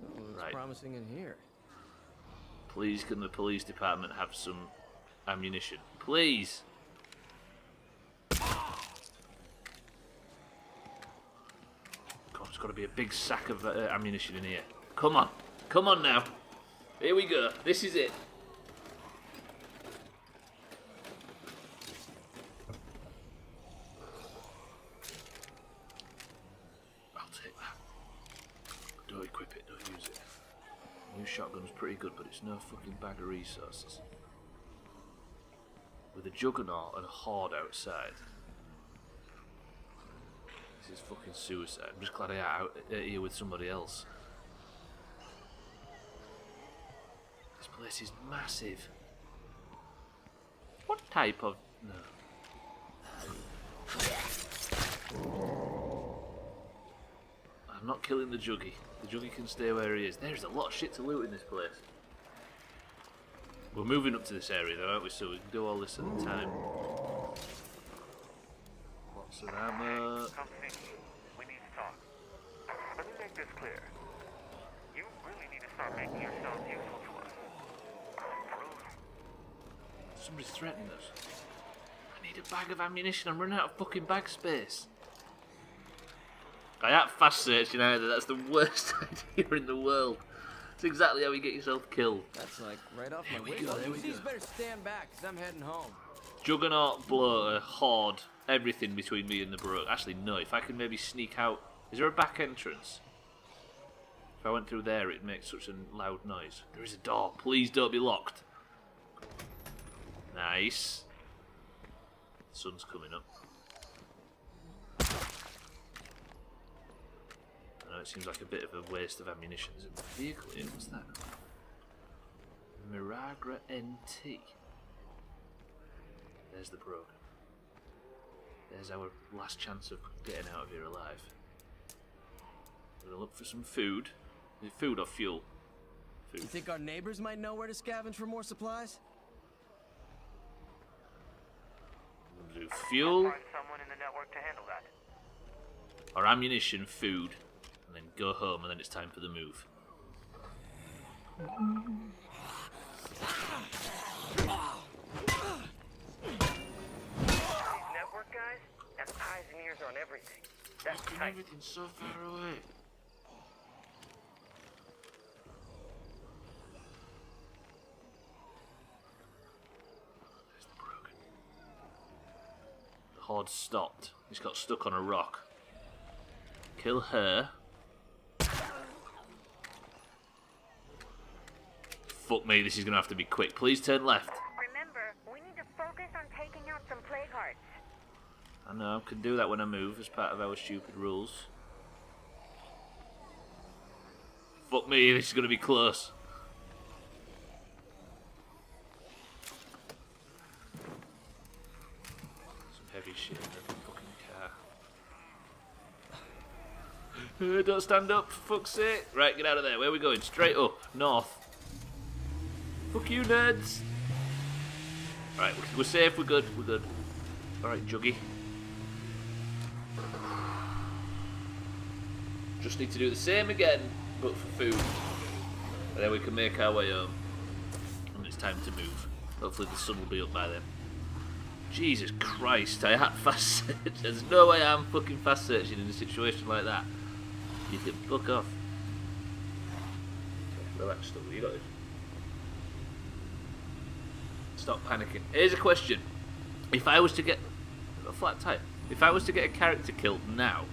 Oh, it's Right. promising in here. Please, can the police department have some ammunition? Please! God, there's got to be a big sack of ammunition in here. Come on. Come on now. Here we go. This is it. I'll take that. Don't equip it, don't use it. New shotgun's pretty good, but it's no fucking bag of resources. With a juggernaut and a horde outside. This is fucking suicide. I'm just glad I'm out here with somebody else. This place is massive. What type of... No. I'm not killing the juggy. The juggy can stay where he is. There's a lot of shit to loot in this place. We're moving up to this area though, aren't we? So we can do all this at a time. Lots of ammo. Come see me. We need to talk. Let me make this clear. You really need to start making yourself useful to us. Somebody's threatening us. I need a bag of ammunition. I'm running out of fucking bag space. I ain't fast searching either. That's the worst idea in the world. It's exactly how you get yourself killed. That's like right off my There we go, there we You go. better stand back, because I'm heading home. Juggernaut, bloater, horde, everything between me and the brook. Actually, no. If I can maybe sneak out... Is there a back entrance? If I went through there, it'd make such a loud noise. There is a door. Please don't be locked. Nice. The sun's coming up. I know it seems like a bit of a waste of ammunition. There's a vehicle here. What's that? Miragra NT. There's the brogue. There's our last chance of getting out of here alive. We're gonna look for some food. Is it food or fuel? Food. You think our neighbors might know where to scavenge for more supplies? We'll do fuel Find someone in the network to handle that. or ammunition, food, and then go home, and then it's time for the move. These network guys have eyes and ears on everything. That's tight. Everything's so far away. There's the broken. The horde stopped. He's got stuck on a rock. Kill her. Fuck me, this is gonna have to be quick. Please turn left. Remember, we need to focus on taking out some plague hearts. I know, I can do that when I move as part of our stupid rules. Fuck me, this is gonna be close. Some heavy shit in the fucking car. Don't stand up, for fuck's sake. Right, get out of there. Where are we going? Straight up, north. Fuck you, nerds. Right, we're safe, we're good, we're good. Alright, Juggy. Just need to do the same again, but for food. And then we can make our way home. And it's time to move. Hopefully the sun will be up by then. Jesus Christ, I had fast search. There's no way I'm fucking fast searching in a situation like that. You can fuck off. Relax, Stubbler, you got this. Stop panicking. Here's a question. If I was to get a flat tire, if I was to get a character killed now,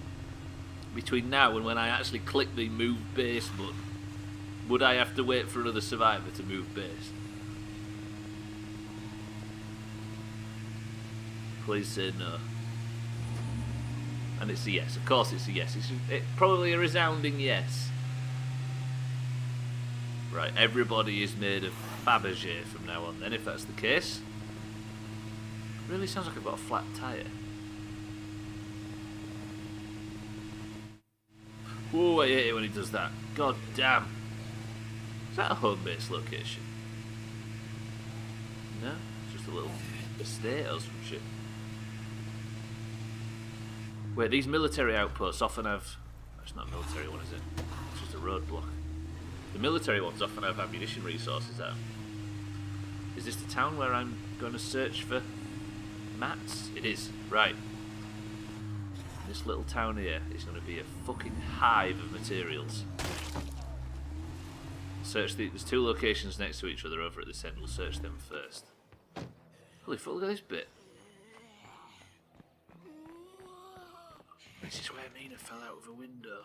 between now and when I actually click the move base button, would I have to wait for another survivor to move base? Please say no. And it's a yes. Of course it's a yes. It's probably a resounding yes. Right, everybody is made of Fabergé from now on then, if that's the case. It really sounds like I've got a flat tyre. Whoa, I hate it when he does that. God damn. Is that a home base location? No, it's just a little estate or some shit. Wait, these military outposts often have... It's not a military one, is it? It's just a roadblock. The military ones often have ammunition resources out. Is this the town where I'm going to search for mats? It is. Right. This little town here is going to be a fucking hive of materials. Search there's two locations next to each other over at this end. We'll search them first. Holy fuck, look at this bit. This is where Mina fell out of a window.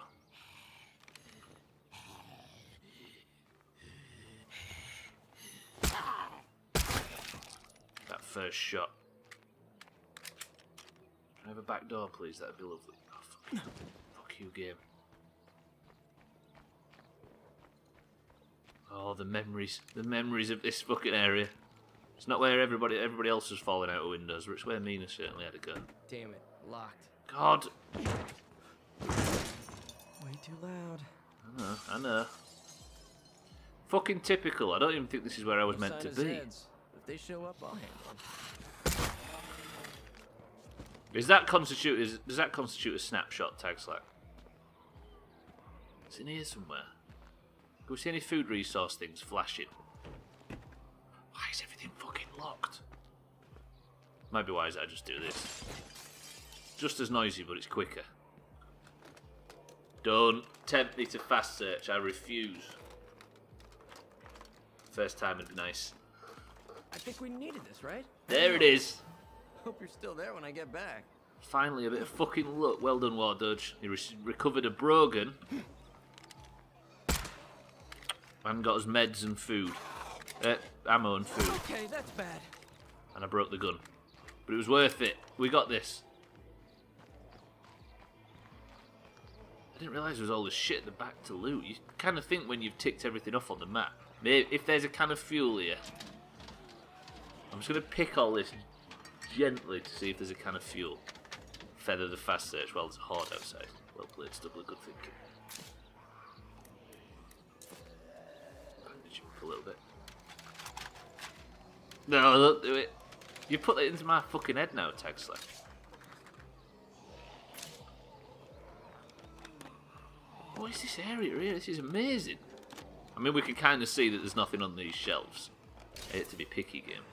That first shot. Can I have a back door, please? That'd be lovely. Oh, fuck you, game. Oh, the memories of this fucking area. It's not where everybody else was falling out of windows, but it's where Mina certainly had to go. Damn it, locked. God. Way too loud. I know. Fucking typical. I don't even think this is where I was meant to be. If they show up, I'll handle them. Does that constitute a snapshot, Tag Slack? It's in here somewhere. Can we see any food resource things flashing? Why is everything fucking locked? Might be wise I just do this. Just as noisy, but it's quicker. Don't tempt me to fast search. I refuse. First time would be nice. I think we needed this, right? There it is. Hope you're still there when I get back. Finally, a bit of fucking luck. Well done, War Dodge. He recovered a Brogan. And got us meds and food. Ammo and food. Okay, that's bad. And I broke the gun. But it was worth it. We got this. I didn't realise there was all this shit at the back to loot. You kind of think when you've ticked everything off on the map. Maybe if there's a can of fuel here. I'm just going to pick all this gently to see if there's a can of fuel. Feather the fast search while there's a horde outside. Well played, Stubbler. Good thinking. Bandage him up a little bit. No, don't do it. You put it into my fucking head now, Tag Slack. What is this area here? This is amazing. I mean, we can kind of see that there's nothing on these shelves. I hate to be picky, game.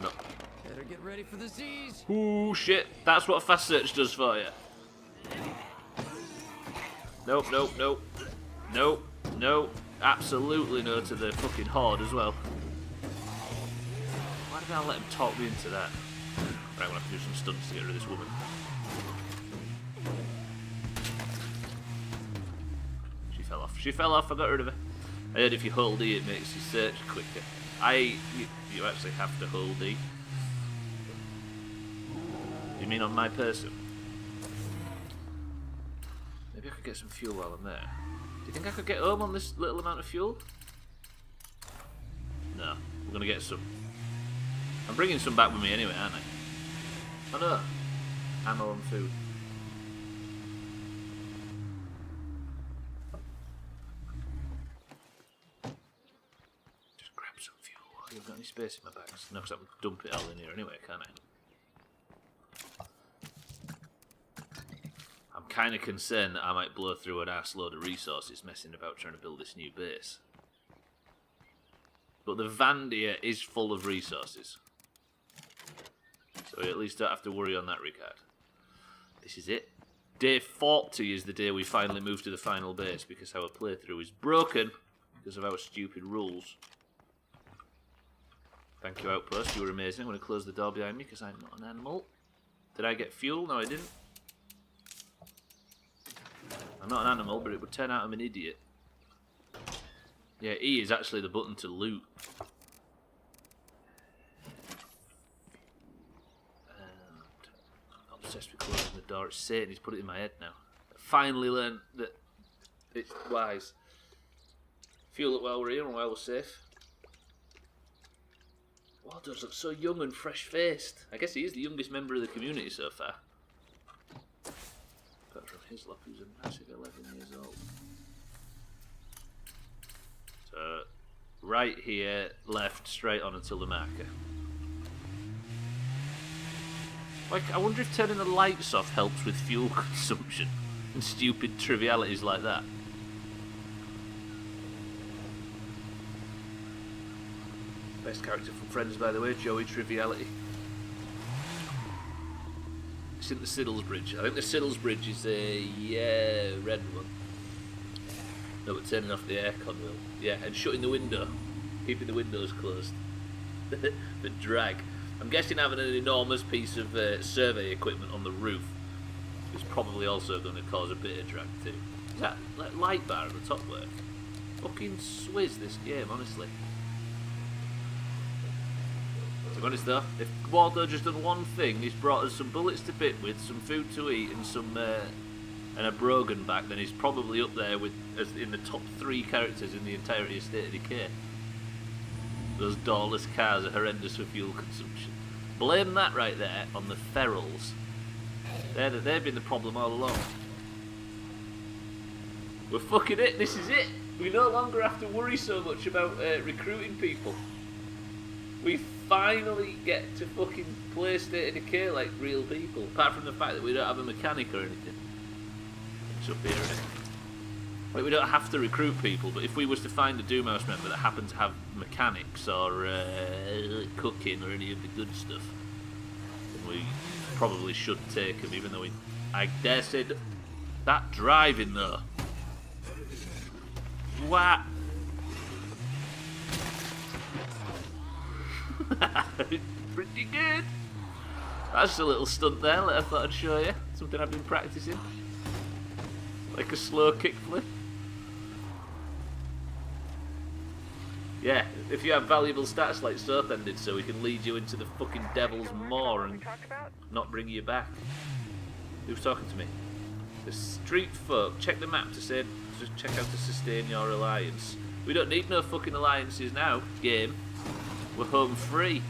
No. Better get ready for the Z's. Ooh, shit. That's what fast search does for you. Nope, nope, nope. Nope, nope. Absolutely no to the fucking horde as well. Why did I let him talk me into that? Right, I'm gonna have to do some stunts to get rid of this woman. She fell off. She fell off. I got rid of her. I heard if you hold E, it makes you search quicker. You actually have to hold E. You mean on my person? Maybe I could get some fuel while I'm there. Do you think I could get home on this little amount of fuel? No, we're gonna get some. I'm bringing some back with me anyway, aren't I? Oh no, ammo and food. Just grab some fuel. You've got any space in my bags? No, because I can dump it all in here anyway, can't I? I'm kind of concerned that I might blow through an ass load of resources messing about trying to build this new base. But the Vandia is full of resources. So we at least don't have to worry on that regard. This is it. Day 40 is the day we finally move to the final base because our playthrough is broken because of our stupid rules. Thank you, Outpost. You were amazing. I'm going to close the door behind me because I'm not an animal. Did I get fuel? No, I didn't. I'm not an animal, but it would turn out I'm an idiot. Yeah, E is actually the button to loot. Obsessed with closing the door. It's Satan. He's put it in my head now. I finally learned that it's wise. Fuel it while we're here and while we're safe. Waldo looks so young and fresh-faced. I guess he is the youngest member of the community so far. Apart from Hislop, who's a massive 11 years old. So, right here, left, straight on until the marker. Like, I wonder if turning the lights off helps with fuel consumption and stupid trivialities like that. Best character from Friends, by the way, Joey Triviality. It's in the Siddles Bridge. I think the Siddles Bridge is a red one. No, but turning off the aircon will. Yeah, and shutting the window, keeping the windows closed. The drag. I'm guessing having an enormous piece of survey equipment on the roof is probably also going to cause a bit of drag too. Is that light bar at the top work? Fucking swizz this game, honestly. To be honest though, if Waldo just done one thing, he's brought us some bullets to bit with, some food to eat, and some and a Brogan back, then he's probably up there with as in the top 3 characters in the entirety of State of Decay. Those doorless cars are horrendous for fuel consumption. Blame that right there on the ferals. They've been the problem all along. We're fucking it. This is it. We no longer have to worry so much about recruiting people. We finally get to fucking play State of Decay like real people. Apart from the fact that we don't have a mechanic or anything. It's up here, isn't it? Like, we don't have to recruit people, but if we was to find a Doomhaus member that happened to have mechanics or cooking or any of the good stuff, then we probably should take them, even though I dare say that driving though. What? Pretty good. That's a little stunt there that I thought I'd show you. Something I've been practicing. Like a slow kickflip. Yeah, if you have valuable stats like Sothend did, so we can lead you into the fucking Devil's Maw and not bring you back. Who's talking to me? The street folk. Check the map to check out to sustain your alliance. We don't need no fucking alliances now, game. We're home free.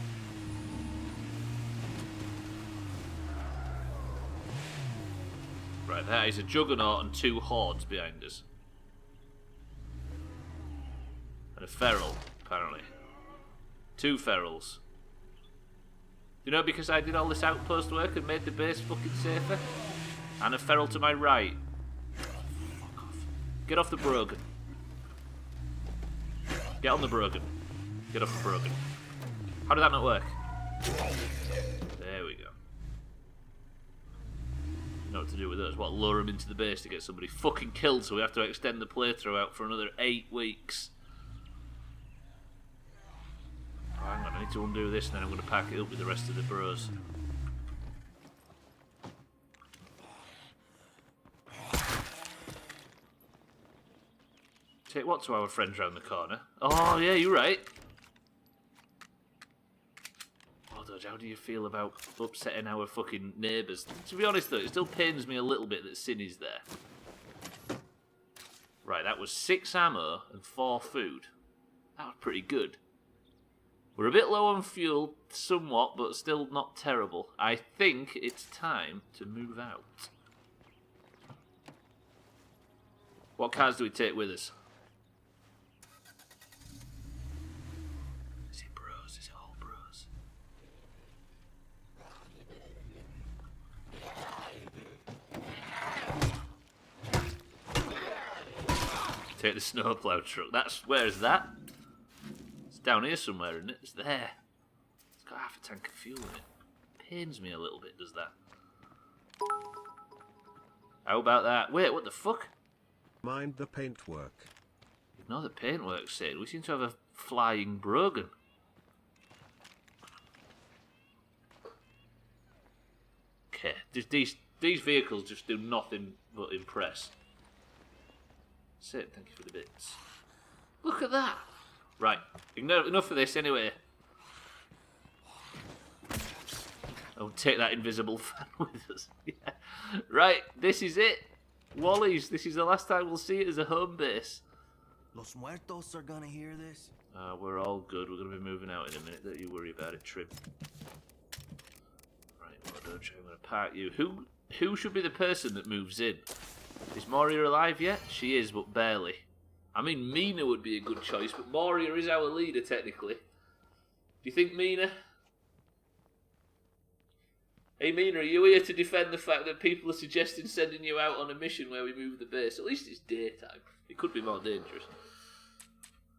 Right, that is a juggernaut and 2 hordes behind us. And a feral, apparently. 2 ferals. You know, because I did all this outpost work and made the base fucking safer? And a feral to my right. Fuck off. Get off the Brogan. Get on the Brogan. Get off the Brogan. How did that not work? There we go. You know what to do with those. What, lure them into the base to get somebody fucking killed so we have to extend the playthrough out for another 8 weeks. Oh, hang on, I need to undo this and then I'm going to pack it up with the rest of the bros. Take what to our friends round the corner? Oh, yeah, you're right. How do you feel about upsetting our fucking neighbours? To be honest though, it still pains me a little bit that Sin is there. Right, that was 6 ammo and 4 food. That was pretty good. We're a bit low on fuel, somewhat, but still not terrible. I think it's time to move out. What cars do we take with us? Take the snowplow truck. Where is that? It's down here somewhere, isn't it? It's there. It's got half a tank of fuel in it. Pains me a little bit, does that? How about that? Wait, what the fuck? Mind the paintwork. Ignore the paintwork, Sid. We seem to have a flying Brogan. Okay, these vehicles just do nothing but impress. Sid, thank you for the bits. Look at that! Right, enough of this anyway. Oh, take that invisible fan with us. Yeah. Right, this is it. Wally's, this is the last time we'll see it as a home base. Los Muertos are gonna hear this. We're all good. We're going to be moving out in a minute. Don't you worry about it, Trim. Right, well, I'm going to park you. Who should be the person that moves in? Is Moria alive yet? She is, but barely. I mean, Mina would be a good choice, but Moria is our leader, technically. Do you think Mina? Hey Mina, are you here to defend the fact that people are suggesting sending you out on a mission where we move the base? At least it's daytime. It could be more dangerous.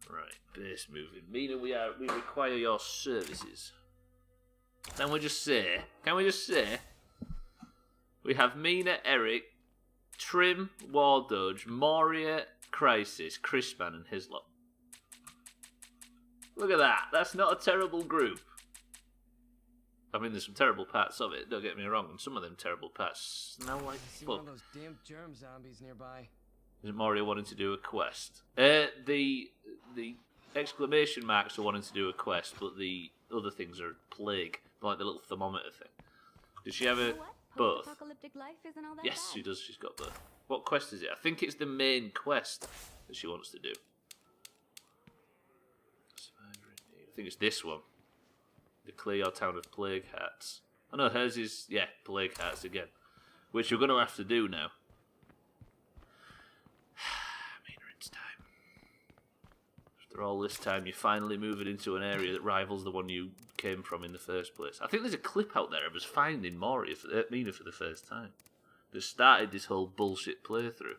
Right, base moving. Mina, we require your services. Can we just say we have Mina, Eric, Trim, War Doge, Moria, Crisis, Crispman, and Hislop. Look at that. That's not a terrible group. I mean, there's some terrible parts of it, don't get me wrong, and some of them terrible parts smell like See fuck. one of those damn germ zombies nearby. Is Moria wanting to do a quest? The exclamation marks are wanting to do a quest, but the other things are plague, like the little thermometer thing. Does she have a both? Post-apocalyptic life isn't all that Yes, bad. she does. She's got both. What quest is it? I think it's the main quest that she wants to do. I think it's this one. Clear your town of plague hearts. Oh no, hers is, yeah, plague hearts again. Which you're going to have to do now. I mean, it's time. After all this time, you're finally moving into an area that rivals the one you came from in the first place. I think there's a clip out there of us finding Mina for the first time. That started this whole bullshit playthrough.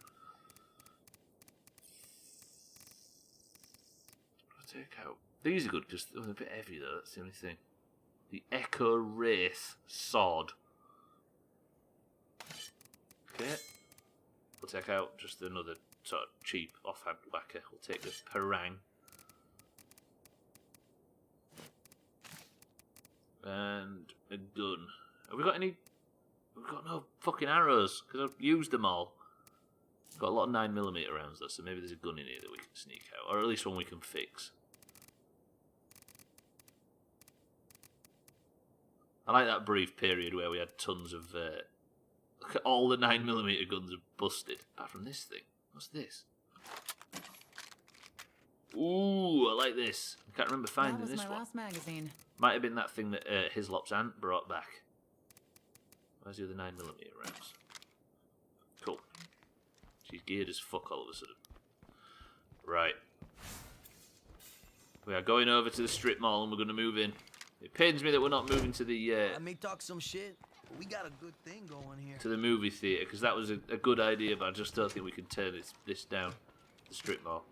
I'll take out. These are good, just they're a bit heavy though, that's the only thing. The Echo Wraith Sword. Okay. We'll take out just another sort of cheap offhand whacker. We'll take the Parang. And a gun. Have we got any? We've got no fucking arrows, because I've used them all. Got a lot of 9mm rounds though, so maybe there's a gun in here that we can sneak out. Or at least one we can fix. I like that brief period where we had tons of... look at all the 9mm guns are busted. Apart from this thing. What's this? Ooh, I like this. I can't remember finding this one. That was my last magazine. Might have been that thing that Hislop's aunt brought back. Where's the other 9mm rounds? Cool. She's geared as fuck all of a sudden. Right. We are going over to the strip mall and we're going to move in. It pains me that we're not moving to the I may talk some shit, but we got a good thing going here. to the movie theatre, because that was a good idea, but I just don't think we can turn this down, the strip mall.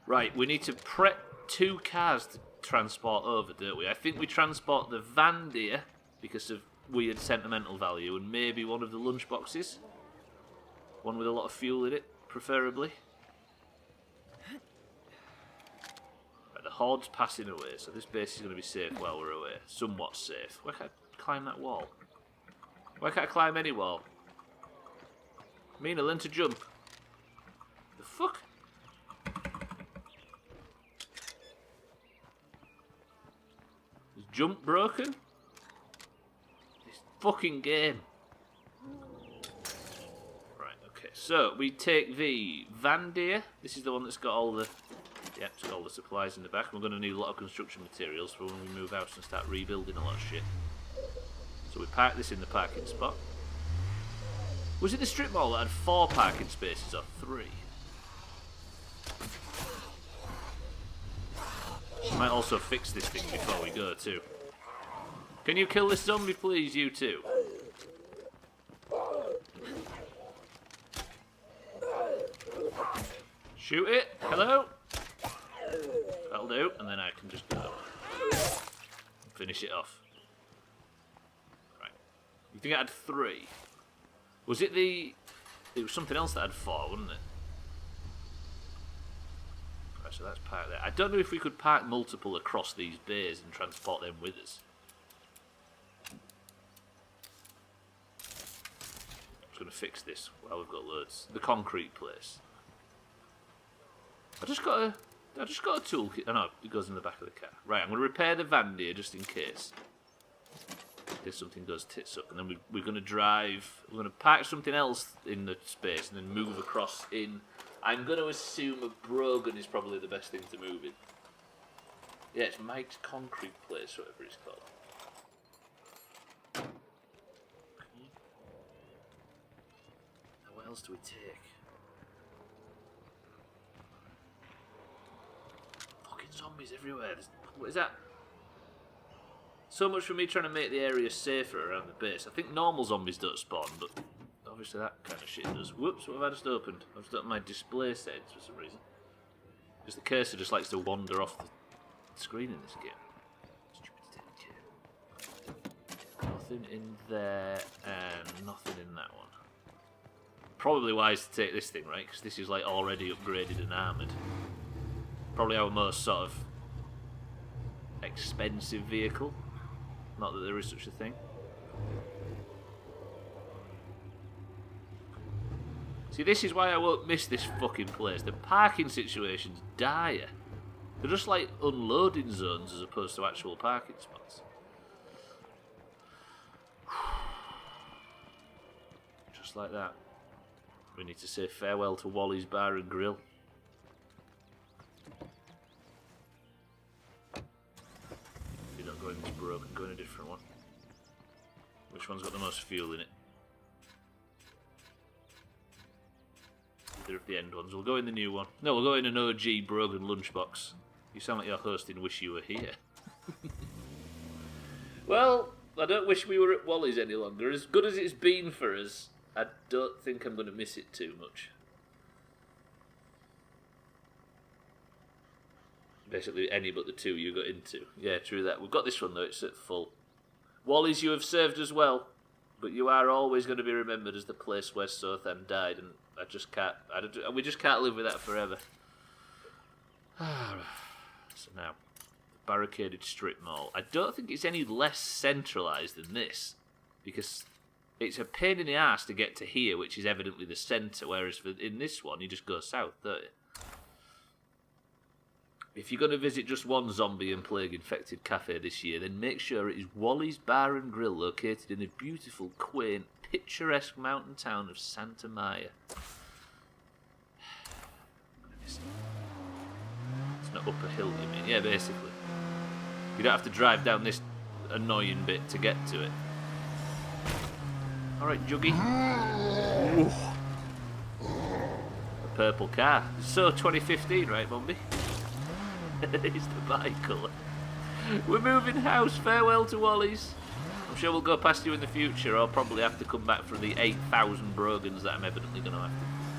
Right, we need to prep 2 cars to transport over, don't we? I think we transport the van deer, because of weird sentimental value, and maybe one of the lunchboxes. One with a lot of fuel in it, preferably. Right, the horde's passing away, so this base is going to be safe while we're away. Somewhat safe. Why can't I climb that wall? Why can't I climb any wall? Mina, learn to jump. The fuck? Is jump broken? This fucking game. Right, okay. So, we take the Van Deer. This is the one that's got all the... Yep, it's got all the supplies in the back. We're going to need a lot of construction materials for when we move out and start rebuilding a lot of shit. So we park this in the parking spot. Was it the strip mall that had 4 parking spaces or 3? Might also fix this thing before we go too. Can you kill this zombie please, you two? Shoot it! Hello? That'll do, and then I can just go. Finish it off. Right. You think I had 3? Was it the... It was something else that had 4, wasn't it? Right, so that's parked there. I don't know if we could park multiple across these bays and transport them with us. I'm just going to fix this while we've got loads. The concrete place. I just got a toolkit. Oh no, it goes in the back of the car. Right, I'm going to repair the van here just in case. If something goes tits up, and then we're going to drive. We're going to park something else in the space and then move across in. I'm going to assume a Brogan is probably the best thing to move in. Yeah, it's Mike's Concrete Place, whatever it's called. Now, what else do we take? Fucking zombies everywhere. What is that? So much for me trying to make the area safer around the base. I think normal zombies don't spawn, but obviously that kind of shit does. Whoops, what have I just opened? I've just opened my display settings for some reason. Because the cursor just likes to wander off the screen in this game. Stupid game. Nothing in there, and nothing in that one. Probably wise to take this thing, right? Because this is like already upgraded and armoured. Probably our most sort of expensive vehicle. Not that there is such a thing. See, this is why I won't miss this fucking place. The parking situation's dire. They're just like unloading zones as opposed to actual parking spots. Just like that. We need to say farewell to Wally's Bar and Grill. You're not going this broken, go in a different one. Which one's got the most fuel in it? Either of the end ones. We'll go in the new one. No, we'll go in an OG Brogan lunchbox. You sound like you're hosting Wish You Were Here. Well, I don't wish we were at Wally's any longer. As good as it's been for us, I don't think I'm going to miss it too much. Basically any but the two you got into. Yeah, true that. We've got this one though, it's at full. Wally's, you have served us well, but you are always going to be remembered as the place where Sothan died, and I just can't, we just can't live with that forever. So now, barricaded strip mall. I don't think it's any less centralised than this, because it's a pain in the arse to get to here, which is evidently the centre, whereas in this one, you just go south, don't you? If you're going to visit just one zombie and plague-infected cafe this year, then make sure it is Wally's Bar and Grill, located in the beautiful, quaint, picturesque mountain town of Santa Maya. It's not up a hill, you mean? Yeah, basically. You don't have to drive down this annoying bit to get to it. Alright, Juggy. A purple car. So 2015, right, Mumby? It's the bike colour. We're moving house. Farewell to Wally's. I'm sure we'll go past you in the future. I'll probably have to come back for the 8,000 Brogans that I'm evidently going to have to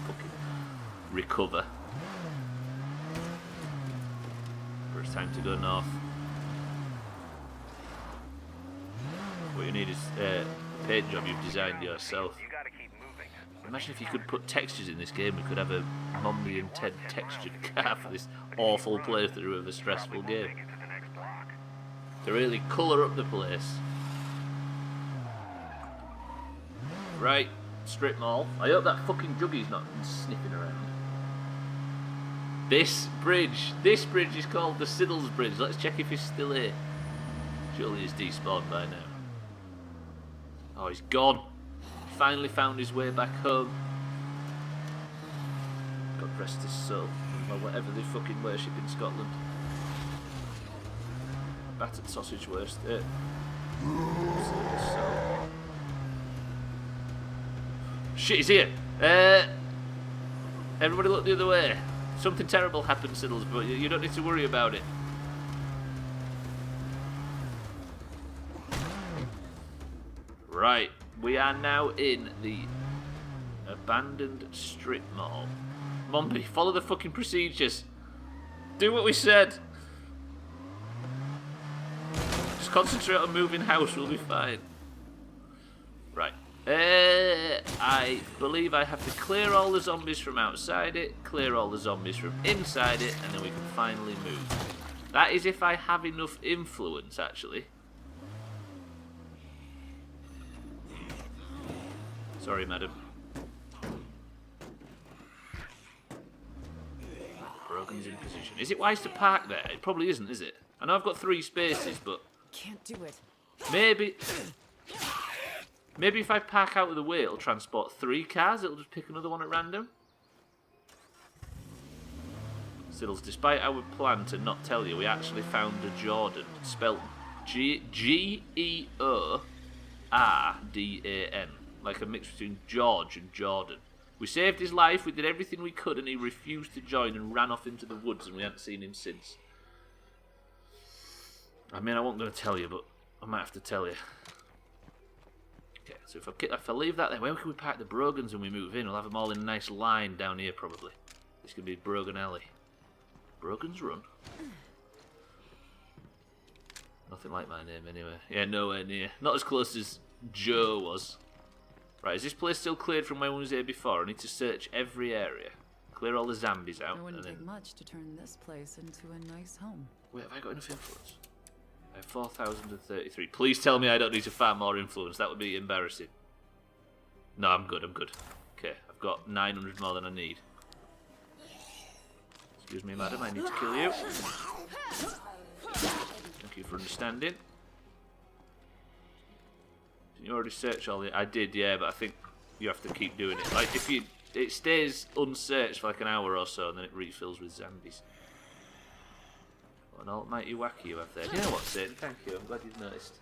fucking recover. But it's time to go north. What you need is a paint job you've designed yourself. You gotta keep moving. Imagine if you could put textures in this game. We could have a Mombi and Ted textured car for this awful playthrough of a stressful game. Take it to the next block. To really colour up the place. Right, strip mall. I hope that fucking Juggy's not sniffing around. This bridge is called the Siddles Bridge. Let's check if he's still here. Surely he's despawned by now. Oh, he's gone. Finally found his way back home. God rest his soul. Or whatever they fucking worship in Scotland. Battered sausage worst. Shit, he's here. Everybody look the other way. Something terrible happened, Siddles, but you don't need to worry about it. Right, we are now in the abandoned strip mall. Mombi, follow the fucking procedures. Do what we said. Just concentrate on moving house, we'll be fine. Right, I believe I have to clear all the zombies from outside it, clear all the zombies from inside it, and then we can finally move. That is if I have enough influence, actually. Sorry, madam. Brogan's in position. Is it wise to park there? It probably isn't, is it? I know I've got 3 spaces, but... Can't do it. Maybe if I park out of the way, it'll transport 3 cars. It'll just pick another one at random. Siddles, despite our plan to not tell you, we actually found a Jordan, spelt Geordan, like a mix between George and Jordan. We saved his life, we did everything we could, and he refused to join and ran off into the woods, and we haven't seen him since. I mean, I wasn't going to tell you, but I might have to tell you. Okay, so if I leave that there, where can we park the Brogans when we move in? We'll have them all in a nice line down here, probably. This could be Brogan Alley. Brogan's Run? Nothing like my name, anyway. Yeah, nowhere near. Not as close as Joe was. Right, is this place still cleared from when we was here before? I need to search every area. Clear all the zombies out. It wouldn't and take then... much to turn this place into a nice home. Wait, have I got enough influence? I have 4,033. Please tell me I don't need to farm more influence. That would be embarrassing. No, I'm good, I'm good. Okay, I've got 900 more than I need. Excuse me, madam, I need to kill you. Thank you for understanding. Didn't you already search all the... I did, yeah, but I think you have to keep doing it. Like, if you... It stays unsearched for like an hour or so, and then it refills with zombies. What an almighty wacky you have there. You know what, Satan? Thank you, I'm glad you've noticed.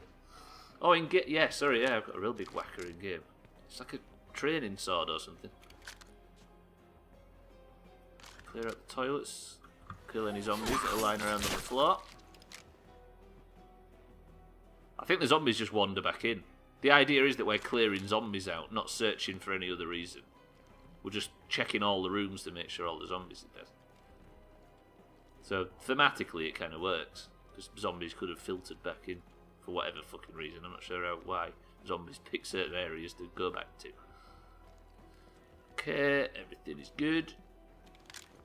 Oh, in game... Yeah, sorry, yeah, I've got a real big whacker in game. It's like a training sword or something. Clear out the toilets. Kill any zombies that are lying around on the floor. I think the zombies just wander back in. The idea is that we're clearing zombies out, not searching for any other reason. We're just checking all the rooms to make sure all the zombies are dead. So, thematically it kind of works. Because zombies could have filtered back in for whatever fucking reason. I'm not sure why zombies pick certain areas to go back to. Okay, everything is good.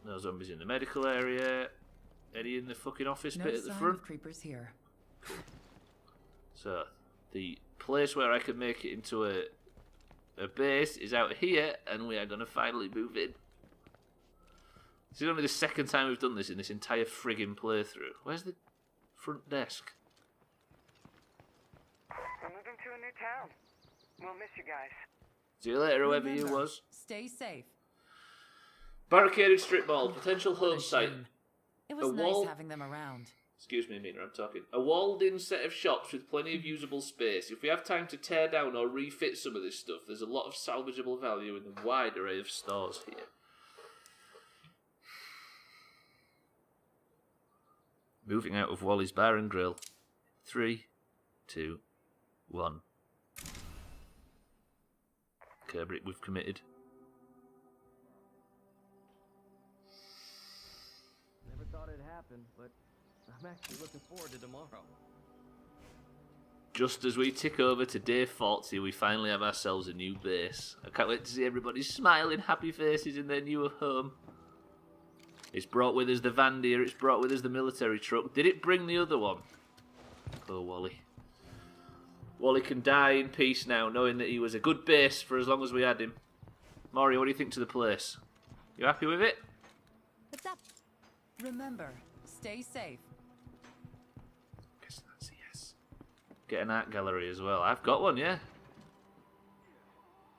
No zombies in the medical area. Any in the fucking office bit at the front? No creepers here. Cool. So, the place where I can make it into a base is out here, and we are going to finally move in. This is only the second time we've done this in this entire friggin' playthrough. Where's the front desk? We're moving to a new town. We'll miss you guys. See you later, whoever Remember, you was. Stay safe. Barricaded strip mall, potential home site. It was A nice wall- having them around. Excuse me, Mina, I'm talking. A walled-in set of shops with plenty of usable space. If we have time to tear down or refit some of this stuff, there's a lot of salvageable value in the wide array of stores here. Moving out of Wally's Bar and Grill. 3, 2, 1. Kerbrick, we've committed. Never thought it'd happen, but I'm actually looking forward to tomorrow. Just as we tick over to day 40, we finally have ourselves a new base. I can't wait to see everybody's smiling, happy faces in their new home. It's brought with us the Vandier, it's brought with us the military truck. Did it bring the other one? Oh, Wally. Wally can die in peace now, knowing that he was a good base for as long as we had him. Maury, what do you think to the place? You happy with it? What's up? Remember, stay safe. Guess that's a yes. Get an art gallery as well. I've got one, yeah.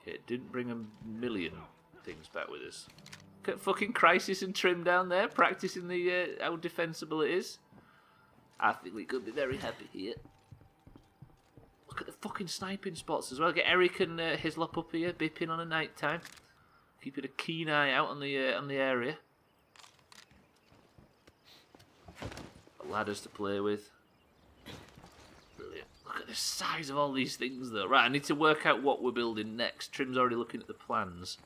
Okay, it didn't bring a million things back with us. Look at fucking Crisis and Trim down there, practicing the how defensible it is. I think we could be very happy here. Look at the fucking sniping spots as well. Get Eric and Hislop up here, bipping on a night time, keeping a keen eye out on the area. Ladders to play with. Brilliant. Look at the size of all these things though. Right, I need to work out what we're building next. Trim's already looking at the plans.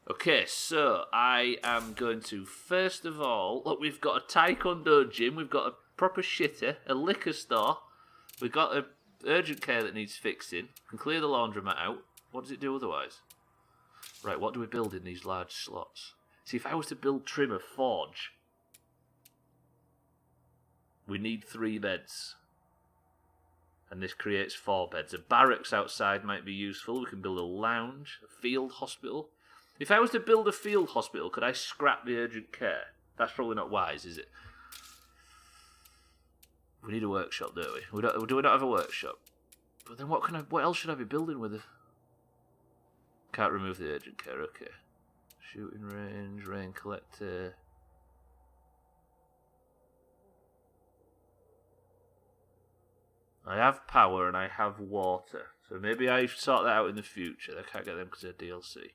Okay, so I am going to, first of all, look, we've got a taekwondo gym, we've got a proper shitter, a liquor store, we've got a urgent care that needs fixing. Can clear the laundromat out. What does it do otherwise? Right, what do we build in these large slots? See, if I was to build trim a forge, we need 3 beds. And this creates 4 beds. A barracks outside might be useful. We can build a lounge, a field hospital. If I was to build a field hospital, could I scrap the urgent care? That's probably not wise, is it? We need a workshop, don't we? Do we not have a workshop? But then what else should I be building with it? Can't remove the urgent care, okay. Shooting range, rain collector. I have power and I have water. So maybe I sort that out in the future. I can't get them because they're DLC.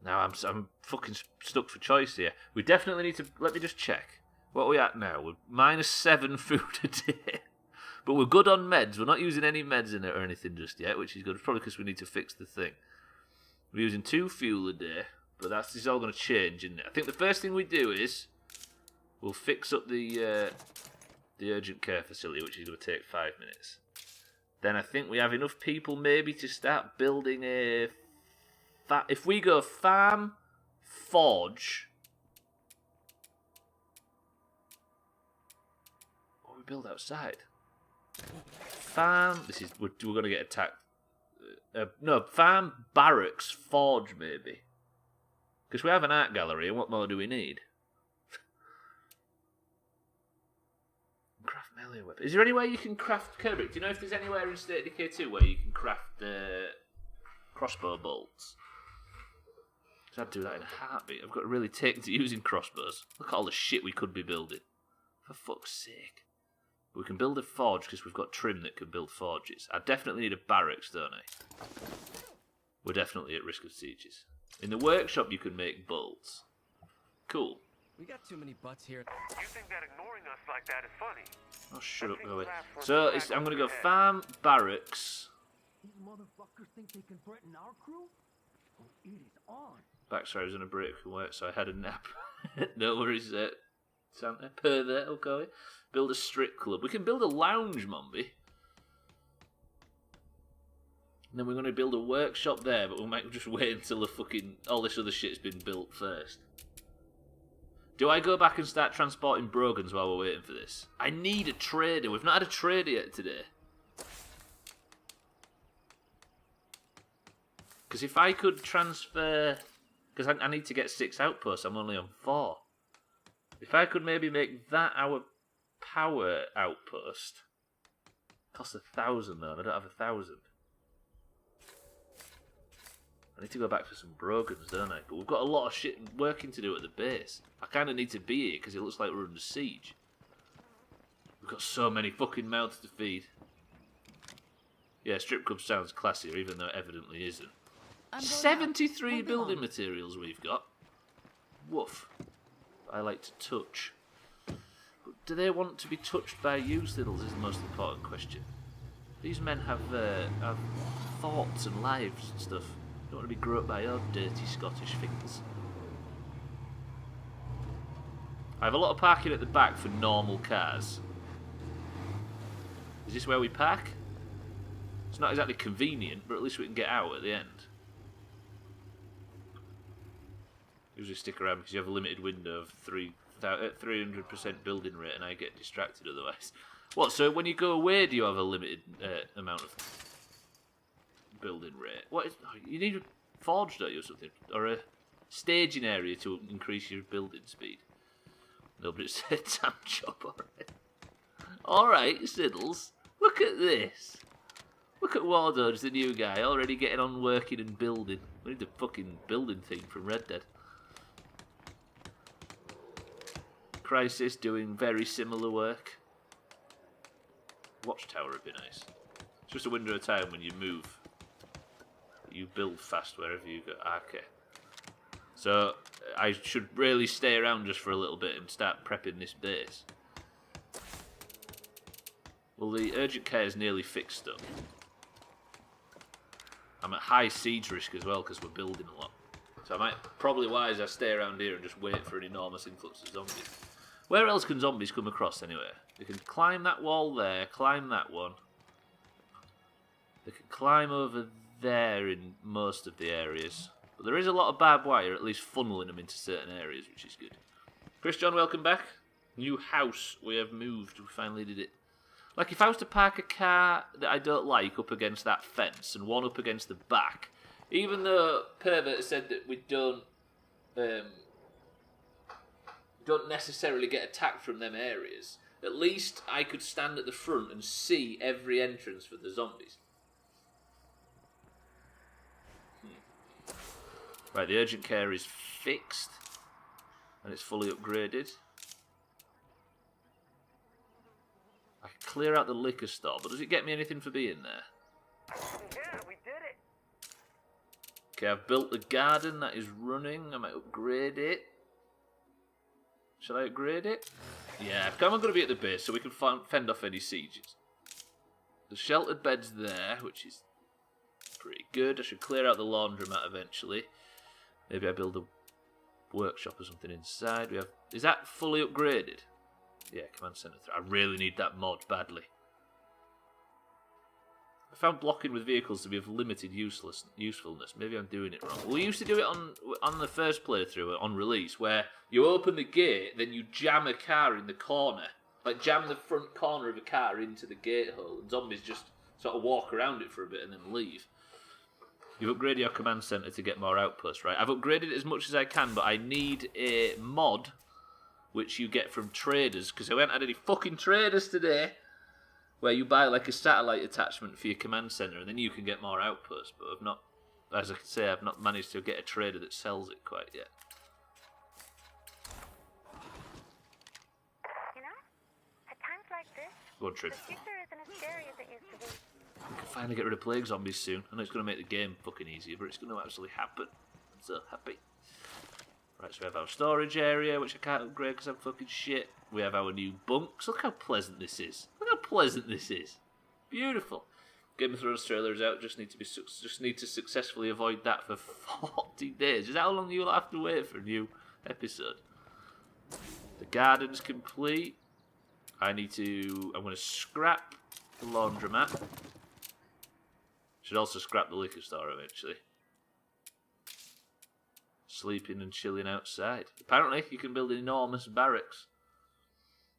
Now I'm fucking stuck for choice here. We definitely need to... Let me just check. What are we at now? We're -7 food a day. But we're good on meds. We're not using any meds in it or anything just yet, which is good. Probably because we need to fix the thing. We're using 2 fuel a day. But this is all going to change, isn't it? I think the first thing we do is... We'll fix up the urgent care facility, which is going to take 5 minutes. Then I think we have enough people maybe to start building a... If we go farm, forge... What do we build outside? Farm... We're going to get attacked. No, farm, barracks, forge maybe. Because we have an art gallery, and what more do we need? Craft melee weapon. Is there any way you can craft Kirby? Do you know if there's anywhere in State of Decay 2 where you can craft crossbow bolts? Because I'd do that in a heartbeat. I've got to really take to using crossbows. Look at all the shit we could be building. For fuck's sake. But we can build a forge because we've got trim that can build forges. I definitely need a barracks, don't I? We're definitely at risk of sieges. In the workshop, you can make bolts. Cool. We got too many butts here. You think that ignoring us like that is funny? Oh, shut up, go away. So, I'm going to go farm, barracks. These motherfuckers think they can threaten our crew? Oh, it is on. Backstory, I was on a break from work, so I had a nap. No worries, Santa. Per there, okay. Build a strip club. We can build a lounge, Mombi. And then we're going to build a workshop there, but we might just wait until all this other shit's been built first. Do I go back and start transporting brogans while we're waiting for this? I need a trader. We've not had a trader yet today. Because if I could transfer... Because I need to get 6 outposts. I'm only on 4. If I could maybe make that our power outpost... Costs 1,000 though, and I don't have 1,000. I need to go back for some brogans, don't I? But we've got a lot of shit working to do at the base. I kind of need to be here because it looks like we're under siege. We've got so many fucking mouths to feed. Yeah, strip club sounds classier, even though it evidently isn't. 73 building materials we've got. Woof. I like to touch. But do they want to be touched by you, Siddles, is the most important question. These men have thoughts and lives and stuff. Don't want to be groped by your dirty Scottish fingers. I have a lot of parking at the back for normal cars. Is this where we park? It's not exactly convenient, but at least we can get out at the end. Usually stick around because you have a limited window of 300% building rate and I get distracted otherwise. What, so when you go away do you have a limited amount of building rate? What is, you need a forge, don't you, or something? Or a staging area to increase your building speed? Nobody said damn job, alright. Alright, Siddles. Look at this. Look at Wardoge, the new guy, already getting on working and building. We need the fucking building thing from Red Dead. Crisis doing very similar work. Watchtower would be nice. It's just a window of time when you move. You build fast wherever you go. Okay. So, I should really stay around just for a little bit and start prepping this base. Well, the urgent care is nearly fixed up. I'm at high siege risk as well because we're building a lot. So I might probably wise I stay around here and just wait for an enormous influx of zombies. Where else can zombies come across anyway? They can climb that wall there, climb that one. They can climb over there in most of the areas. But there is a lot of barbed wire, at least funneling them into certain areas, which is good. Chris John, welcome back. New house. We have moved. We finally did it. Like, if I was to park a car that I don't like up against that fence and one up against the back, even though Pervert said that we don't necessarily get attacked from them areas, at least I could stand at the front and see every entrance for the zombies. Right, the urgent care is fixed and it's fully upgraded. I can clear out the liquor store, but does it get me anything for being there? Yeah, we did it. Okay, I've built the garden that is running. I might upgrade it. Shall I upgrade it? Yeah, I'm going to be at the base so we can fend off any sieges. The sheltered bed's there, which is pretty good. I should clear out the laundromat eventually. Maybe I build a workshop or something inside. We have. Is that fully upgraded? Yeah, command center. I really need that mod badly. I found blocking with vehicles to be of limited usefulness. Maybe I'm doing it wrong. We used to do it on the first playthrough on release, where you open the gate, then you jam a car in the corner, like jam the front corner of a car into the gate hole, and zombies just sort of walk around it for a bit and then leave. You've upgraded your command center to get more outposts, right? I've upgraded it as much as I can, but I need a mod which you get from traders, because I haven't had any fucking traders today, where you buy like a satellite attachment for your command center and then you can get more outposts, but I've not, as I can say, I've not managed to get a trader that sells it quite yet. You know, at times like this, Go on, Trig. the future isn't as scary as it used to be. We can finally get rid of plague zombies soon. I know it's going to make the game fucking easier, but it's going to actually happen. I'm so happy. Right, so we have our storage area, which I can't upgrade because I'm fucking shit. We have our new bunks. Look how pleasant this is. Look how pleasant this is. Beautiful. Game of Thrones trailer is out. Just need to successfully avoid that for 40 days. Is that how long you'll have to wait for a new episode? The garden's complete. I'm going to scrap the laundromat. Should also scrap the liquor store eventually. Sleeping and chilling outside. Apparently, you can build enormous barracks.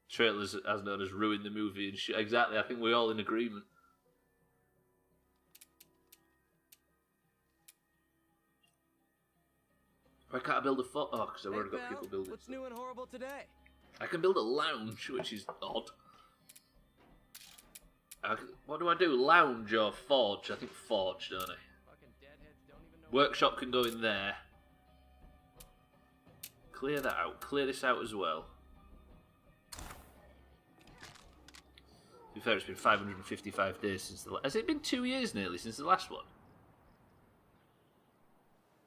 Trailers, as known as, ruin the movie and shit. Exactly, I think we're all in agreement. Why can't I build a fort? Oh, because I've already got people building. What's new and horrible today? I can build a lounge, which is odd. What do I do? Lounge or forge? I think forge, don't I? Workshop can go in there. Clear that out. Clear this out as well. To be fair, it's been 555 days since the last... Has it been 2 years nearly since the last one?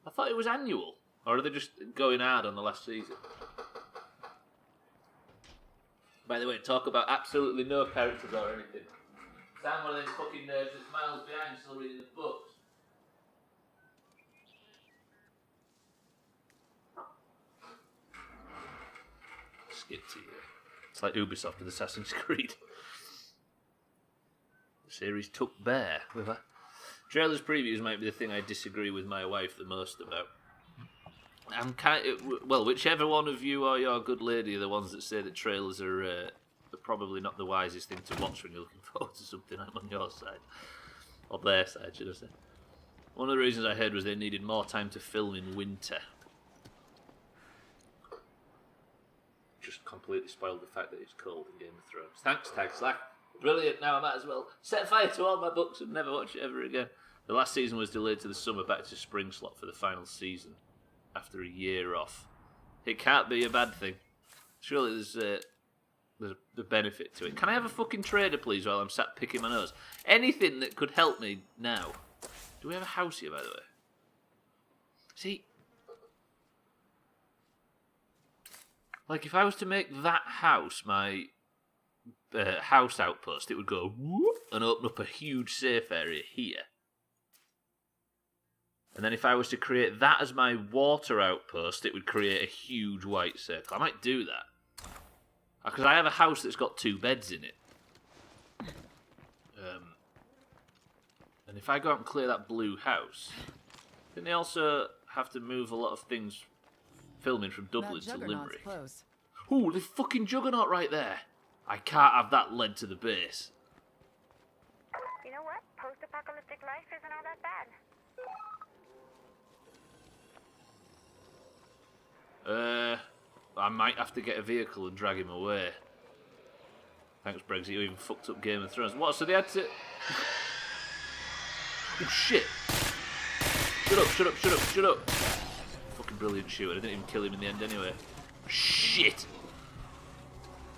I thought it was annual. Or are they just going hard on the last season? By the way, talk about absolutely no characters or anything. I'm one of those fucking nerds that's miles behind still reading the books. Skip to you. It's like Ubisoft with Assassin's Creed. The series took bear with her. Trailers previews might be the thing I disagree with my wife the most about. I'm well, whichever one of you or your good lady are the ones that say that trailers are probably not the wisest thing to watch when you're looking forward to something. I'm on your side. Or their side, should I say. One of the reasons I heard was they needed more time to film in winter. Just completely spoiled the fact that it's cold in Game of Thrones. Thanks, Tag Slack. Brilliant, now I might as well set fire to all my books and never watch it ever again. The last season was delayed to the summer, back to spring slot for the final season. After a year off. It can't be a bad thing. Surely there's a benefit to it. Can I have a fucking trader, please, while I'm sat picking my nose? Anything that could help me now. Do we have a house here, by the way? See, like if I was to make that house my house outpost, it would go whoop and open up a huge safe area here. And then if I was to create that as my water outpost, it would create a huge white circle. I might do that. Because I have a house that's got 2 beds in it. And if I go out and clear that blue house, then they also have to move a lot of things filming from Dublin to Limerick. Close. Ooh, the fucking juggernaut right there. I can't have that led to the base. You know what? Post-apocalyptic life isn't all that bad. I might have to get a vehicle and drag him away. Thanks, Brexit. You even fucked up Game of Thrones. What? So they had to... Oh, shit. Shut up, shut up, shut up, shut up. Fucking brilliant shooter. I didn't even kill him in the end anyway. Shit.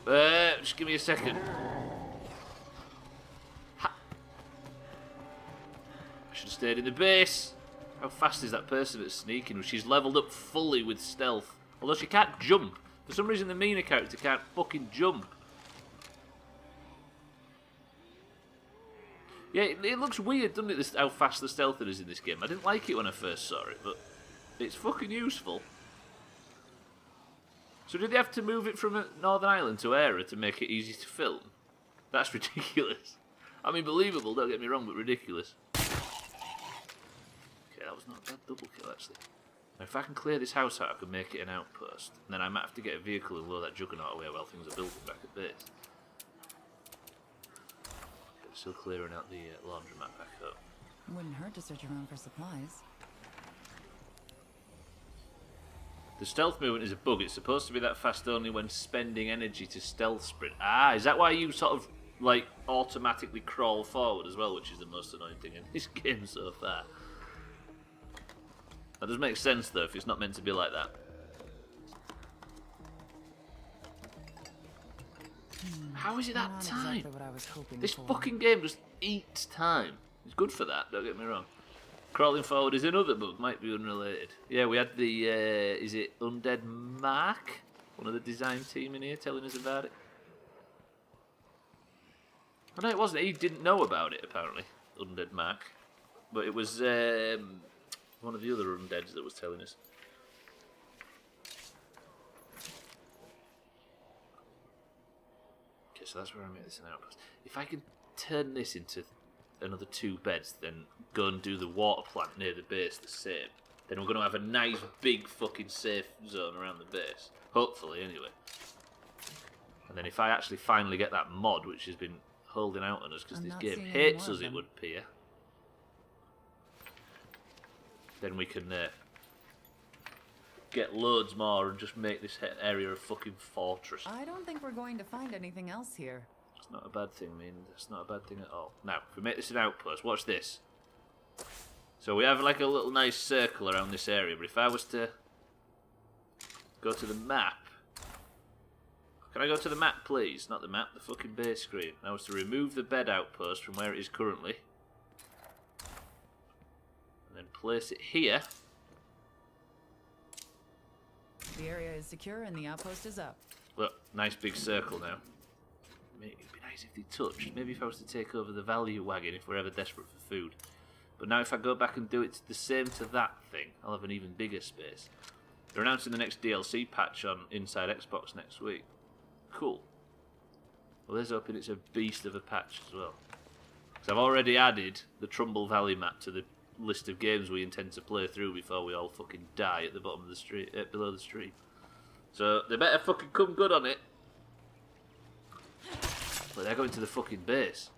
Just give me a second. Ha. I should have stayed in the base. How fast is that person that's sneaking? She's leveled up fully with stealth. Although she can't jump. For some reason the Mina character can't fucking jump. Yeah, it looks weird, doesn't it, how fast the stealth is in this game. I didn't like it when I first saw it, but it's fucking useful. So did they have to move it from Northern Ireland to Era to make it easy to film? That's ridiculous. I mean, believable, don't get me wrong, but ridiculous. Okay, that was not a bad double kill, actually. Now, if I can clear this house out, I can make it an outpost. And then I might have to get a vehicle and lower that juggernaut away while things are building back at base. Okay, still clearing out the laundromat back up. Wouldn't hurt to search around for supplies. The stealth movement is a bug. It's supposed to be that fast only when spending energy to stealth sprint. Ah, is that why you sort of, like, automatically crawl forward as well, which is the most annoying thing in this game so far? That does make sense, though, if it's not meant to be like that. How is it that Not time? exactly what I was hoping This for. fucking game just eats time. It's good for that, don't get me wrong. Crawling forward is another bug, might be unrelated. Yeah, we had the, is it Undead Mark? One of the design team in here telling us about it. Oh, no, it wasn't. He didn't know about it, apparently. Undead Mark. But it was one of the other undeads that was telling us. Okay, so that's where I make this an outpost. If I can turn this into another 2 beds, then go and do the water plant near the base the same, then we're going to have a nice big fucking safe zone around the base. Hopefully, anyway. And then if I actually finally get that mod, which has been holding out on us because this game hates us, it would appear, then we can get loads more and just make this area a fucking fortress. I don't think we're going to find anything else here. It's not a bad thing, I mean, it's not a bad thing at all. Now, if we make this an outpost, watch this. So we have like a little nice circle around this area, but if I was to go to the map... Can I go to the map, please? Not the map, the fucking base screen. I was to remove the bed outpost from where it is currently. And then place it here. The area is secure and the outpost is up. Look, nice big circle now. It'd be nice if they touched. Maybe if I was to take over the value wagon if we're ever desperate for food. But now if I go back and do it the same to that thing, I'll have an even bigger space. They're announcing the next DLC patch on Inside Xbox next week. Cool. Well, there's hoping it's a beast of a patch as well. Because I've already added the Trumbull Valley map to the list of games we intend to play through before we all fucking die at the bottom of the street, below the street. So they better fucking come good on it. But they're going to the fucking base.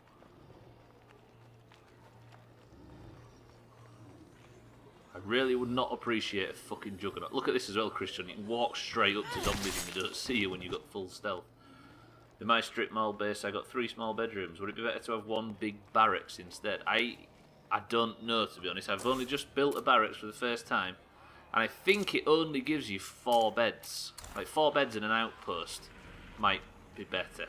I really would not appreciate a fucking juggernaut. Look at this as well, Christian. You can walk straight up to zombies and they don't see you when you've got full stealth. In my strip mall base, I got 3 small bedrooms. Would it be better to have 1 big barracks instead? I don't know, to be honest. I've only just built a barracks for the first time. And I think it only gives you 4 beds. Like 4 beds in an outpost might be better.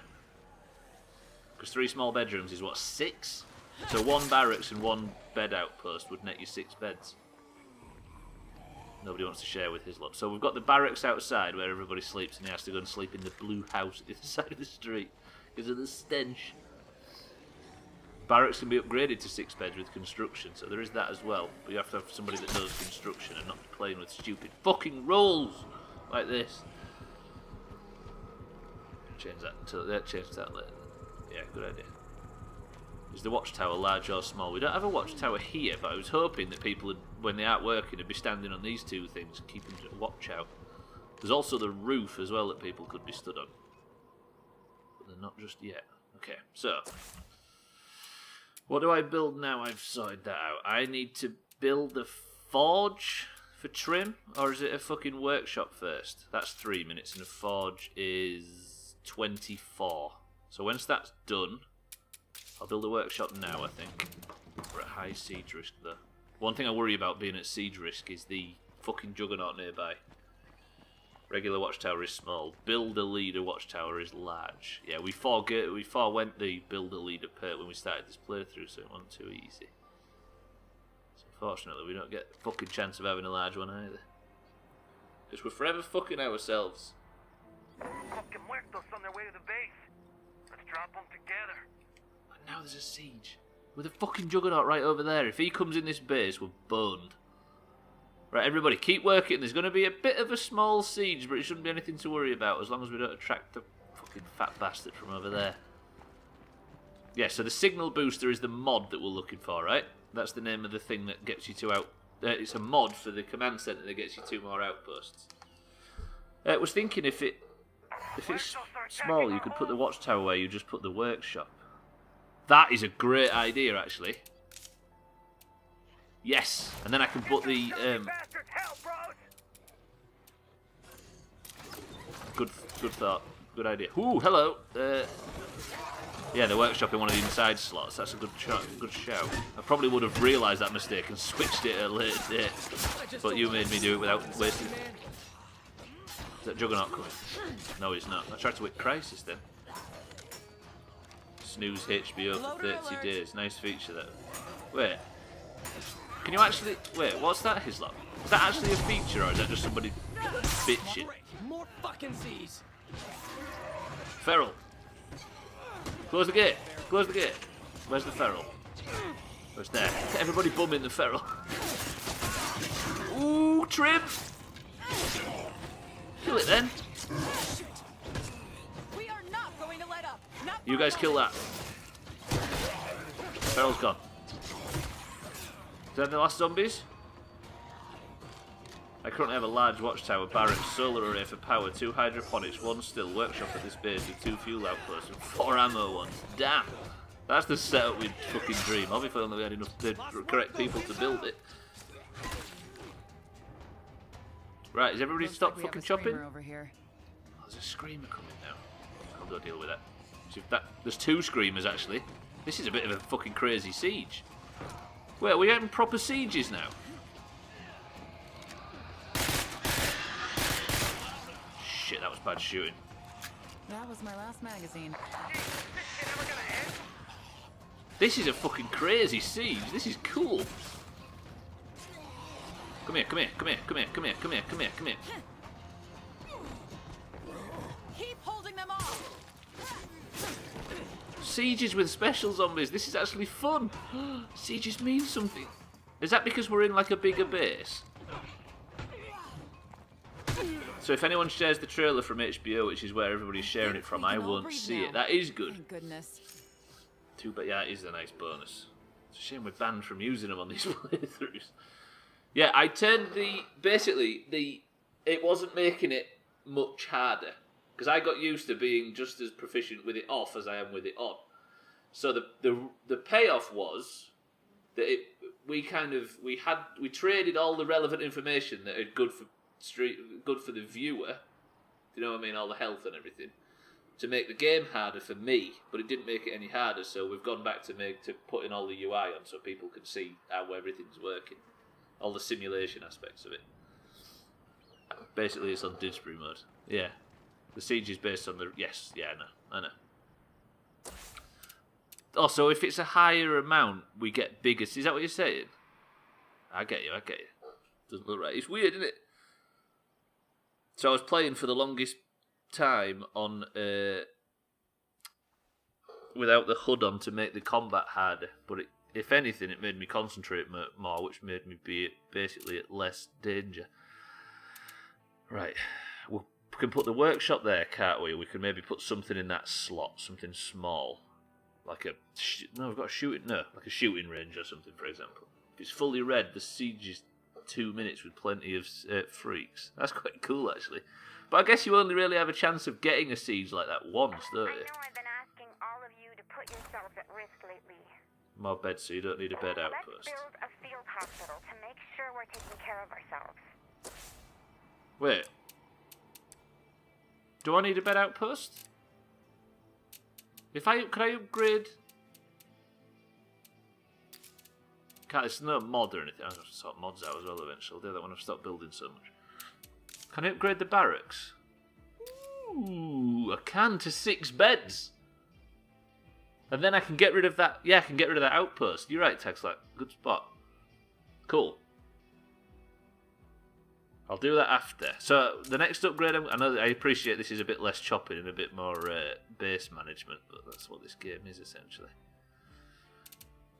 Because 3 small bedrooms is what, 6? So 1 barracks and 1 bed outpost would net you 6 beds. Nobody wants to share with his lot. So we've got the barracks outside where everybody sleeps and he has to go and sleep in the blue house at the other side of the street because of the stench. barracks can be upgraded to 6 beds with construction, so there is that as well. But you have to have somebody that knows construction and not playing with stupid fucking rules like this. Change that later. Yeah, good idea. Is the watchtower large or small? We don't have a watchtower here, but I was hoping that people, would, when they aren't working, would be standing on these two things, keeping a watch out. There's also the roof as well that people could be stood on. But they're not just yet. Okay, so. What do I build now I've sorted that out? I need to build a forge for trim, or is it a fucking workshop first? That's 3 minutes, and a forge is 24. So once that's done, I'll build a workshop now, I think. We're at high siege risk, though. One thing I worry about being at siege risk is the fucking juggernaut nearby. Regular watchtower is small. Build a leader watchtower is large. Yeah, we forewent the build a leader perk when we started this playthrough, so it wasn't too easy. So unfortunately, we don't get a fucking chance of having a large one either. Because we're forever fucking ourselves. Fucking muertos on their way to the base. Let's drop them together. And now there's a siege. With a fucking juggernaut right over there. If he comes in this base, we're boned. Right, everybody, keep working. There's going to be a bit of a small siege, but it shouldn't be anything to worry about as long as we don't attract the fucking fat bastard from over there. Yeah, so the signal booster is the mod that we're looking for, right? That's the name of the thing that gets you to out... it's a mod for the command centre that gets you 2 more outposts. I was thinking if it's small, you could put the watchtower where you just put the workshop. That is a great idea, actually. Yes, and then I can put the good thought, good idea. Ooh, hello. Yeah, the workshop in one of the inside slots. That's a good shout. I probably would have realised that mistake and switched it at a later date, but you made me do it without wasting. Is that Juggernaut coming? No, it's not. I tried to hit Crisis then. Snooze HBO for 30 days. Nice feature that. Wait. Can you actually... Wait, what's that, Hislop? Is that actually a feature, or is that just somebody bitching? More fucking Z's. Feral. Close the gate. Close the gate. Where's the feral? Where's there? Everybody bumming the feral. Ooh, trim. Kill it then. We are not going to let up. Not You guys kill that. Feral's gone. Is that the last zombies? I currently have a large watchtower, barracks, solar array for power, 2 hydroponics, 1 still, workshop at this base with 2 fuel outposts and 4 ammo ones. Damn! That's the setup we'd fucking dream of if only we had enough the correct people to build it. Right, is everybody stopped fucking chopping? over here. Oh, there's a screamer coming now. I'll go deal with that. See if there's 2 screamers actually. This is a bit of a fucking crazy siege. Wait, are we having proper sieges now? Shit, that was bad shooting. That was my last magazine. This is a fucking crazy siege. This is cool. Come here, come here, come here, come here, come here, come here, come here, come here. Keep holding them off. Sieges with special zombies. This is actually fun. Sieges mean something. Is that because we're in like a bigger base? So if anyone shares the trailer from HBO, which is where everybody's sharing it from, I won't see it. That is good. Thank goodness. Too bad. Yeah, it is a nice bonus. It's a shame we're banned from using them on these playthroughs. Yeah, I turned it wasn't making it much harder. Because I got used to being just as proficient with it off as I am with it on. So the payoff was that we traded all the relevant information that are good for the viewer. You know what I mean? All the health and everything. To make the game harder for me, but it didn't make it any harder. So we've gone back to put in all the UI on so people can see how everything's working, all the simulation aspects of it. Basically, it's on Didsbury mode. Yeah. The siege is based on the... Yes, yeah, I know. Also, if it's a higher amount, we get bigger... Is that what you're saying? I get you. Doesn't look right. It's weird, isn't it? So I was playing for the longest time on without the HUD on to make the combat harder. But if anything, it made me concentrate more, which made me be basically at less danger. Right, we can put the workshop there, can't we? We can maybe put something in that slot, something small, like a like a shooting range or something, for example. If it's fully red, the siege is 2 minutes with plenty of freaks. That's quite cool, actually. But I guess you only really have a chance of getting a siege like that once, don't you? I know I've been asking all of you to put yourselves at risk lately. More beds, so you don't need a bed outpost. Let's build a field hospital to make sure we're taking care of ourselves. Wait. Do I need a bed outpost? Could I upgrade? There's no mod or anything. I'm going to sort mods out as well eventually. I'll do that when I've stopped building so much. Can I upgrade the barracks? Ooh, I can to 6 beds. And then I can get rid of that. Yeah, I can get rid of that outpost. You're right, Texlack. Good spot. Cool. I'll do that after. So the next upgrade, I appreciate this is a bit less chopping and a bit more base management, but that's what this game is essentially.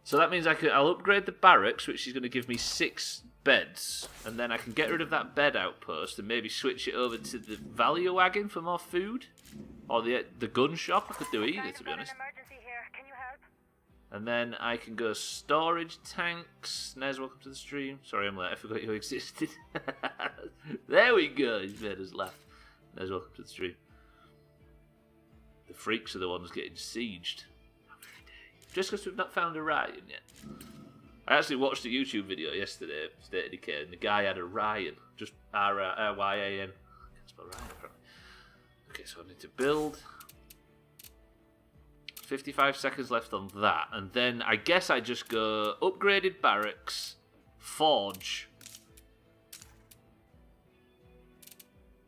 So that means I'll upgrade the barracks, which is going to give me 6 beds, and then I can get rid of that bed outpost and maybe switch it over to the value wagon for more food, or the gun shop. I could do either, to be honest. And then I can go storage tanks. Nez, welcome to the stream. Sorry I'm late, I forgot you existed. There we go, he's made us laugh. Nez, welcome to the stream. The freaks are the ones getting sieged. Just because we've not found a Ryan yet. I actually watched a YouTube video yesterday, State of Decay, and the guy had a Ryan. Just R-Y-A-N. I can't spell Ryan, apparently. Okay, so I need to build. 55 seconds left on that, and then I guess I just go upgraded barracks, forge.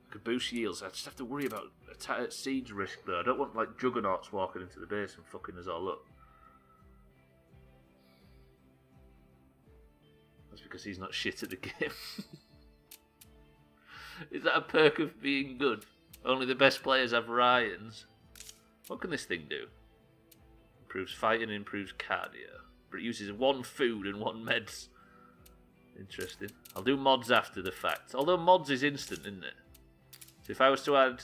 I could boost yields. I just have to worry about siege risk though. I don't want like juggernauts walking into the base and fucking us all up. That's because he's not shit at the game. Is that a perk of being good? Only the best players have Ryans. What can this thing do? Improves fighting and improves cardio. But it uses 1 food and 1 meds. Interesting. I'll do mods after the fact. Although mods is instant, isn't it? So if I was to add...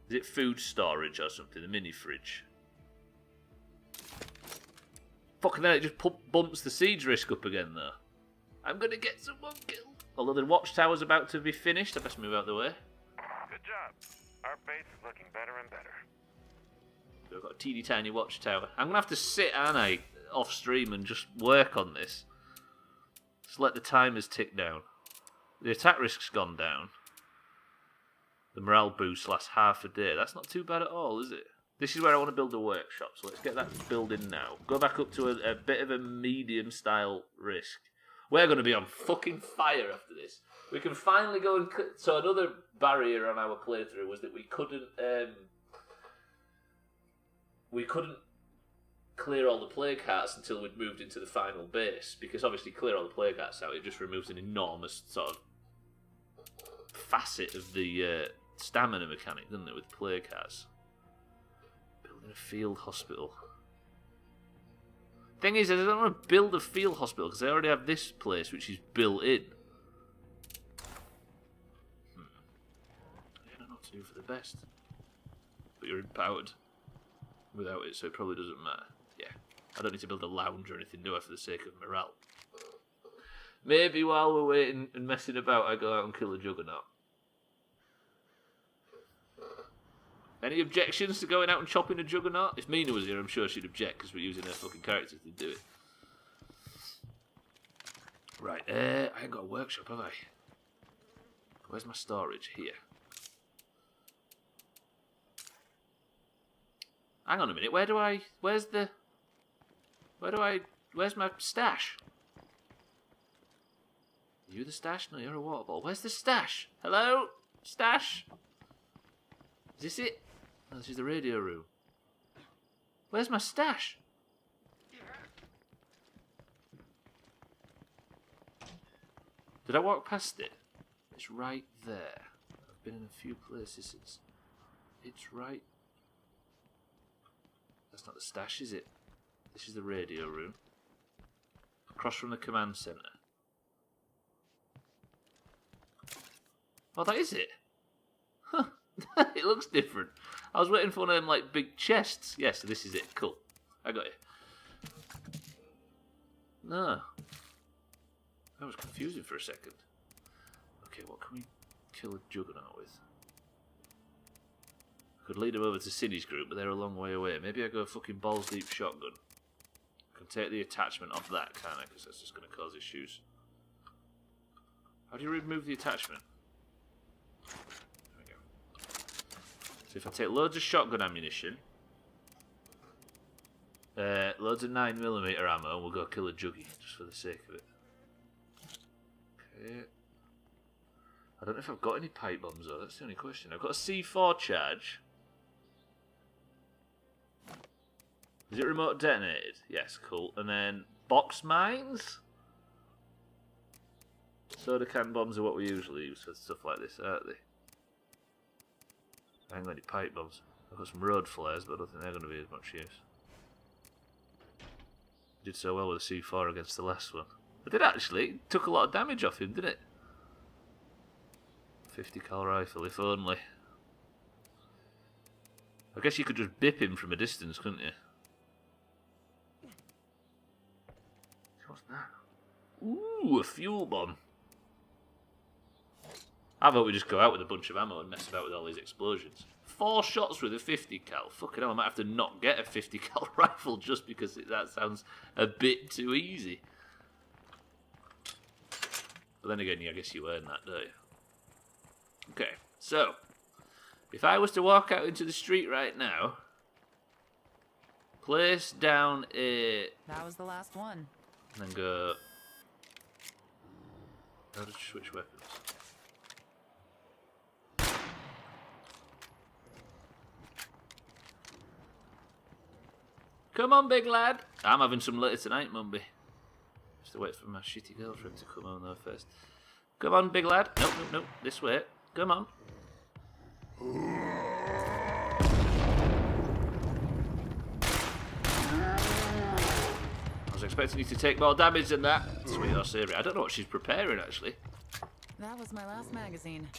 Is it food storage or something? The mini fridge. Fucking hell, it just bumps the siege risk up again though. I'm gonna get someone killed. Although the watchtower's about to be finished, I best move out of the way. Good job. Our base is looking better and better. I've got a teeny tiny watchtower. I'm gonna have to sit, aren't I, off stream and just work on this. Just let the timers tick down. The attack risk's gone down. The morale boost lasts half a day. That's not too bad at all, is it? This is where I want to build a workshop, so let's get that building now. Go back up to a bit of a medium style risk. We're going to be on fucking fire after this. We can finally go and... So another barrier on our playthrough was that we couldn't clear all the plague hearts until we'd moved into the final base, because obviously clear all the plague hearts out, it just removes an enormous sort of facet of the stamina mechanic, doesn't it, with plague hearts. Building a field hospital. Thing is, I don't want to build a field hospital because I already have this place which is built in. I don't know what to do for the best. But you're empowered without it, so it probably doesn't matter. Yeah, I don't need to build a lounge or anything, do I, for the sake of morale? Maybe while we're waiting and messing about, I go out and kill a juggernaut. Any objections to going out and chopping a juggernaut? If Mina was here, I'm sure she'd object because we're using her fucking characters to do it. Right, I ain't got a workshop, have I? Where's my storage? Here. Hang on a minute, where's my stash? Are you the stash? No, you're a water ball. Where's the stash? Hello? Stash? Is this it? Oh, this is the radio room. Where's my stash? Did I walk past it? It's right there. I've been in a few places. It's right... That's not the stash, is it? This is the radio room. Across from the command centre. Oh, that is it. Huh. It looks different. I was waiting for one of them like big chests. Yes, this is it. Cool. I got it. No. That was confusing for a second. Okay, what can we kill a Juggernaut with? I could lead him over to Cindy's group, but they're a long way away. Maybe I go fucking balls deep shotgun. I can take the attachment off that, can't I? Because that's just going to cause issues. How do you remove the attachment? There we go. So if I take loads of shotgun ammunition, loads of 9mm ammo, we'll go kill a Juggy, just for the sake of it. Okay. I don't know if I've got any pipe bombs though, that's the only question. I've got a C4 charge. Is it remote detonated? Yes, cool. And then box mines? Soda can bombs are what we usually use for stuff like this, aren't they? I ain't got any pipe bombs. I've got some road flares, but I don't think they're going to be as much use. Did so well with the C4 against the last one. I did actually. It took a lot of damage off him, didn't it? 50 cal rifle, if only. I guess you could just bip him from a distance, couldn't you? What's that? Ooh, a fuel bomb. How about we just go out with a bunch of ammo and mess about with all these explosions? 4 shots with a 50 cal. Fucking hell, I might have to not get a 50 cal rifle just because that sounds a bit too easy. But then again, I guess you earn that, don't you? Okay, so if I was to walk out into the street right now, place down a... That was the last one. And then go... How to switch weapons? Come on, big lad. I'm having some later tonight, Mumby. Just to wait for my shitty girlfriend to come home though first. Come on, big lad. Nope, nope, nope. This way. Come on. I was expecting you to take more damage than that. Sweet or savory. I don't know what she's preparing, actually. That was my last magazine.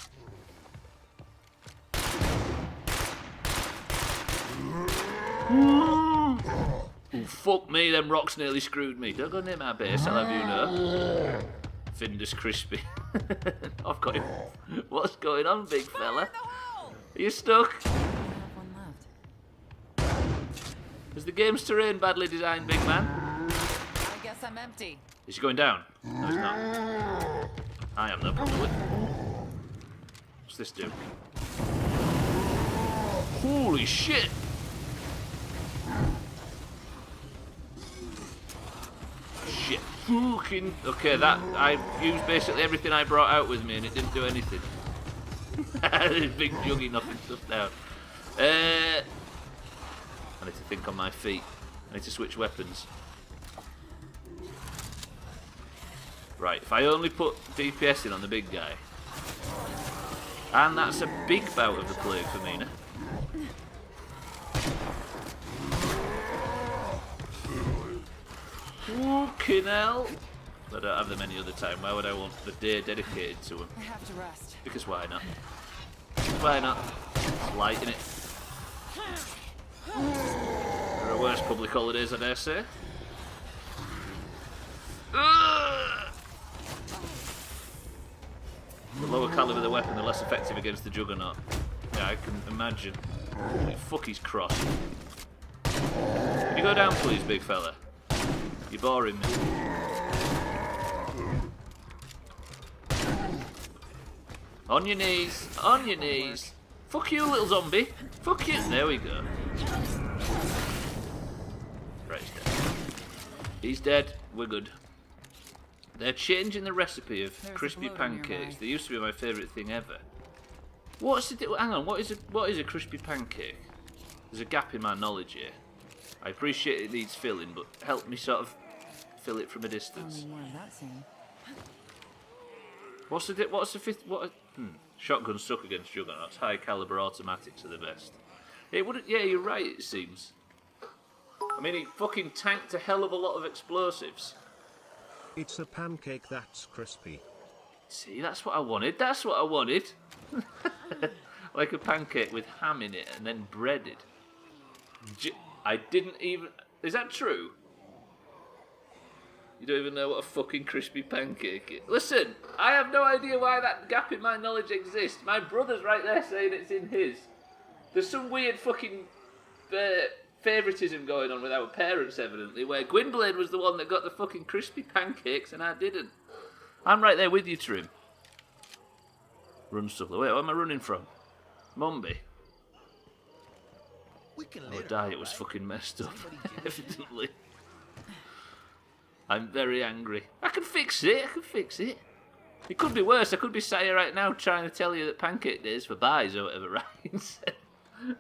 Oh, fuck me, them rocks nearly screwed me. Don't go near my base, I'll have you know. Findus Crispy. I've got him. What's going on, big fella? Are you stuck? I have one left. Is the game's terrain badly designed, big man? I guess I'm empty. Is she going down? No, it's not. I have no problem with it. What's this do? Holy shit! Shit. Fucking... Okay, that... I used basically everything I brought out with me and it didn't do anything. This big juggy knocking stuff down. I need to think on my feet. I need to switch weapons. Right, if I only put DPS in on the big guy. And that's a big bout of the plague for Mina. Fucking hell! I don't have them any other time. Why would I want the day dedicated to them? I have to rest. Because why not? Why not? It's light in it. There are worse public holidays, I dare say. The lower caliber the weapon, the less effective against the Juggernaut. Yeah, I can imagine. Holy fuck, he's cross. Can you go down, please, big fella? You're boring me. On your knees, on your knees. Fuck you, little zombie. Fuck you. There we go. Right, he's dead. He's dead. We're good. They're changing the recipe of crispy pancakes. They used to be my favourite thing ever. What's it? Hang on. What is a crispy pancake? There's a gap in my knowledge here. I appreciate it needs filling, but help me sort of fill it from a distance. Only more of that soon. What's the fifth? Shotgun stuck against Juggernauts. High caliber automatics are the best. It wouldn't. Yeah, you're right. It seems. I mean, he fucking tanked a hell of a lot of explosives. It's a pancake that's crispy. See, that's what I wanted. That's what I wanted. Like a pancake with ham in it and then breaded. I didn't even... Is that true? You don't even know what a fucking crispy pancake is. Listen, I have no idea why that gap in my knowledge exists. My brother's right there saying it's in his. There's some weird fucking favouritism going on with our parents, evidently, where Gwynplaine was the one that got the fucking crispy pancakes and I didn't. I'm right there with you, Trim. Run, Stubbler. Wait, where am I running from? Mumby. Our diet was fucking messed up, evidently. I'm very angry. I can fix it, It could be worse. I could be sat here right now trying to tell you that Pancake Days for buys or whatever Ryan said.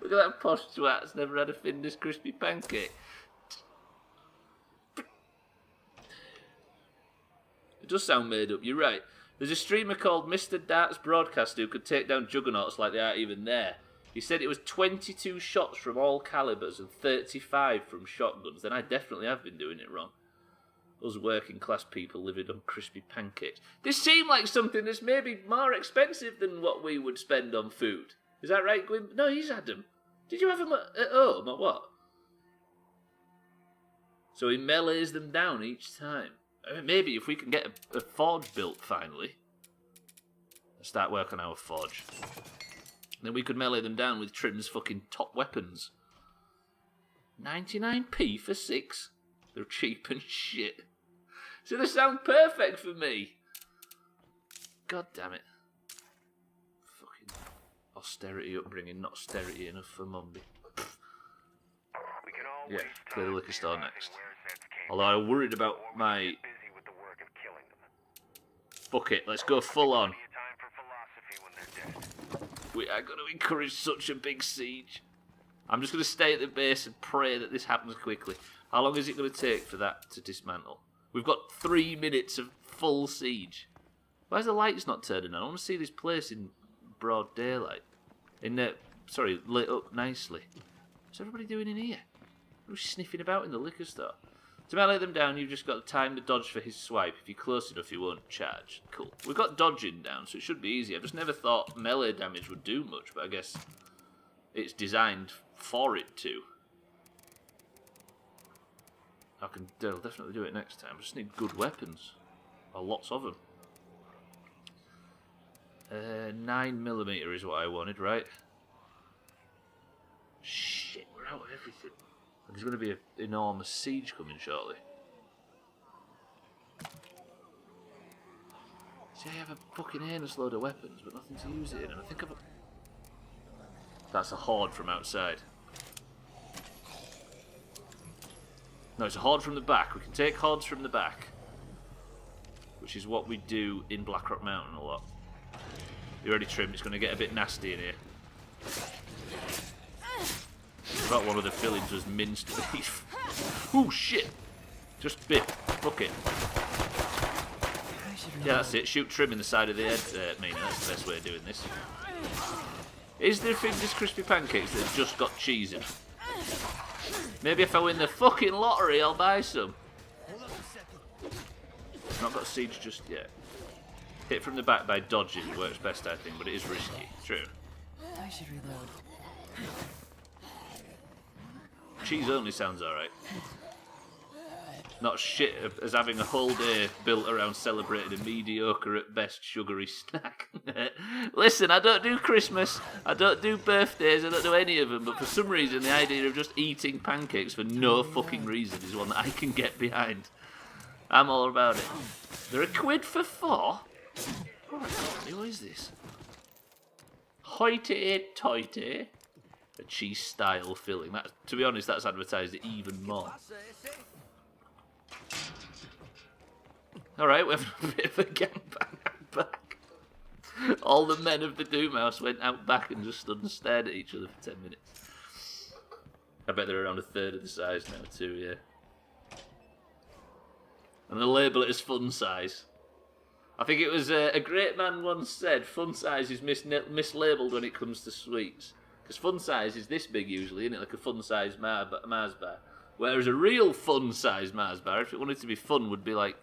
Look at that posh twat that's never had a Findus crispy pancake. It does sound made up, you're right. There's a streamer called Mr. Darts Broadcaster who could take down juggernauts like they aren't even there. He said it was 22 shots from all calibers and 35 from shotguns. Then I definitely have been doing it wrong. Us working class people living on crispy pancakes. This seemed like something that's maybe more expensive than what we would spend on food. Is that right, Gwyn? No, he's had them. Did you have them at home or what? So he melees them down each time. I mean, maybe if we can get a forge built finally. Start work on our forge. Then we could melee them down with Trim's fucking top weapons. 99p for 6. They're cheap and shit. So they sound perfect for me. God damn it. Fucking austerity upbringing, not austerity enough for Mumby. Yeah, clear the liquor store next. Although I worried about my... Fuck it, let's go full on. We are going to encourage such a big siege. I'm just going to stay at the base and pray that this happens quickly. How long is it going to take for that to dismantle? We've got 3 minutes of full siege. Why is the lights not turning on? I want to see this place in broad daylight. Sorry, lit up nicely. What's everybody doing in here? Who's sniffing about in the liquor store? To melee them down, you've just got to time the dodge for his swipe. If you're close enough, he won't charge. Cool. We've got dodging down, so it should be easy. I just never thought melee damage would do much, but I guess it's designed for it to. They'll definitely do it next time. I just need good weapons. Or lots of them. 9mm is what I wanted, right? Shit, we're out of everything. There's going to be an enormous siege coming shortly. See, I have a fucking heinous load of weapons, but nothing to use it in, and I think I've... That's a horde from outside. No, it's a horde from the back. We can take hordes from the back. Which is what we do in Blackrock Mountain a lot. You already trimmed, it's going to get a bit nasty in here. I thought one of the fillings was minced beef. Ooh, shit! Just bit. Fuck it. Yeah, that's it. Shoot Trim in the side of the head, Mina. That's the best way of doing this. Is there Findus crispy pancakes that have just got cheese in? Maybe if I win the fucking lottery, I'll buy some. Not got siege just yet. Hit from the back by dodging works best, I think, but it is risky. True. I should reload. Cheese only sounds alright. Not shit as having a whole day built around celebrating a mediocre at best sugary snack. Listen, I don't do Christmas, I don't do birthdays, I don't do any of them, but for some reason the idea of just eating pancakes for no fucking reason is one that I can get behind. I'm all about it. They're a quid for 4? What is this? Hoity-toity. A cheese style filling. That, to be honest, that's advertised it even more. Alright, we have a bit of a gangbang out back. All the men of the Doomhaus went out back and just stood and stared at each other for 10 minutes. I bet they're around a third of the size now too, yeah. And they label it as fun size. I think it was a great man once said, fun size is mislabeled when it comes to sweets. Because fun size is this big usually, isn't it? Like a fun size Mars bar. Whereas a real fun-sized Mars bar, if it wanted to be fun, would be like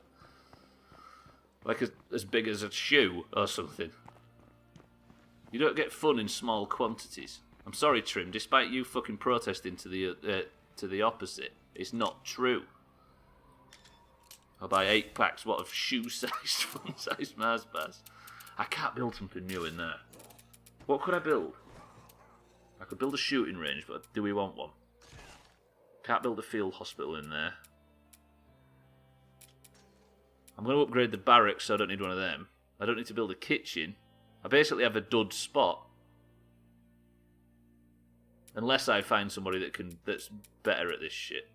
as big as a shoe or something. You don't get fun in small quantities. I'm sorry, Trim. Despite you fucking protesting to the opposite, it's not true. I'll buy 8 packs, what, of shoe-sized, fun-sized Mars bars. I can't build something new in there. What could I build? I could build a shooting range, but do we want one? Can't build a field hospital in there. I'm going to upgrade the barracks, so I don't need one of them. I don't need to build a kitchen. I basically have a dud spot. Unless I find somebody that's better at this shit.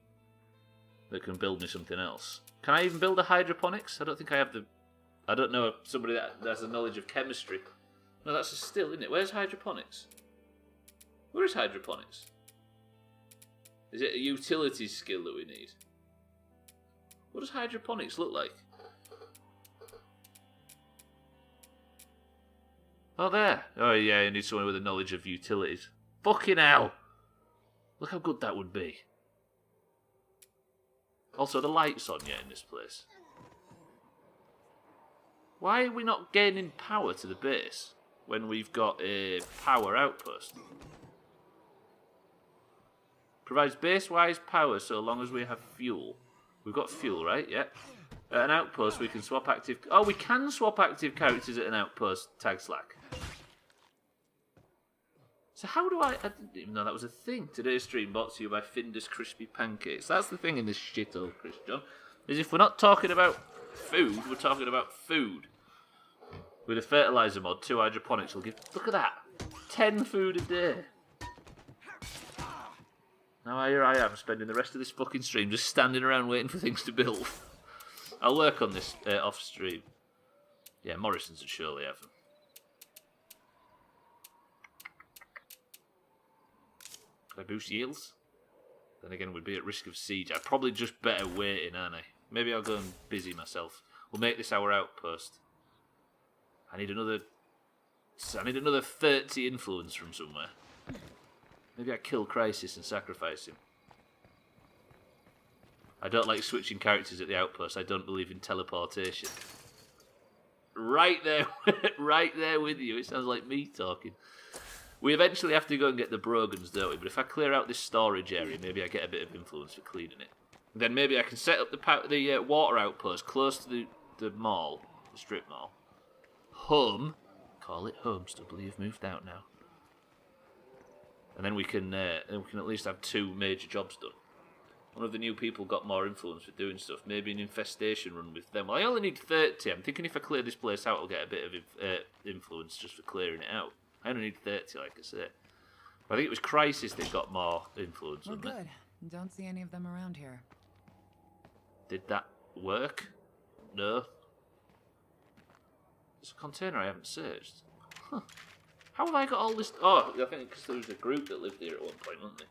That can build me something else. Can I even build a hydroponics? I don't think I have the... I don't know somebody that has a knowledge of chemistry. No, that's a still, isn't it? Where's hydroponics? Where is hydroponics? Is it a utilities skill that we need? What does hydroponics look like? Oh, there. Oh, yeah, you need someone with a knowledge of utilities. Fucking hell! Look how good that would be. Also, the light's on yet in this place. Why are we not gaining power to the base when we've got a power outpost? Provides base-wise power so long as we have fuel. We've got fuel, right? Yeah. At an outpost, we can swap active... Oh, we can swap active characters at an outpost, tag Slack. So how do I didn't even know that was a thing. Today's stream brought to you by Finder's Crispy Pancakes. That's the thing in this shithole, Chris John. Is if we're not talking about food, we're talking about food. With a fertilizer mod, 2 hydroponics will give... Look at that! 10 food a day. Now here I am, spending the rest of this fucking stream just standing around waiting for things to build. I'll work on this off stream. Yeah, Morrison's would surely have them. Could I boost yields? Then again, we'd be at risk of siege. I'd probably just better wait in, aren't I? Maybe I'll go and busy myself. We'll make this our outpost. I need another 30 influence from somewhere. Maybe I kill Crisis and sacrifice him. I don't like switching characters at the outpost. I don't believe in teleportation. Right there, right there with you. It sounds like me talking. We eventually have to go and get the Brogans, don't we? But if I clear out this storage area, maybe I get a bit of influence for cleaning it. Then maybe I can set up the water outpost close to the mall, the strip mall. Home. Call it home, Stubbler. You've moved out now. And then we can at least have 2 major jobs done. One of the new people got more influence for doing stuff. Maybe an infestation run with them. Well, I only need 30. I'm thinking if I clear this place out, I'll get a bit of influence just for clearing it out. I only need 30, like I said. But I think it was Crisis that got more influence, Well, wasn't good. Don't see any of them around here. it? Did that work? No. There's a container I haven't searched. Huh. How have I got all this... Oh, I think because there was a group that lived here at one point, wasn't there?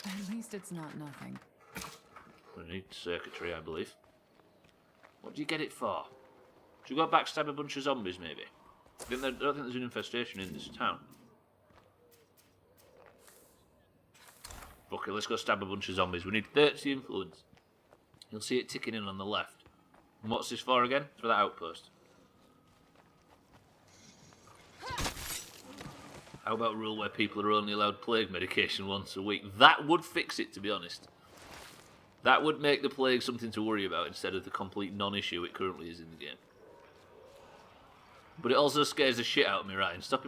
At least it's not nothing. We need circuitry, I believe. What do you get it for? Should we go backstab a bunch of zombies, maybe? I don't think there's an infestation in this town. Okay, let's go stab a bunch of zombies. We need 30 influence. You'll see it ticking in on the left. And what's this for again? It's for that outpost. How about a rule where people are only allowed plague medication once a week? That would fix it, to be honest. That would make the plague something to worry about instead of the complete non-issue it currently is in the game. But it also scares the shit out of me, Ryan. Stop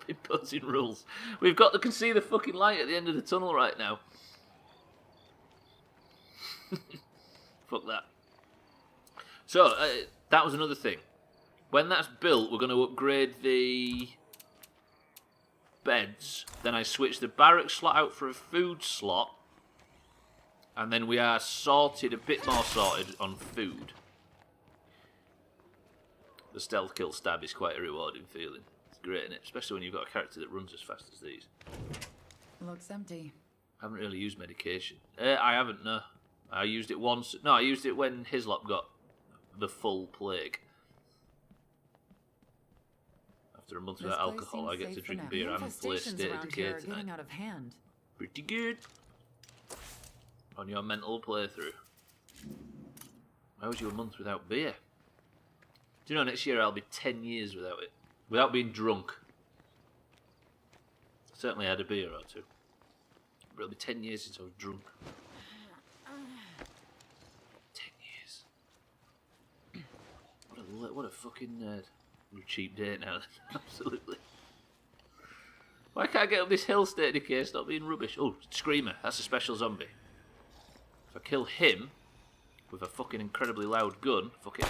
imposing rules. We can see the fucking light at the end of the tunnel right now. Fuck that. So, that was another thing. When that's built, we're going to upgrade the beds. Then I switch the barrack slot out for a food slot. And then we are sorted, a bit more sorted on food. The stealth kill stab is quite a rewarding feeling. It's great, isn't it? Especially when you've got a character that runs as fast as these. Looks empty. I haven't really used medication. I haven't, no. I used it once. No, I used it when Hislop got the full plague. After a month without alcohol, I get to drink beer and play State of Decay tonight. Getting out of hand. Pretty good. On your mental playthrough. How was your month without beer? Do you know next year I'll be 10 years without it? Without being drunk. Certainly had a beer or two. But it'll be 10 years since I was drunk. 10 years. What a fucking nerd. What a cheap date now. Absolutely. Why can't I get up this hill state of decay? Stop being rubbish. Oh, Screamer. That's a special zombie. If I kill him with a fucking incredibly loud gun, fuck it.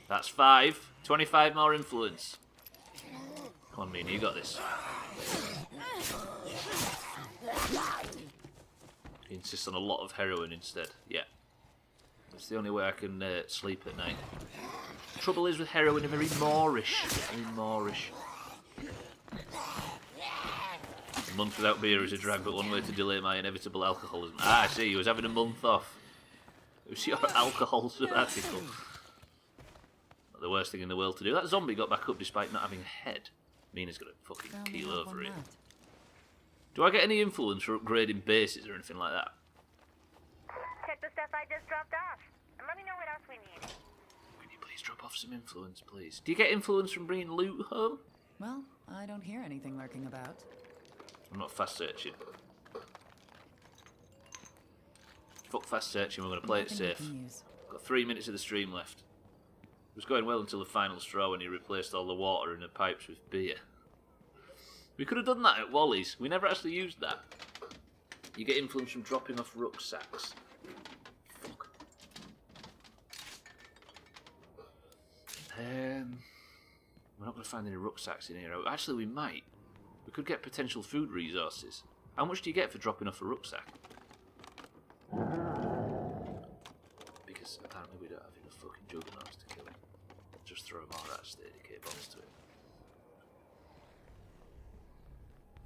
That's 5. 25 more influence. Come on, Mina, you got this. He insists on a lot of heroin instead. Yeah. That's the only way I can sleep at night. Trouble is with heroin, they're very Moorish. Very Moorish. A month without beer is a drag, but one way to delay my inevitable alcoholism. Ah, I see, he was having a month off. It was your alcohol sabbatical. Not the worst thing in the world to do. That zombie got back up despite not having a head. Mina's gonna fucking keel over it. Do I get any influence for upgrading bases or anything like that? Check the stuff I just dropped off. And let me know what else we need. Can you please drop off some influence, please? Do you get influence from bringing loot home? Well, I don't hear anything lurking about. I'm not fast searching. Fuck fast searching, we're going to play it safe. Got 3 minutes of the stream left. It was going well until the final straw when he replaced all the water in the pipes with beer. We could have done that at Wally's. We never actually used that. You get influence from dropping off rucksacks. Fuck. We're not going to find any rucksacks in here. Actually, we might. We could get potential food resources. How much do you get for dropping off a rucksack? Because apparently we don't have enough fucking juggernauts to kill him. Just throw more out of decay bombs to it.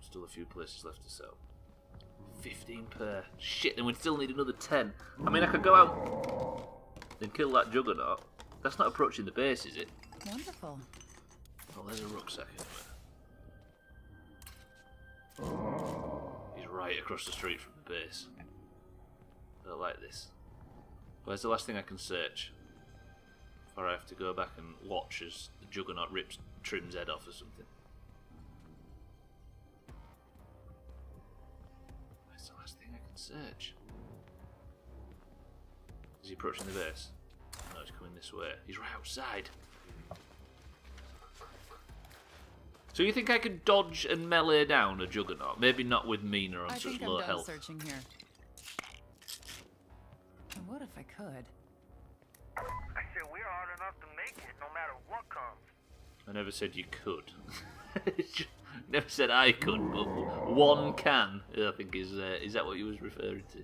Still a few places left to sell. 15 per. Shit, then we'd still need another 10. I mean, I could go out and kill that juggernaut. That's not approaching the base, is it? Wonderful. Oh, there's a rucksack anyway. He's right across the street from the base. I don't like this. Where's the last thing I can search? Before I have to go back and watch as the juggernaut trims head off or something. Where's the last thing I can search? Is he approaching the base? No, he's coming this way. He's right outside. So you think I could dodge and melee down a juggernaut? Maybe not with Mina on such low health. Searching here. What if I could? I said we're hard enough to make it no matter what comes. I never said you could. Never said I could, but one can. I think is that what you was referring to?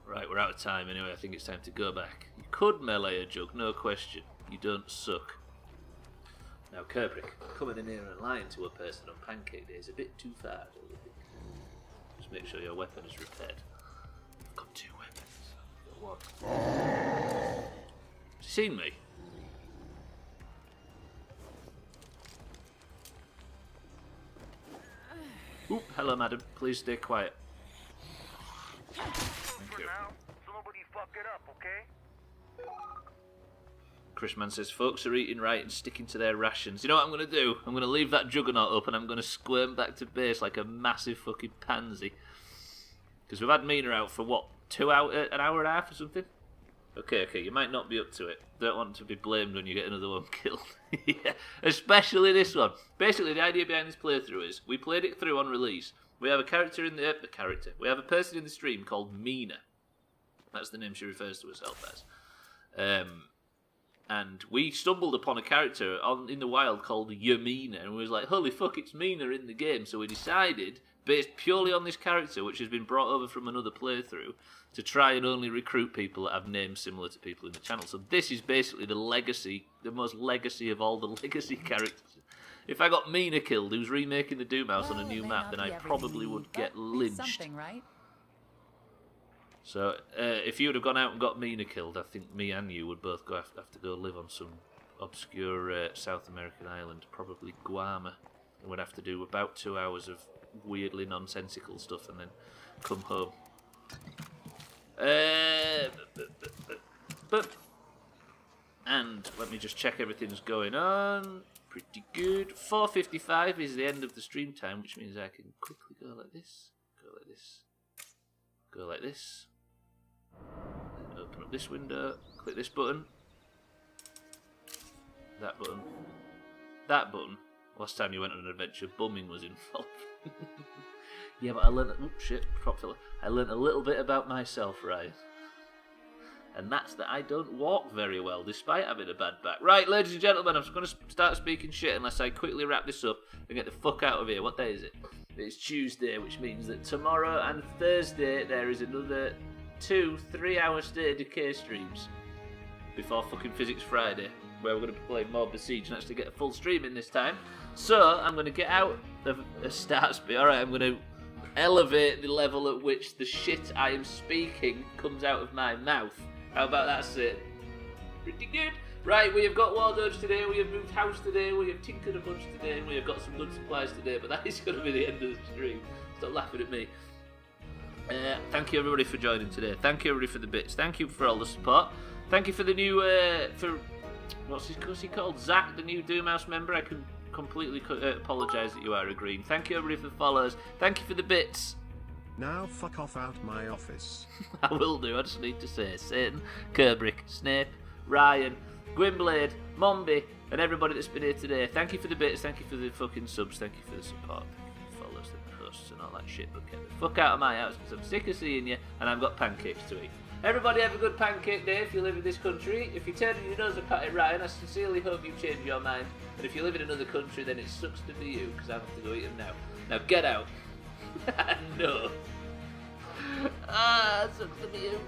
Right, we're out of time anyway. I think it's time to go back. You could melee a jug, no question. You don't suck. Now, Kerbrick, coming in here and lying to a person on Pancake Day is a bit too far, don't you think? Just make sure your weapon is repaired. I've got 2 weapons. I've got 1. Has he seen me? Oop, hello, madam. Please stay quiet. Thank you. Now, so nobody fuck it up, okay? Chrisman says, folks are eating right and sticking to their rations. You know what I'm going to do? I'm going to leave that juggernaut up and I'm going to squirm back to base like a massive fucking pansy. Because we've had Mina out for, what, an hour and a half or something? Okay, you might not be up to it. Don't want to be blamed when you get another one killed. Yeah, especially this one. Basically, the idea behind this playthrough is, we played it through on release. We have a character in the... We have a person in the stream called Mina. That's the name she refers to herself as. And we stumbled upon a character in the wild called Yamina, and we was like, holy fuck, it's Mina in the game. So we decided, based purely on this character, which has been brought over from another playthrough, to try and only recruit people that have names similar to people in the channel. So this is basically the most legacy of all the legacy characters. If I got Mina killed, who's remaking the Doomhaus on a new map, then I probably would get lynched. Something, right? So, if you would have gone out and got Mina killed, I think me and you would both have to go live on some obscure South American island, probably Guam. I would have to do about 2 hours of weirdly nonsensical stuff and then come home. And let me just check everything's going on. Pretty good. 4:55 is the end of the stream time, which means I can quickly go like this, go like this, go like this. Then open up this window, click this button, that button, that button. Last time you went on an adventure, bumming was involved. Yeah, but I learned. Oh shit! I learned a little bit about myself, Ryan. And that's that I don't walk very well, despite having a bad back. Right, ladies and gentlemen, I'm going to start speaking shit unless I quickly wrap this up and get the fuck out of here. What day is it? It's Tuesday, which means that tomorrow and Thursday there is another 2-3 hour State of Decay streams before fucking Physics Friday, where we're going to be playing more Besiege and actually get a full stream in this time. So I'm going to get out of a start speed. Alright, I'm going to elevate the level at which the shit I am speaking comes out of my mouth. How about that, Sid? Pretty good. Right, we have got War Doge today, we have moved house today, we have tinkered a bunch today, and we have got some good supplies today, but that is going to be the end of the stream. Stop laughing at me. Thank you everybody for joining today. Thank you everybody for the bits. Thank you for all the support. Thank you for the new, what's he called? Zach, the new Doomhaus member. I can completely apologise that you are agreeing. Thank you everybody for the follows. Thank you for the bits. Now fuck off out my office. I will do, I just need to say Satan, Kerbrick, Snape, Ryan, Gwynblade, Mombi, and everybody that's been here today. Thank you for the bits, thank you for the fucking subs, thank you for the support, thank you for the follows, the posts and all that shit, but get the fuck out of my house because I'm sick of seeing you and I've got pancakes to eat. Everybody have a good pancake day if you live in this country. If you're turning your nose up at it, Ryan, I sincerely hope you change your mind. And if you live in another country, then it sucks to be you because I have to go eat them now. Now get out. No. Sucks to be you.